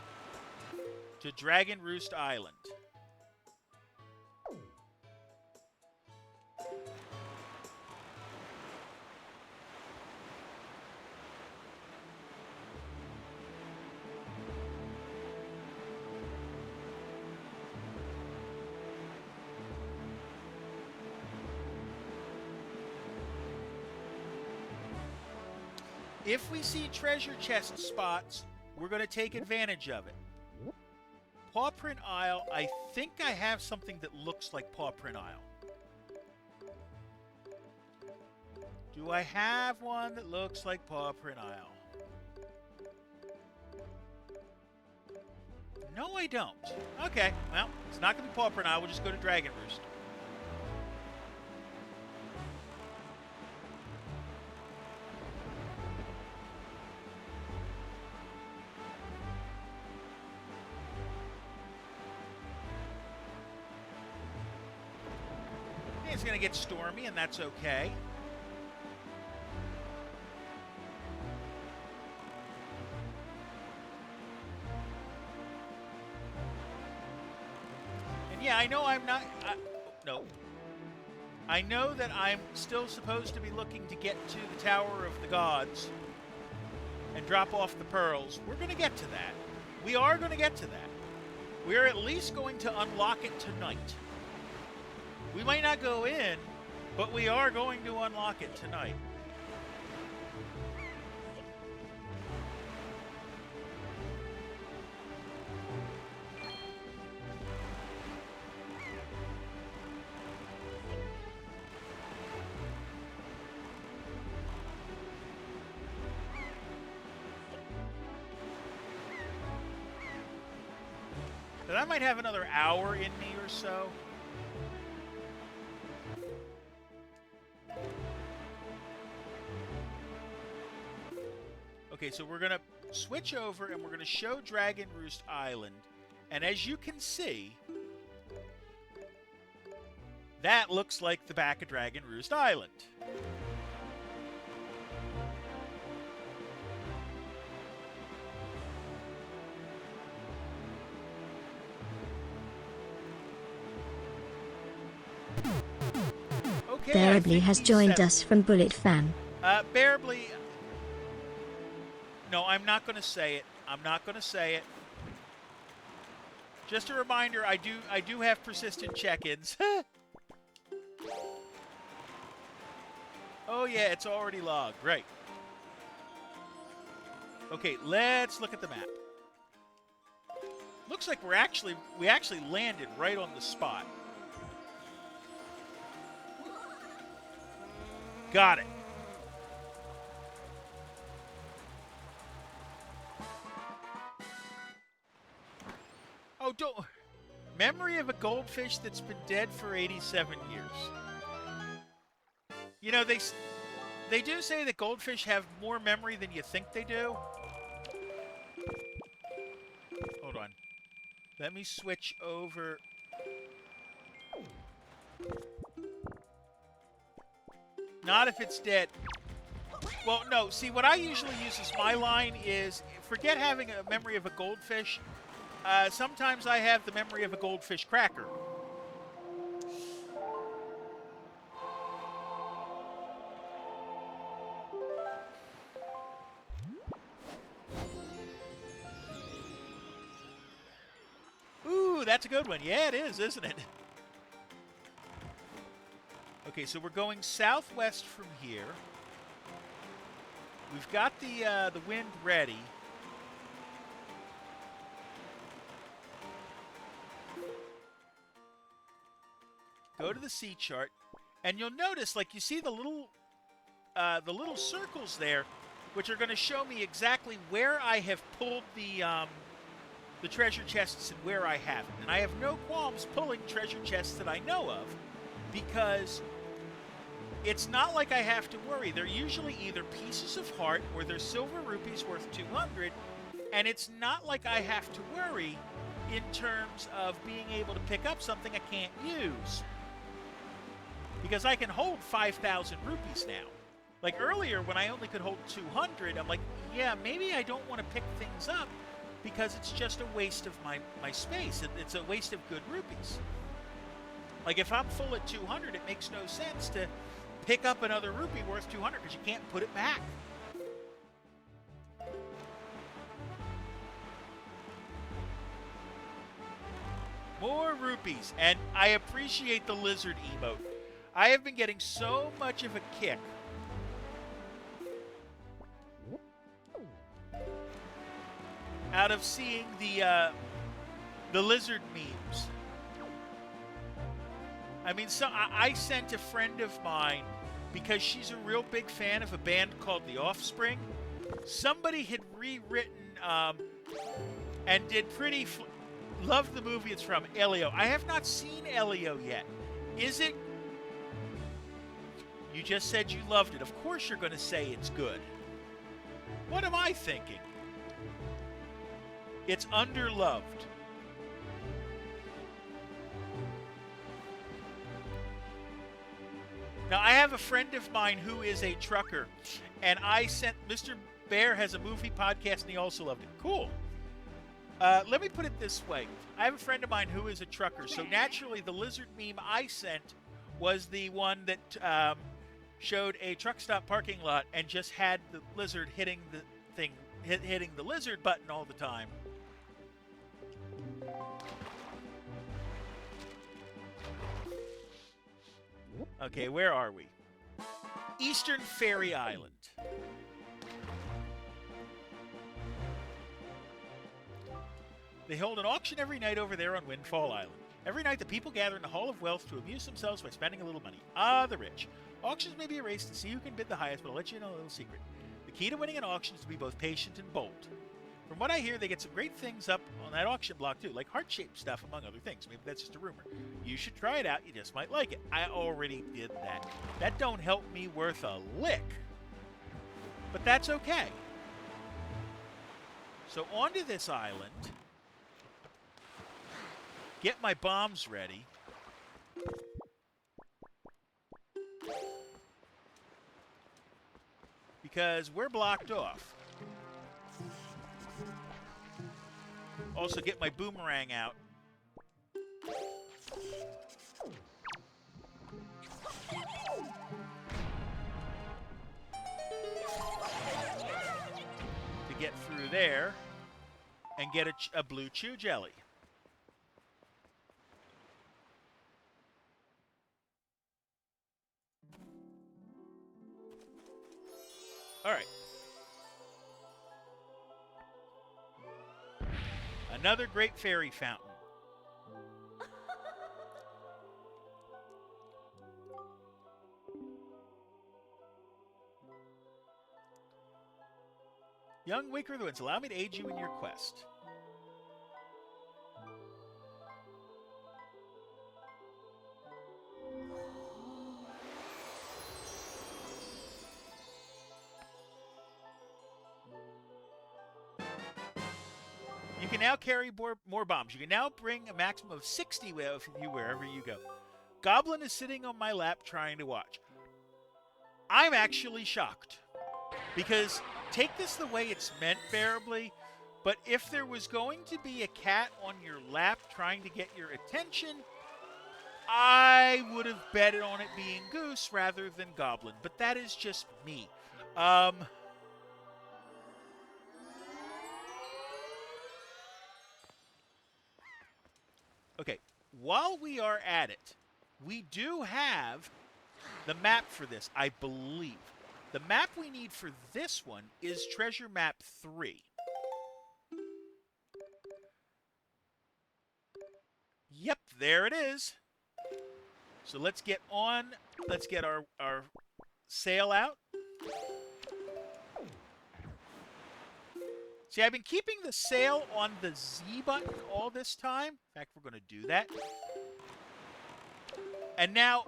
to Dragon Roost Island. If we see treasure chest spots, we're going to take advantage of it. Paw Print Isle, I think I have something that looks like Paw Print Isle. Do I have one that looks like Paw Print Isle? No, I don't. Okay, well, it's not going to be Paw Print Isle. We'll just go to Dragon Roost. It's going to get stormy, and that's okay. And yeah, I know I'm not... no. I know that I'm still supposed to be looking to get to the Tower of the Gods and drop off the pearls. We're going to get to that. We are going to get to that. We're at least going to unlock it tonight. We might not go in, but we are going to unlock it tonight. But I might have another hour in me or so. Okay, so we're going to switch over and we're going to show Dragon Roost Island. And as you can see, that looks like the back of Dragon Roost Island. Okay, Bearably has joined us from Bullet Fan. Bearably... No, I'm not going to say it. I'm not going to say it. Just a reminder, I do have persistent check-ins. Oh yeah, it's already logged. Right. Okay, let's look at the map. Looks like we actually landed right on the spot. Got it. Oh, don't... Memory of a goldfish that's been dead for 87 years. You know, they do say that goldfish have more memory than you think they do. Hold on. Let me switch over. Not if it's dead. Well, no. See, what I usually use as my line is, forget having a memory of a goldfish. Sometimes I have the memory of a goldfish cracker. Ooh, that's a good one. Yeah, it is, isn't it? Okay, so we're going southwest from here. We've got the wind ready. Go to the sea chart, and you'll notice, like, you see the little circles there. which are going to show me exactly where I have pulled the treasure chests and where I haven't. And I have no qualms pulling treasure chests that I know of, because it's not like I have to worry. They're usually either pieces of heart or they're silver rupees worth 200, and it's not like I have to worry in terms of being able to pick up something I can't use, because I can hold 5,000 rupees now. Like earlier when I only could hold 200, I'm like, yeah, maybe I don't want to pick things up because it's just a waste of my space. It's a waste of good rupees. Like if I'm full at 200, it makes no sense to pick up another rupee worth 200 because you can't put it back. More rupees, and I appreciate the lizard emote. I have been getting so much of a kick out of seeing the lizard memes. I mean, so I sent a friend of mine, because she's a real big fan of a band called The Offspring. Somebody had rewritten and did pretty... Love the movie it's from, Elio. I have not seen Elio yet. Is it... You just said you loved it. Of course you're going to say it's good. What am I thinking? It's underloved. Now, I have a friend of mine who is a trucker, and I sent... Mr. Bear has a movie podcast, and he also loved it. Cool. Let me put it this way. I have a friend of mine who is a trucker, so naturally the lizard meme I sent was the one that showed a truck stop parking lot and just had the lizard hitting the thing, hitting the lizard button all the time. Okay, where are we? Eastern Fairy Island. They hold an auction every night over there on Windfall Island. Every night the people gather in the Hall of Wealth to amuse themselves by spending a little money. Ah, the rich. Auctions may be a race to see who can bid the highest, but I'll let you know a little secret. The key to winning an auction is to be both patient and bold. From what I hear, they get some great things up on that auction block too, like heart-shaped stuff, among other things. Maybe that's just a rumor. You should try it out. You just might like it. I already did that. That don't help me worth a lick. But that's okay. So onto this island. Get my bombs ready. Because we're blocked off. Also get my boomerang out. To get through there and get a blue chew jelly. All right. Another great fairy fountain. Young Waker of the Winds, allow me to aid you in your quest. You can now carry more bombs. You can now bring a maximum of 60 with you wherever you go. Goblin is sitting on my lap trying to watch. I'm actually shocked. Because take this the way it's meant, Bearably, but if there was going to be a cat on your lap trying to get your attention, I would have betted on it being Goose rather than Goblin. But that is just me. Okay, while we are at it, we do have the map for this, I believe. The map we need for this one is Treasure Map 3. Yep, there it is. So let's get on. Let's get our sail out. See, I've been keeping the sail on the Z button all this time. In fact, we're going to do that. And now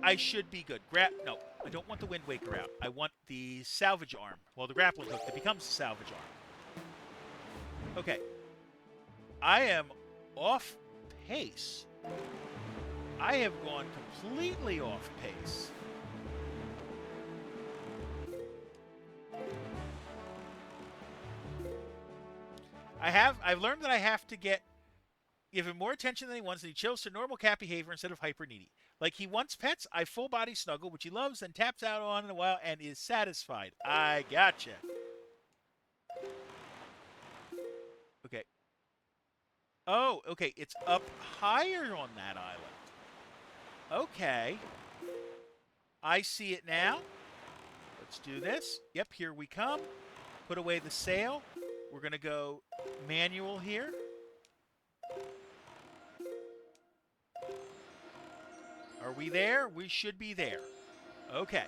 I should be good. No, I don't want the Wind Waker out. I want the salvage arm. Well, the grappling hook that becomes the salvage arm. Okay. I am off pace. I have gone completely off pace. I've learned that I have to give him more attention than he wants, and he chills to normal cat behavior instead of hyper needy. Like he wants pets, I full body snuggle, which he loves, and taps out on in a while and is satisfied. I gotcha. Okay. Oh, okay. It's up higher on that island. Okay. I see it now. Let's do this. Yep, here we come. Put away the sail. We're going to go manual here. Are we there? We should be there. Okay.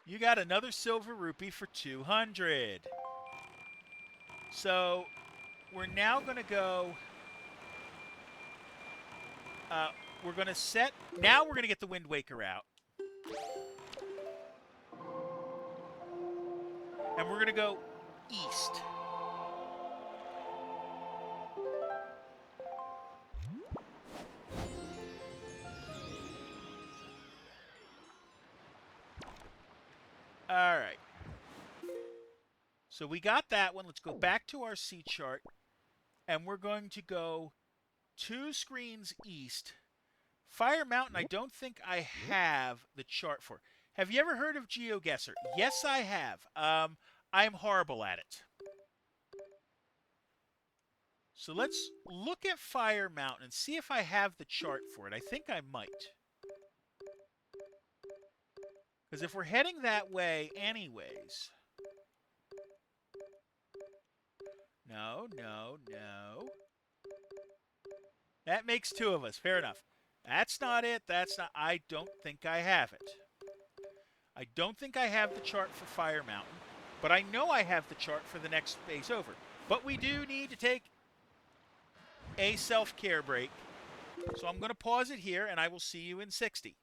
You got another silver rupee for 200. So we're now going to go... we're going to set... Now we're going to get the Wind Waker out. And we're going to go east. All right. So we got that one. Let's go back to our C chart. And we're going to go 2 screens east. Fire Mountain, I don't think I have the chart for. Have you ever heard of GeoGuessr? Yes, I have. I'm horrible at it. So let's look at Fire Mountain and see if I have the chart for it. I think I might. Because if we're heading that way anyways... No. That makes 2 of us. Fair enough. That's not it. I don't think I have it. I don't think I have the chart for Fire Mountain. But I know I have the chart for the next base over. But we do need to take a self-care break. So I'm going to pause it here, and I will see you in 60.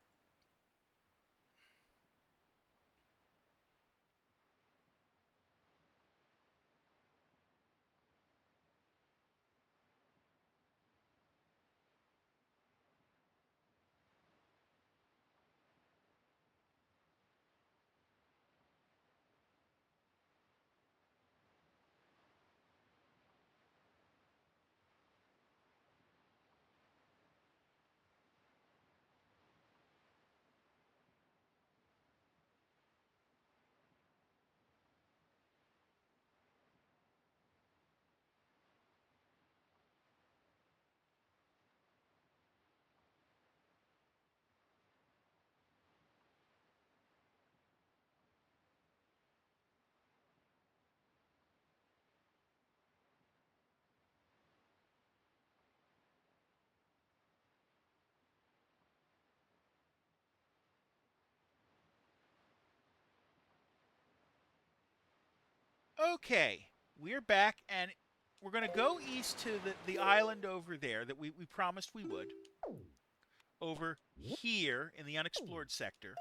Okay, we're back, and we're going to go east to the island over there that we promised we would. Over here in the unexplored sector.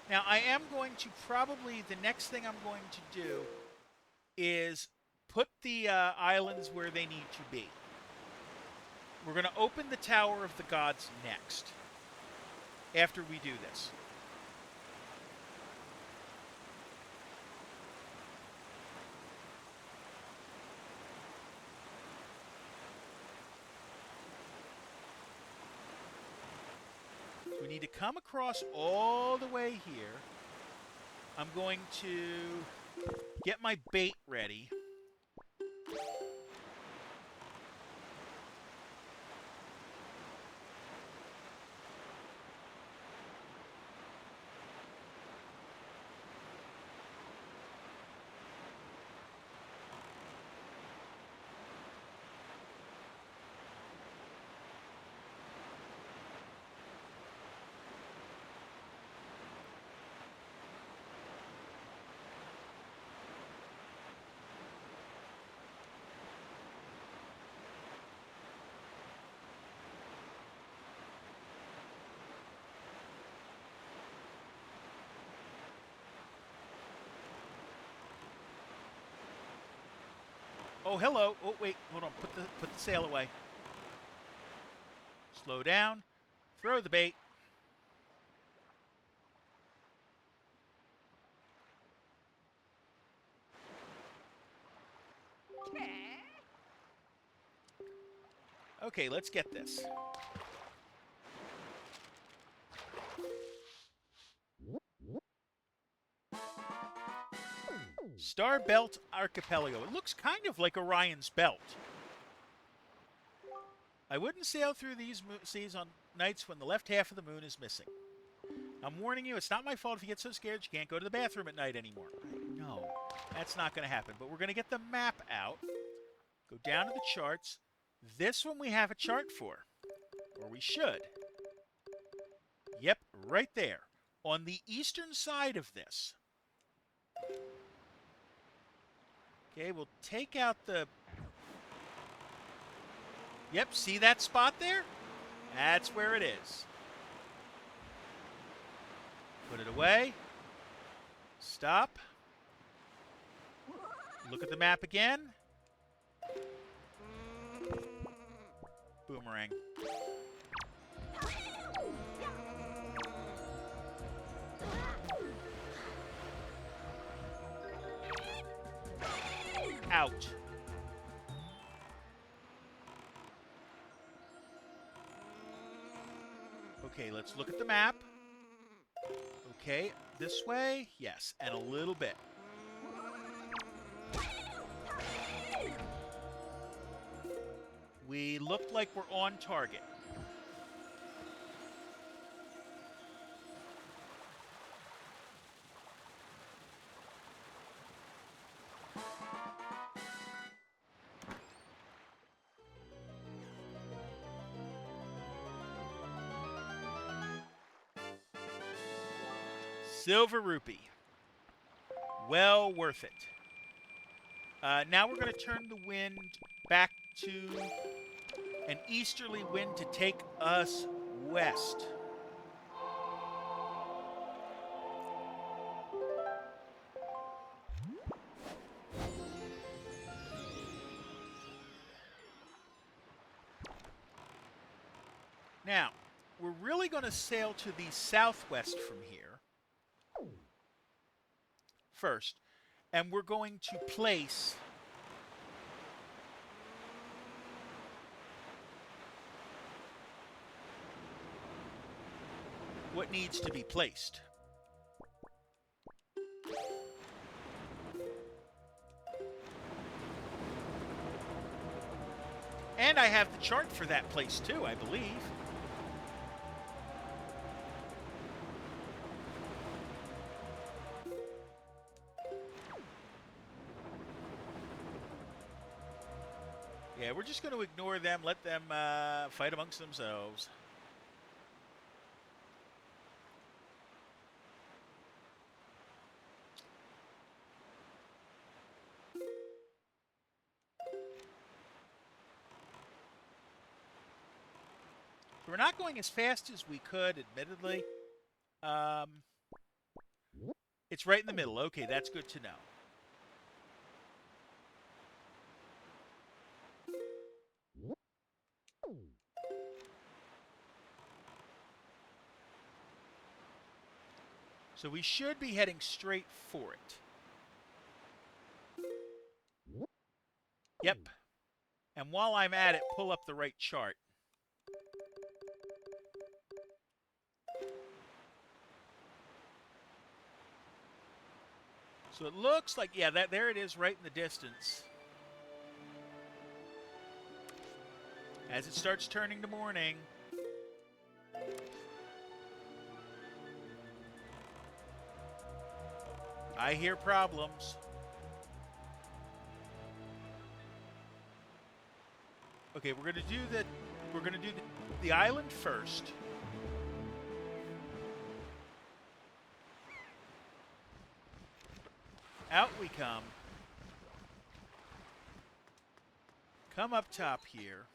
Now, I am going to probably, the next thing I'm going to do is put the islands where they need to be. We're going to open the Tower of the Gods next, after we do this. We need to come across all the way here. I'm going to get my bait ready. Oh, hello. Oh, wait. Hold on. Put the sail away. Slow down. Throw the bait. Okay, let's get this. Star Belt Archipelago. It looks kind of like Orion's Belt. I wouldn't sail through these seas on nights when the left half of the moon is missing. I'm warning you, it's not my fault if you get so scared you can't go to the bathroom at night anymore. No, that's not going to happen. But we're going to get the map out. Go down to the charts. This one we have a chart for. Or we should. Yep, right there. On the eastern side of this. Okay, we'll take out the... Yep, see that spot there? That's where it is. Put it away. Stop. Look at the map again. Boomerang. Out. Okay, let's look at the map. Okay, this way? Yes, and a little bit. We look like we're on target. Silver rupee. Well worth it. Now we're going to turn the wind back to an easterly wind to take us west. Now, we're really going to sail to the southwest from here first, and we're going to place what needs to be placed. And I have the chart for that place too, I believe. Yeah, we're just going to ignore them, let them fight amongst themselves. We're not going as fast as we could, admittedly. It's right in the middle. Okay, that's good to know. So we should be heading straight for it. Yep. And while I'm at it, pull up the right chart. So it looks like, yeah, there it is right in the distance. As it starts turning to morning. I hear problems. Okay, we're gonna do the island first. Out we come. Come up top here.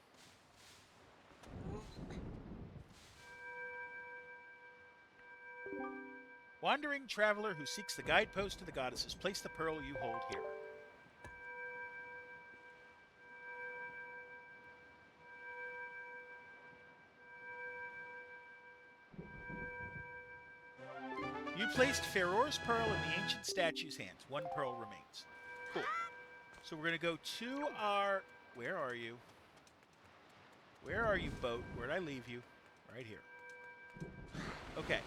Wandering traveler who seeks the guidepost to the goddesses, place the pearl you hold here. placed Pharaoh's Pearl in the ancient statue's hands. 1 pearl remains. Cool. So we're going to go to our... Where are you? Where are you, boat? Where'd I leave you? Right here. Okay.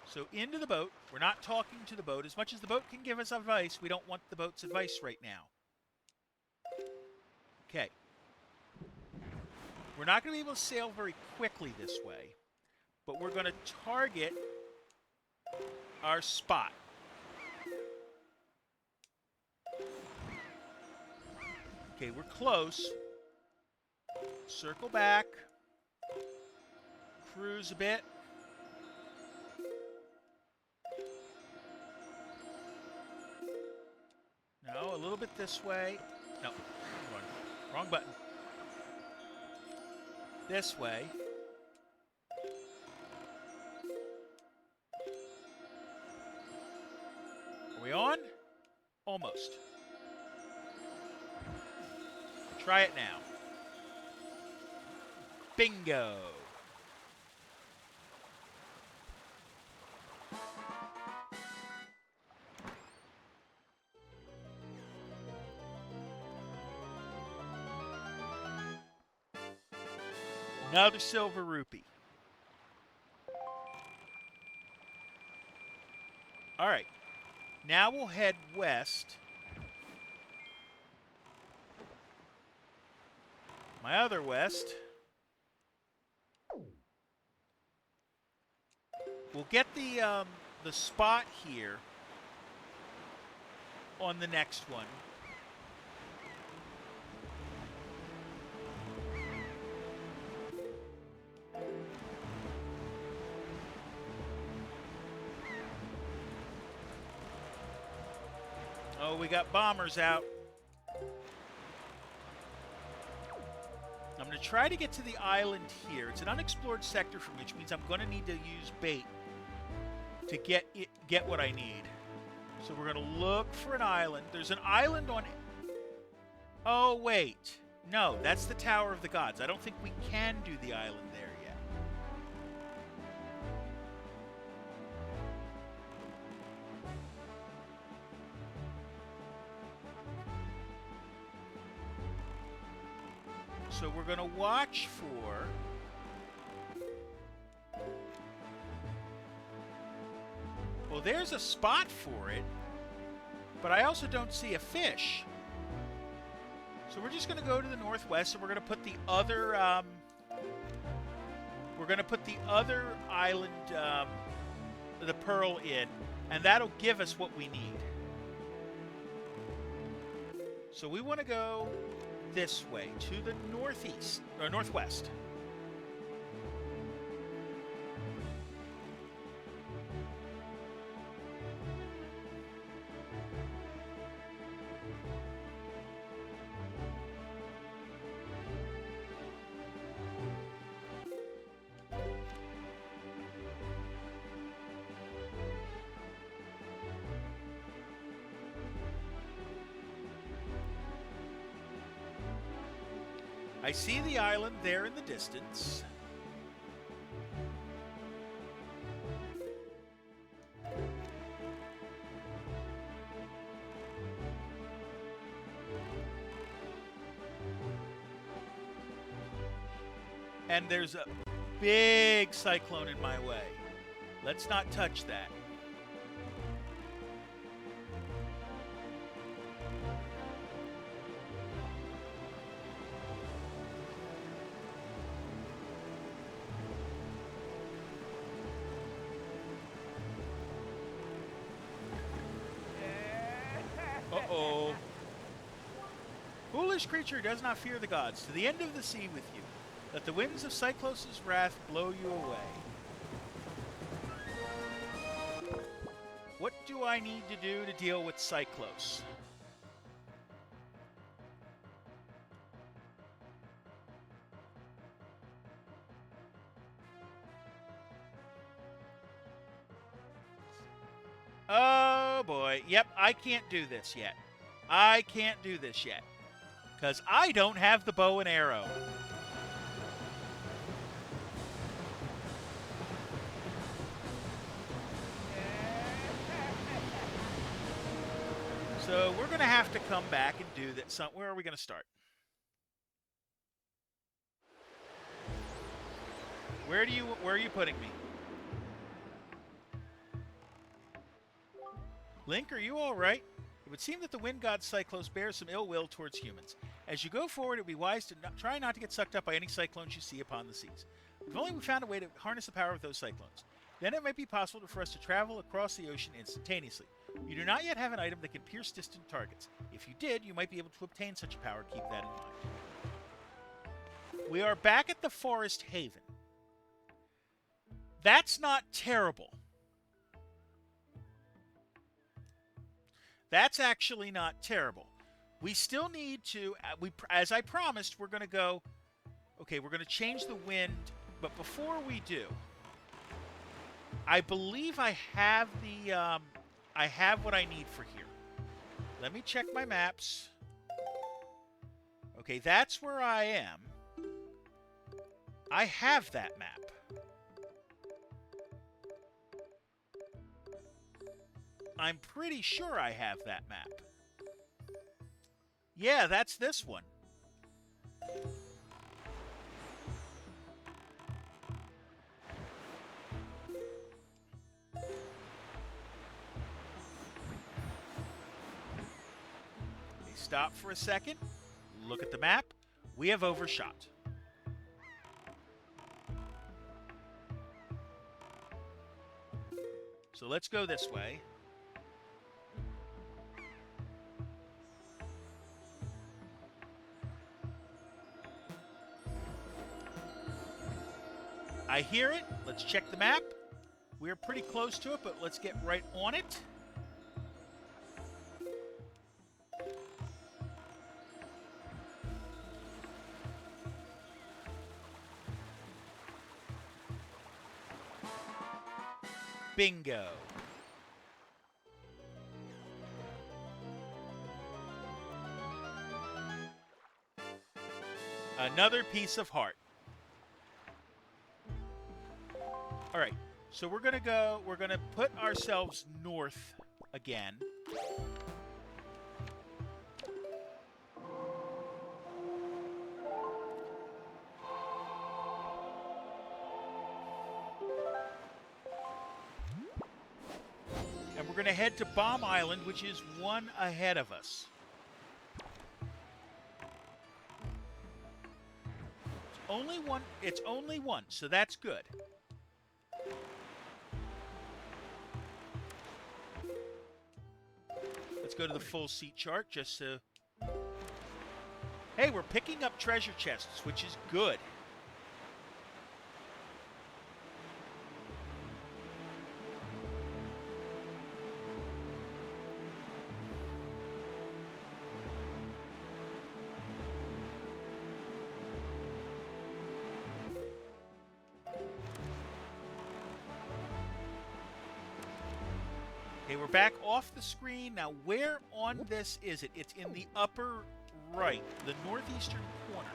So into the boat. We're not talking to the boat. As much as the boat can give us advice, we don't want the boat's advice right now. Okay. We're not going to be able to sail very quickly this way, but we're going to target our spot. Okay, we're close. Circle back. Cruise a bit. No, a little bit this way. No, wrong button. This way. Are we on? Almost. Try it now. Bingo. Another silver rupee. All right. Now we'll head west. My other west. We'll get the spot here on the next one. Oh, we got bombers out. I'm going to try to get to the island here. It's an unexplored sector for me, which means I'm going to need to use bait to get what I need. So we're going to look for an island. There's an island on... Oh, wait. No, that's the Tower of the Gods. I don't think we can do the island there yet. So we're going to watch for... Well, there's a spot for it, but I also don't see a fish. So we're just going to go to the northwest, and we're going to put the other... we're going to put the other island, the pearl in, and that'll give us what we need. So we want to go this way, to the northeast, or northwest. I see the island there in the distance. And there's a big cyclone in my way. Let's not touch that. Uh-oh. Foolish creature does not fear the gods. To the end of the sea with you. Let the winds of Cyclos' wrath blow you away. What do I need to do to deal with Cyclos? Oh boy. Yep, I can't do this yet. I can't do this yet. Because I don't have the bow and arrow. So we're going to have to come back and do that. Where are we going to start? Where are you putting me? Link, are you all right? It would seem that the wind god Cyclos bears some ill will towards humans. As you go forward, it would be wise to try not to get sucked up by any cyclones you see upon the seas. If only we found a way to harness the power of those cyclones. Then it might be possible for us to travel across the ocean instantaneously. You do not yet have an item that can pierce distant targets. If you did, you might be able to obtain such a power. Keep that in mind. We are back at the Forest Haven. That's not terrible. That's actually not terrible. We still need to, as I promised, we're going to go, okay, we're going to change the wind, but before we do, I believe I have I have what I need for here. Let me check my maps. Okay, that's where I am. I have that map. I'm pretty sure I have that map. Yeah, that's this one. Okay, stop for a second. Look at the map. We have overshot. So let's go this way. I hear it. Let's check the map. We're pretty close to it, but let's get right on it. Bingo. Another piece of heart. All right, so we're going to put ourselves north again. And we're going to head to Bomb Island, which is one ahead of us. It's only one, so that's good. Let's go to the full seat chart just to... Hey, we're picking up treasure chests, which is good. Okay, we're back off the screen. Now, where on this is it? It's in the upper right, the northeastern corner.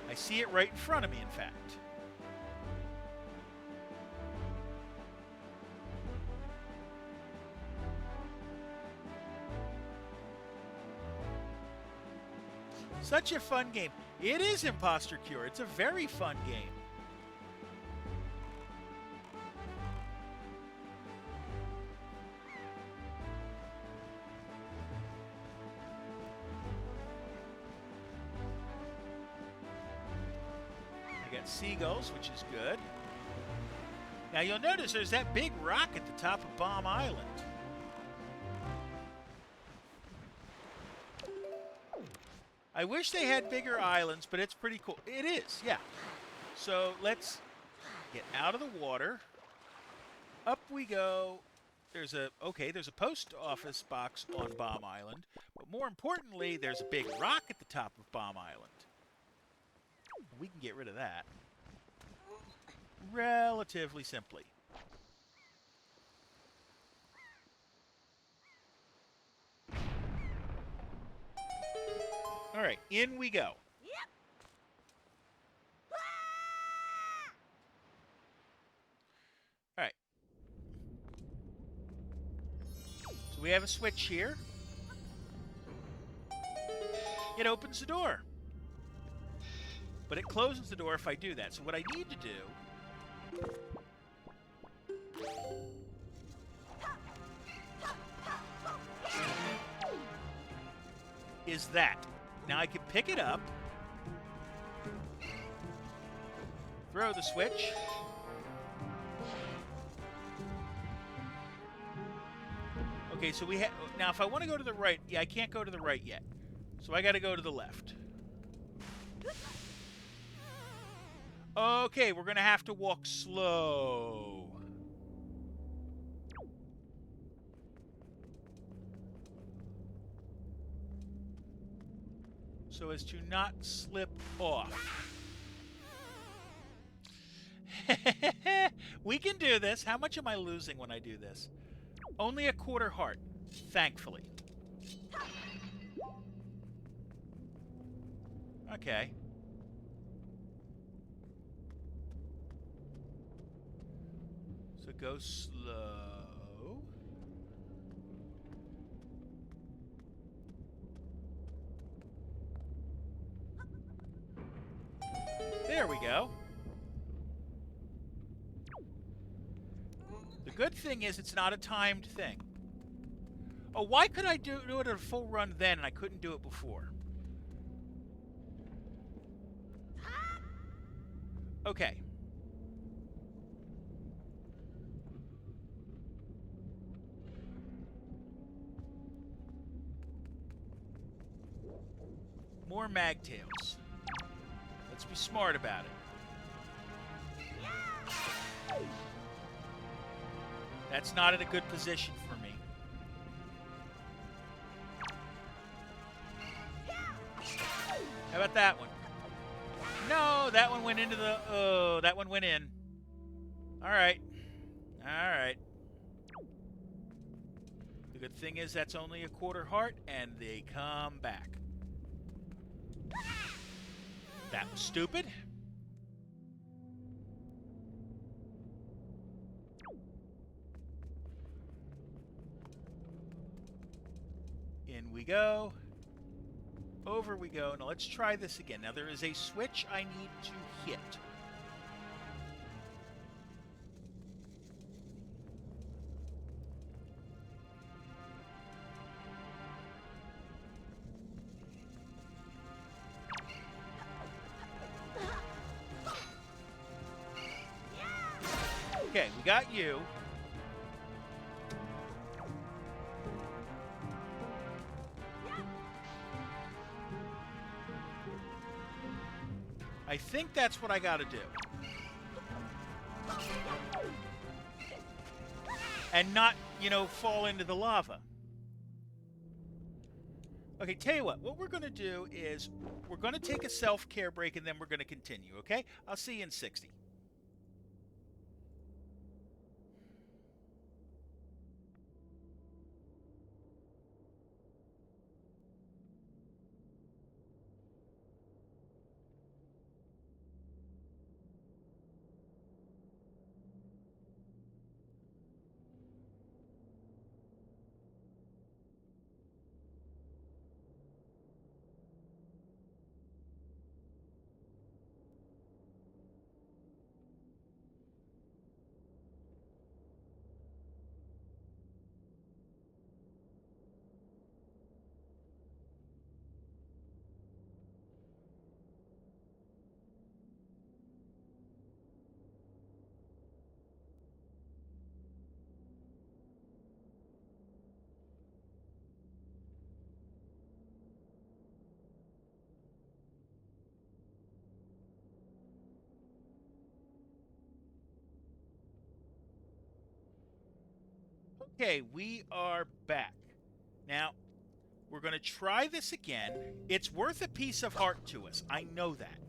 I see it right in front of me, in fact. Such a fun game. It is Imposter Cure. It's a very fun game. Seagulls, which is good. Now you'll notice there's that big rock at the top of Bomb Island. I wish they had bigger islands, but it's pretty cool. It is, yeah. So let's get out of the water. Up we go. There's a post office box on Bomb Island, but more importantly, there's a big rock at the top of Bomb Island. We can get rid of that relatively simply. All right, in we go. Yep. All right. So So we have a switch here. It opens the door. But it closes the door if I do that. So what I need to do is that. Now I can pick it up, throw the switch, okay, so we have, now if I want to go to the right, yeah, I can't go to the right yet, so I got to go to the left. Okay, we're going to have to walk slow. So as to not slip off. We can do this. How much am I losing when I do this? Only a quarter heart, thankfully. Okay. So go slow. There we go. The good thing is it's not a timed thing. Oh, why could I do it at a full run then and I couldn't do it before? Okay. More magtails. Let's be smart about it. That's not in a good position for me. How about that one? No, that one went into the... Oh, that one went in. All right. All right. The good thing is that's only a quarter heart, and they come back. That was stupid. In we go. Over we go. Now let's try this again. Now there is a switch I need to hit. Okay, we got you. I think that's what I gotta do. And not, you know, fall into the lava. Okay, tell you what we're gonna do is we're gonna take a self-care break and then we're gonna continue, okay? I'll see you in 60. Okay, we are back. Now, we're going to try this again. It's worth a piece of heart to us. I know that.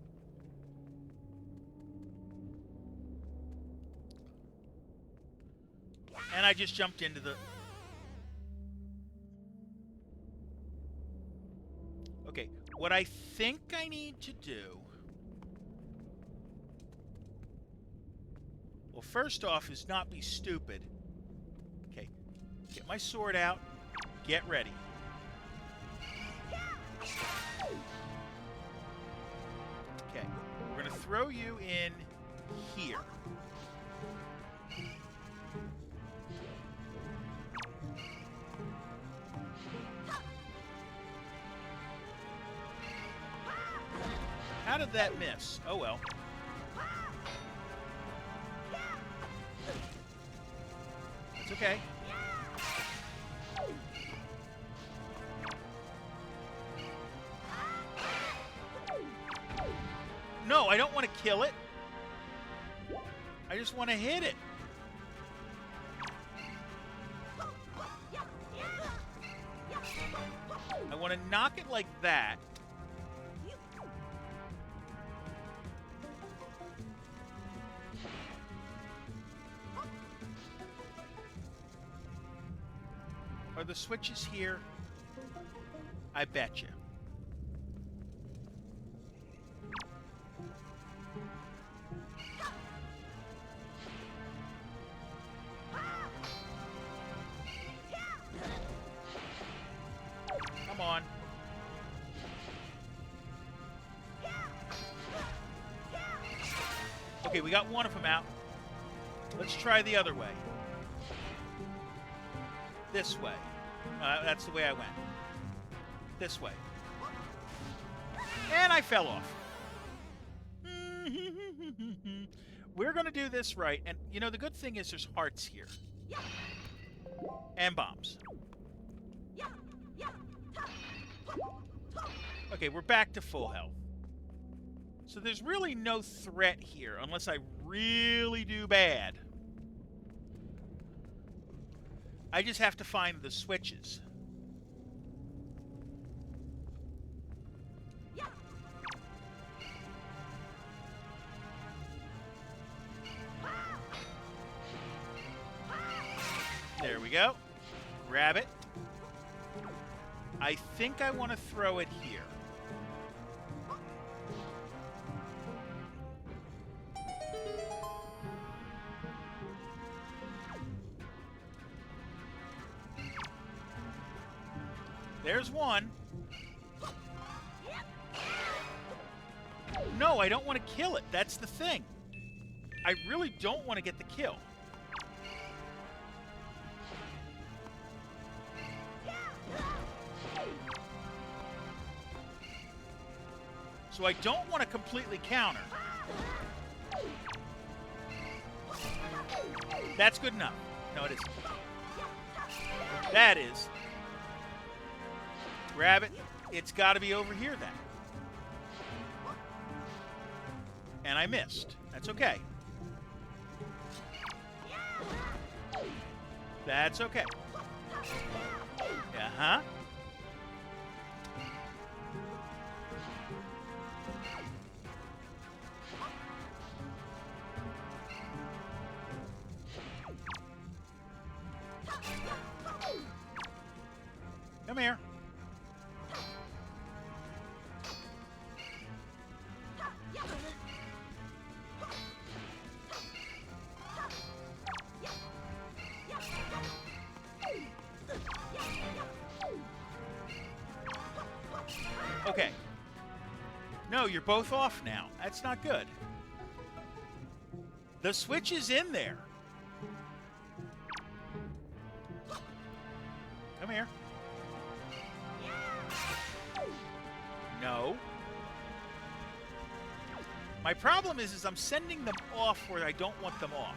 And I just jumped into the... Okay, what I think I need to do... Well, first off is not be stupid. Okay, get my sword out. Get ready. Okay, we're going to throw you in here. How did that miss? Oh well. It's okay. No, I don't want to kill it. I just want to hit it. I want to knock it like that. Are the switches here? I bet you. Come on. Okay, we got one of them out. Let's try the other way. This way. That's the way I went. This way. And I fell off. We're going to do this right. And, you know, the good thing is there's hearts here. And bombs. Okay, we're back to full health. So there's really no threat here unless I really do bad. I just have to find the switches. There we go. Grab it. I think I want to throw it here. There's one. No, I don't want to kill it. That's the thing. I really don't want to get the kill. So I don't want to completely counter. That's good enough. No, it isn't. That is. Grab it. It's got to be over here then. And I missed. That's okay. That's okay. Uh-huh. Come here. Okay. No, you're both off now. That's not good. The switch is in there. Come here. No. My problem is I'm sending them off where I don't want them off.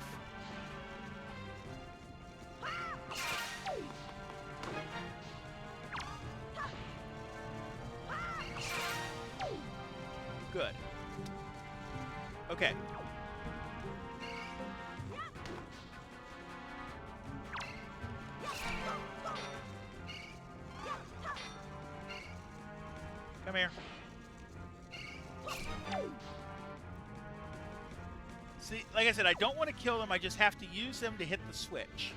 Good. Okay. Come here. See, like I said, I don't want to kill them. I just have to use them to hit the switch.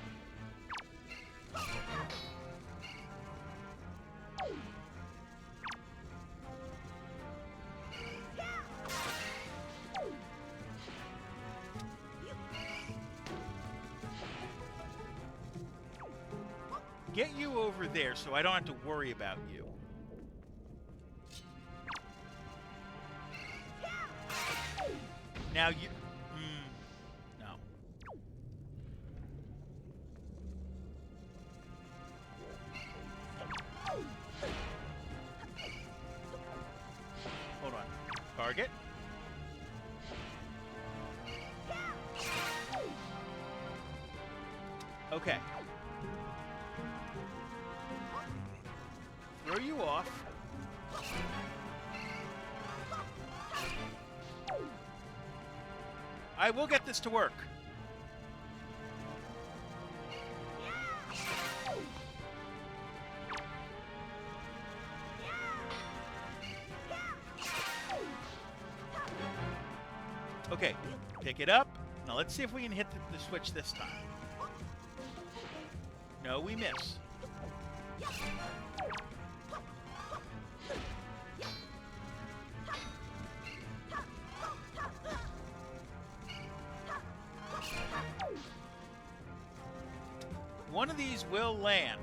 get you over there so I don't have to worry about you. Now you... no. Hold on. Target. Okay. Throw you off. I will get this to work. Okay, pick it up. Now let's see if we can hit the switch this time. No, we miss. One of these will land.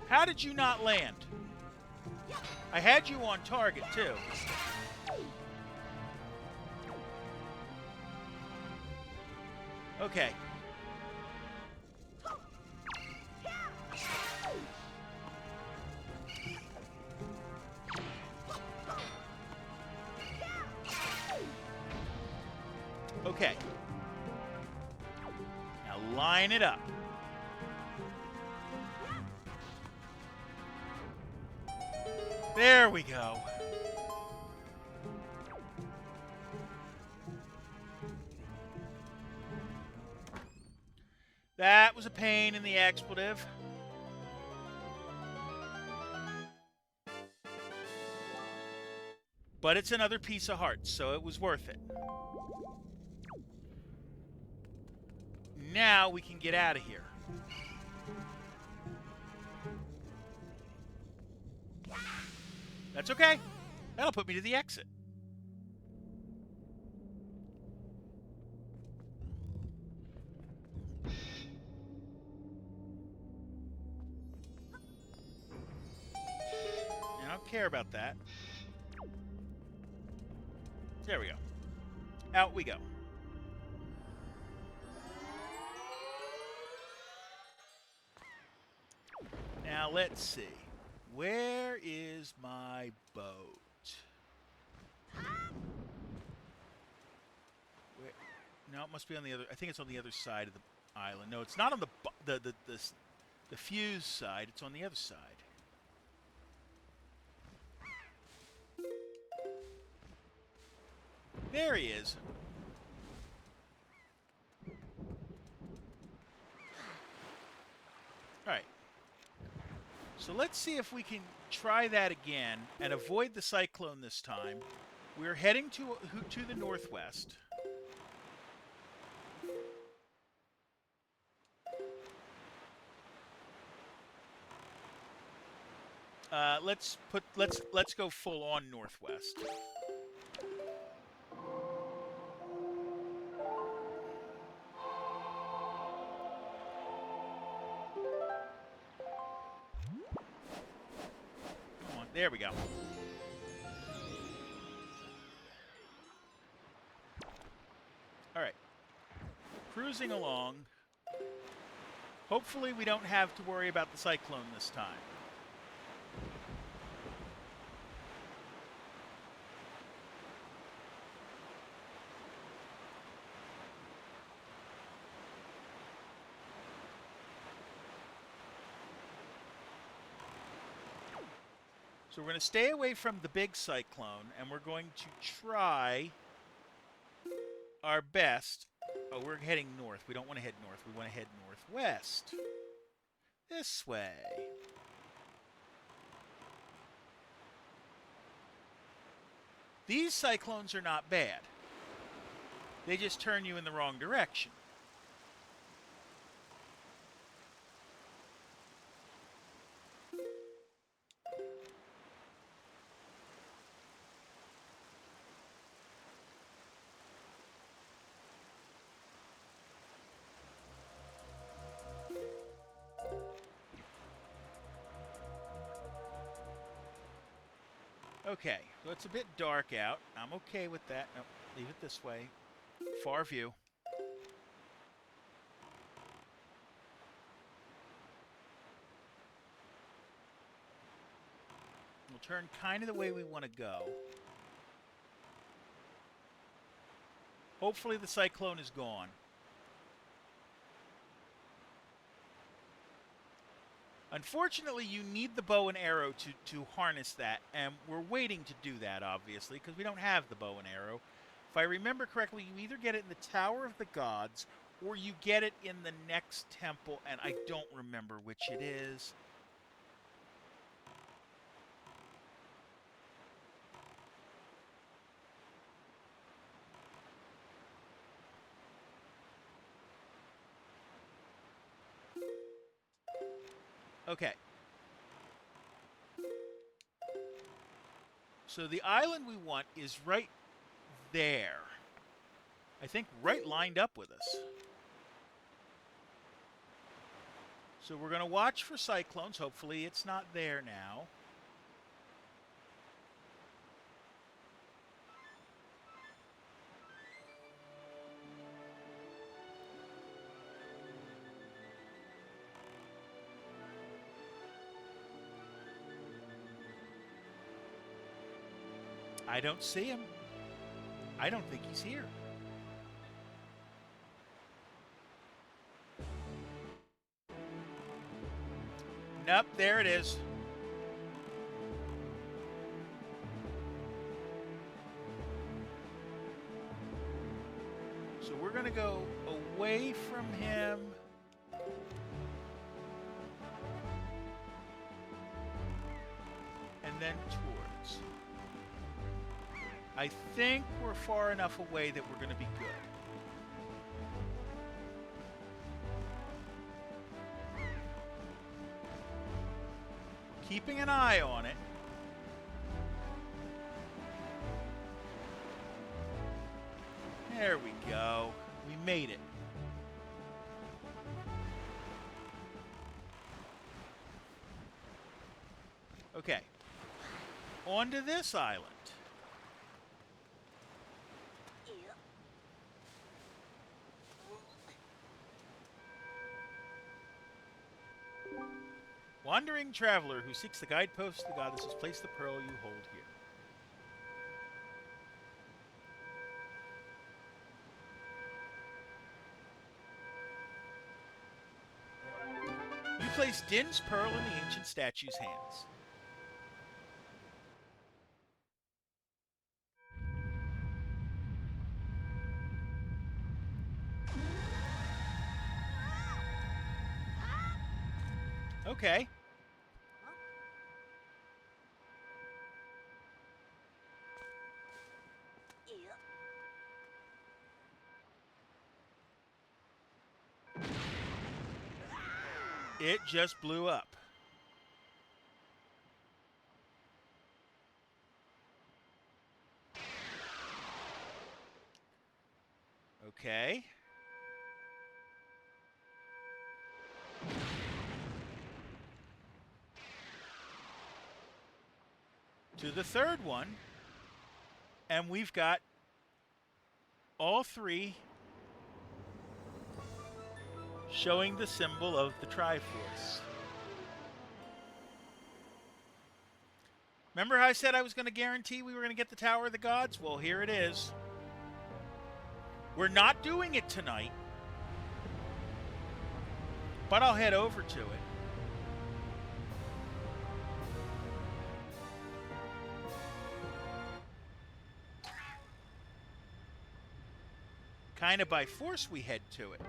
How did you not land? I had you on target, too. Okay. Okay. Now line it up. There we go. That was a pain in the expletive. But it's another piece of heart, so it was worth it. Now we can get out of here. That's okay. That'll put me to the exit. I don't care about that. There we go. Out we go. Now let's see. Where is my boat? Where? No, it must be on the other. I think it's on the other side of the island. No, it's not on the fuse side. It's on the other side. There he is. All right. So let's see if we can try that again and avoid the cyclone this time. We're heading to the northwest. Let's go full on northwest. Come on, there we go. All right, cruising along. Hopefully we don't have to worry about the cyclone this time. So we're going to stay away from the big cyclone, and we're going to try our best. Oh, we're heading north. We don't want to head north. We want to head northwest. This way. These cyclones are not bad. They just turn you in the wrong direction. Okay, so it's a bit dark out. I'm okay with that. No, leave it this way. Far view. We'll turn kind of the way we want to go. Hopefully the cyclone is gone. Unfortunately, you need the bow and arrow to harness that, and we're waiting to do that, obviously, because we don't have the bow and arrow. If I remember correctly, you either get it in the Tower of the Gods, or you get it in the next temple, and I don't remember which it is. Okay. So the island we want is right there. I think right lined up with us. So we're going to watch for cyclones. Hopefully it's not there now. I don't see him. I don't think he's here. Nope, there it is. So we're going to go away from him. And then towards. I think we're far enough away that we're going to be good. Keeping an eye on it. There we go. We made it. Okay. On to this island. Wandering traveler who seeks the guideposts of the goddesses, place the pearl you hold here. You place Din's pearl in the ancient statue's hands. Okay. It just blew up. Okay. To the third one. And we've got all three showing the symbol of the Triforce. Remember how I said I was going to guarantee we were going to get the Tower of the Gods? Well, here it is. We're not doing it tonight, but I'll head over to it. Kind of by force we head to it.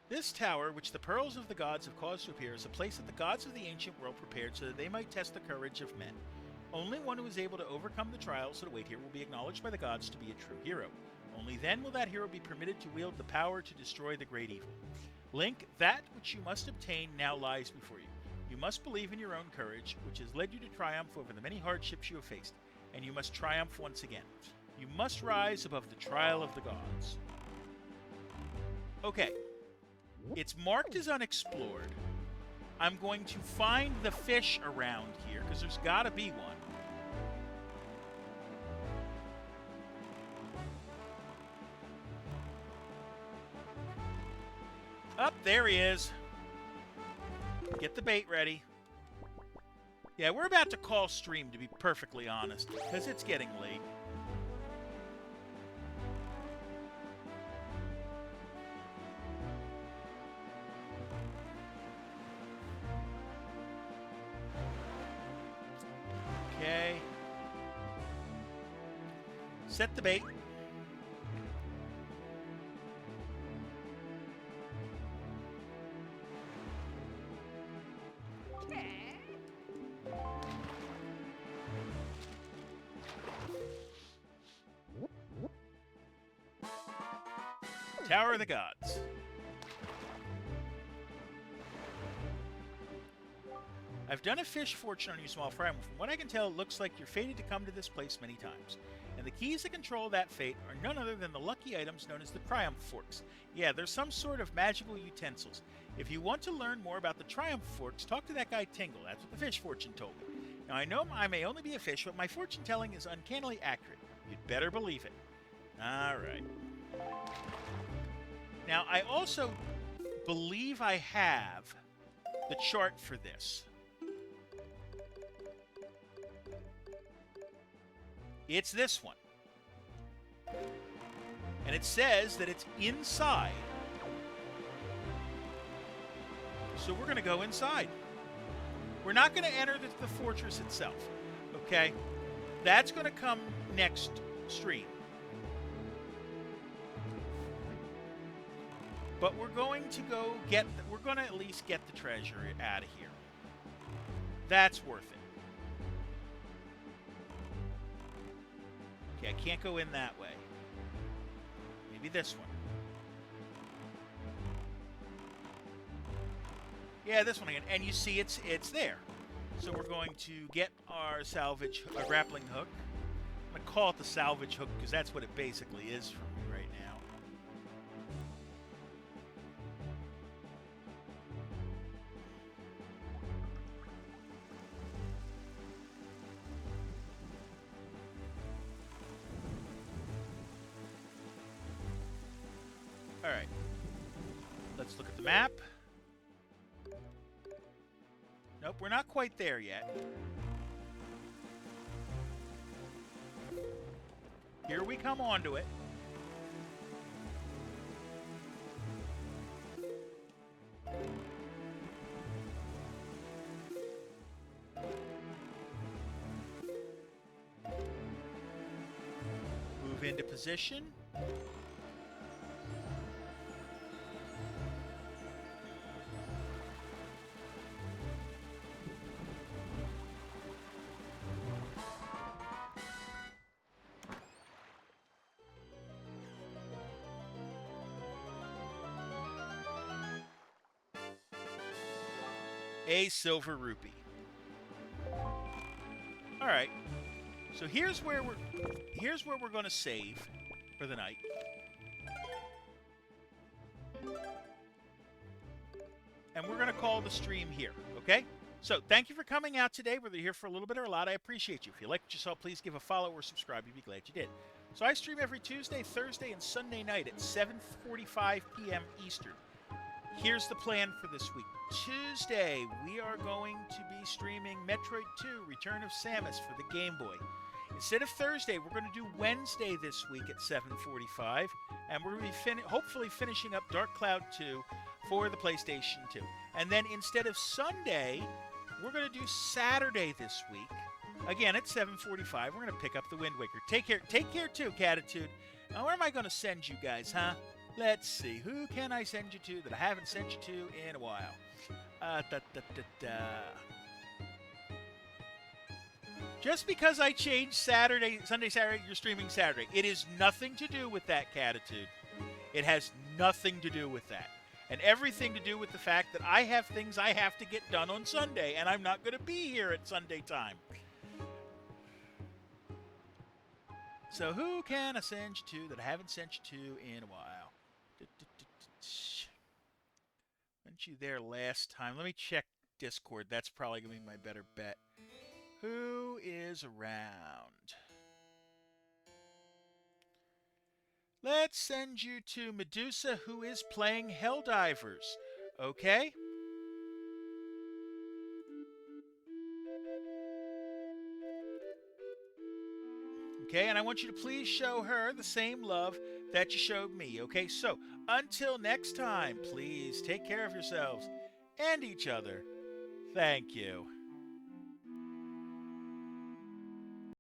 This tower, which the pearls of the gods have caused to appear, is a place that the gods of the ancient world prepared so that they might test the courage of men. Only one who is able to overcome the trials that await here will be acknowledged by the gods to be a true hero. Only then will that hero be permitted to wield the power to destroy the great evil. Link, that which you must obtain now lies before you. You must believe in your own courage, which has led you to triumph over the many hardships you have faced, and you must triumph once again. You must rise above the trial of the gods. Okay. It's marked as unexplored. I'm going to find the fish around here, because there's got to be one. Up, there he is. Get the bait ready. Yeah, we're about to call stream, to be perfectly honest, because it's getting late. Okay. Set the bait. Tower of the Gods. I've done a fish fortune on you, small fry. From what I can tell, it looks like you're fated to come to this place many times. And the keys to control that fate are none other than the lucky items known as the Triumph Forks. Yeah, they're some sort of magical utensils. If you want to learn more about the Triumph Forks, talk to that guy Tingle. That's what the fish fortune told me. Now, I know I may only be a fish, but my fortune telling is uncannily accurate. You'd better believe it. All right. Now, I also believe I have the chart for this. It's this one. And it says that it's inside. So we're going to go inside. We're not going to enter the fortress itself. Okay? That's going to come next stream. But we're going to go we're going to at least get the treasure out of here. That's worth it. Okay, I can't go in that way. Maybe this one. Yeah, this one again. And you see it's there. So we're going to get our grappling hook. I'm going to call it the salvage hook because that's what it basically is for me right now. All right. Let's look at the map. Nope, we're not quite there yet. Here we come onto it. Move into position. A silver rupee. All right. So here's where we're going to save for the night. And we're going to call the stream here, okay? So thank you for coming out today, whether you're here for a little bit or a lot. I appreciate you. If you liked what you saw, please give a follow or subscribe. You'd be glad you did. So I stream every Tuesday, Thursday, and Sunday night at 7:45 p.m. Eastern. Here's the plan for this week. Tuesday, we are going to be streaming Metroid 2, Return of Samus for the Game Boy. Instead of Thursday, we're going to do Wednesday this week at 7:45, and we're going to be hopefully finishing up Dark Cloud 2 for the PlayStation 2. And then instead of Sunday, we're going to do Saturday this week. Again, at 7:45, we're going to pick up the Wind Waker. Take care too, Catitude. Now, where am I going to send you guys, huh? Let's see. Who can I send you to that I haven't sent you to in a while? Just because I changed Saturday, Sunday, Saturday, you're streaming Saturday. It is nothing to do with that, Catitude. It has nothing to do with that. And everything to do with the fact that I have things I have to get done on Sunday, and I'm not going to be here at Sunday time. So who can I send you to that I haven't sent you to in a while? Sent you there last time. Let me check Discord. That's probably going to be my better bet. Who is around? Let's send you to Medusa, who is playing Helldivers. Okay? Okay, and I want you to please show her the same love that you showed me. Okay, so until next time, please take care of yourselves and each other. Thank you.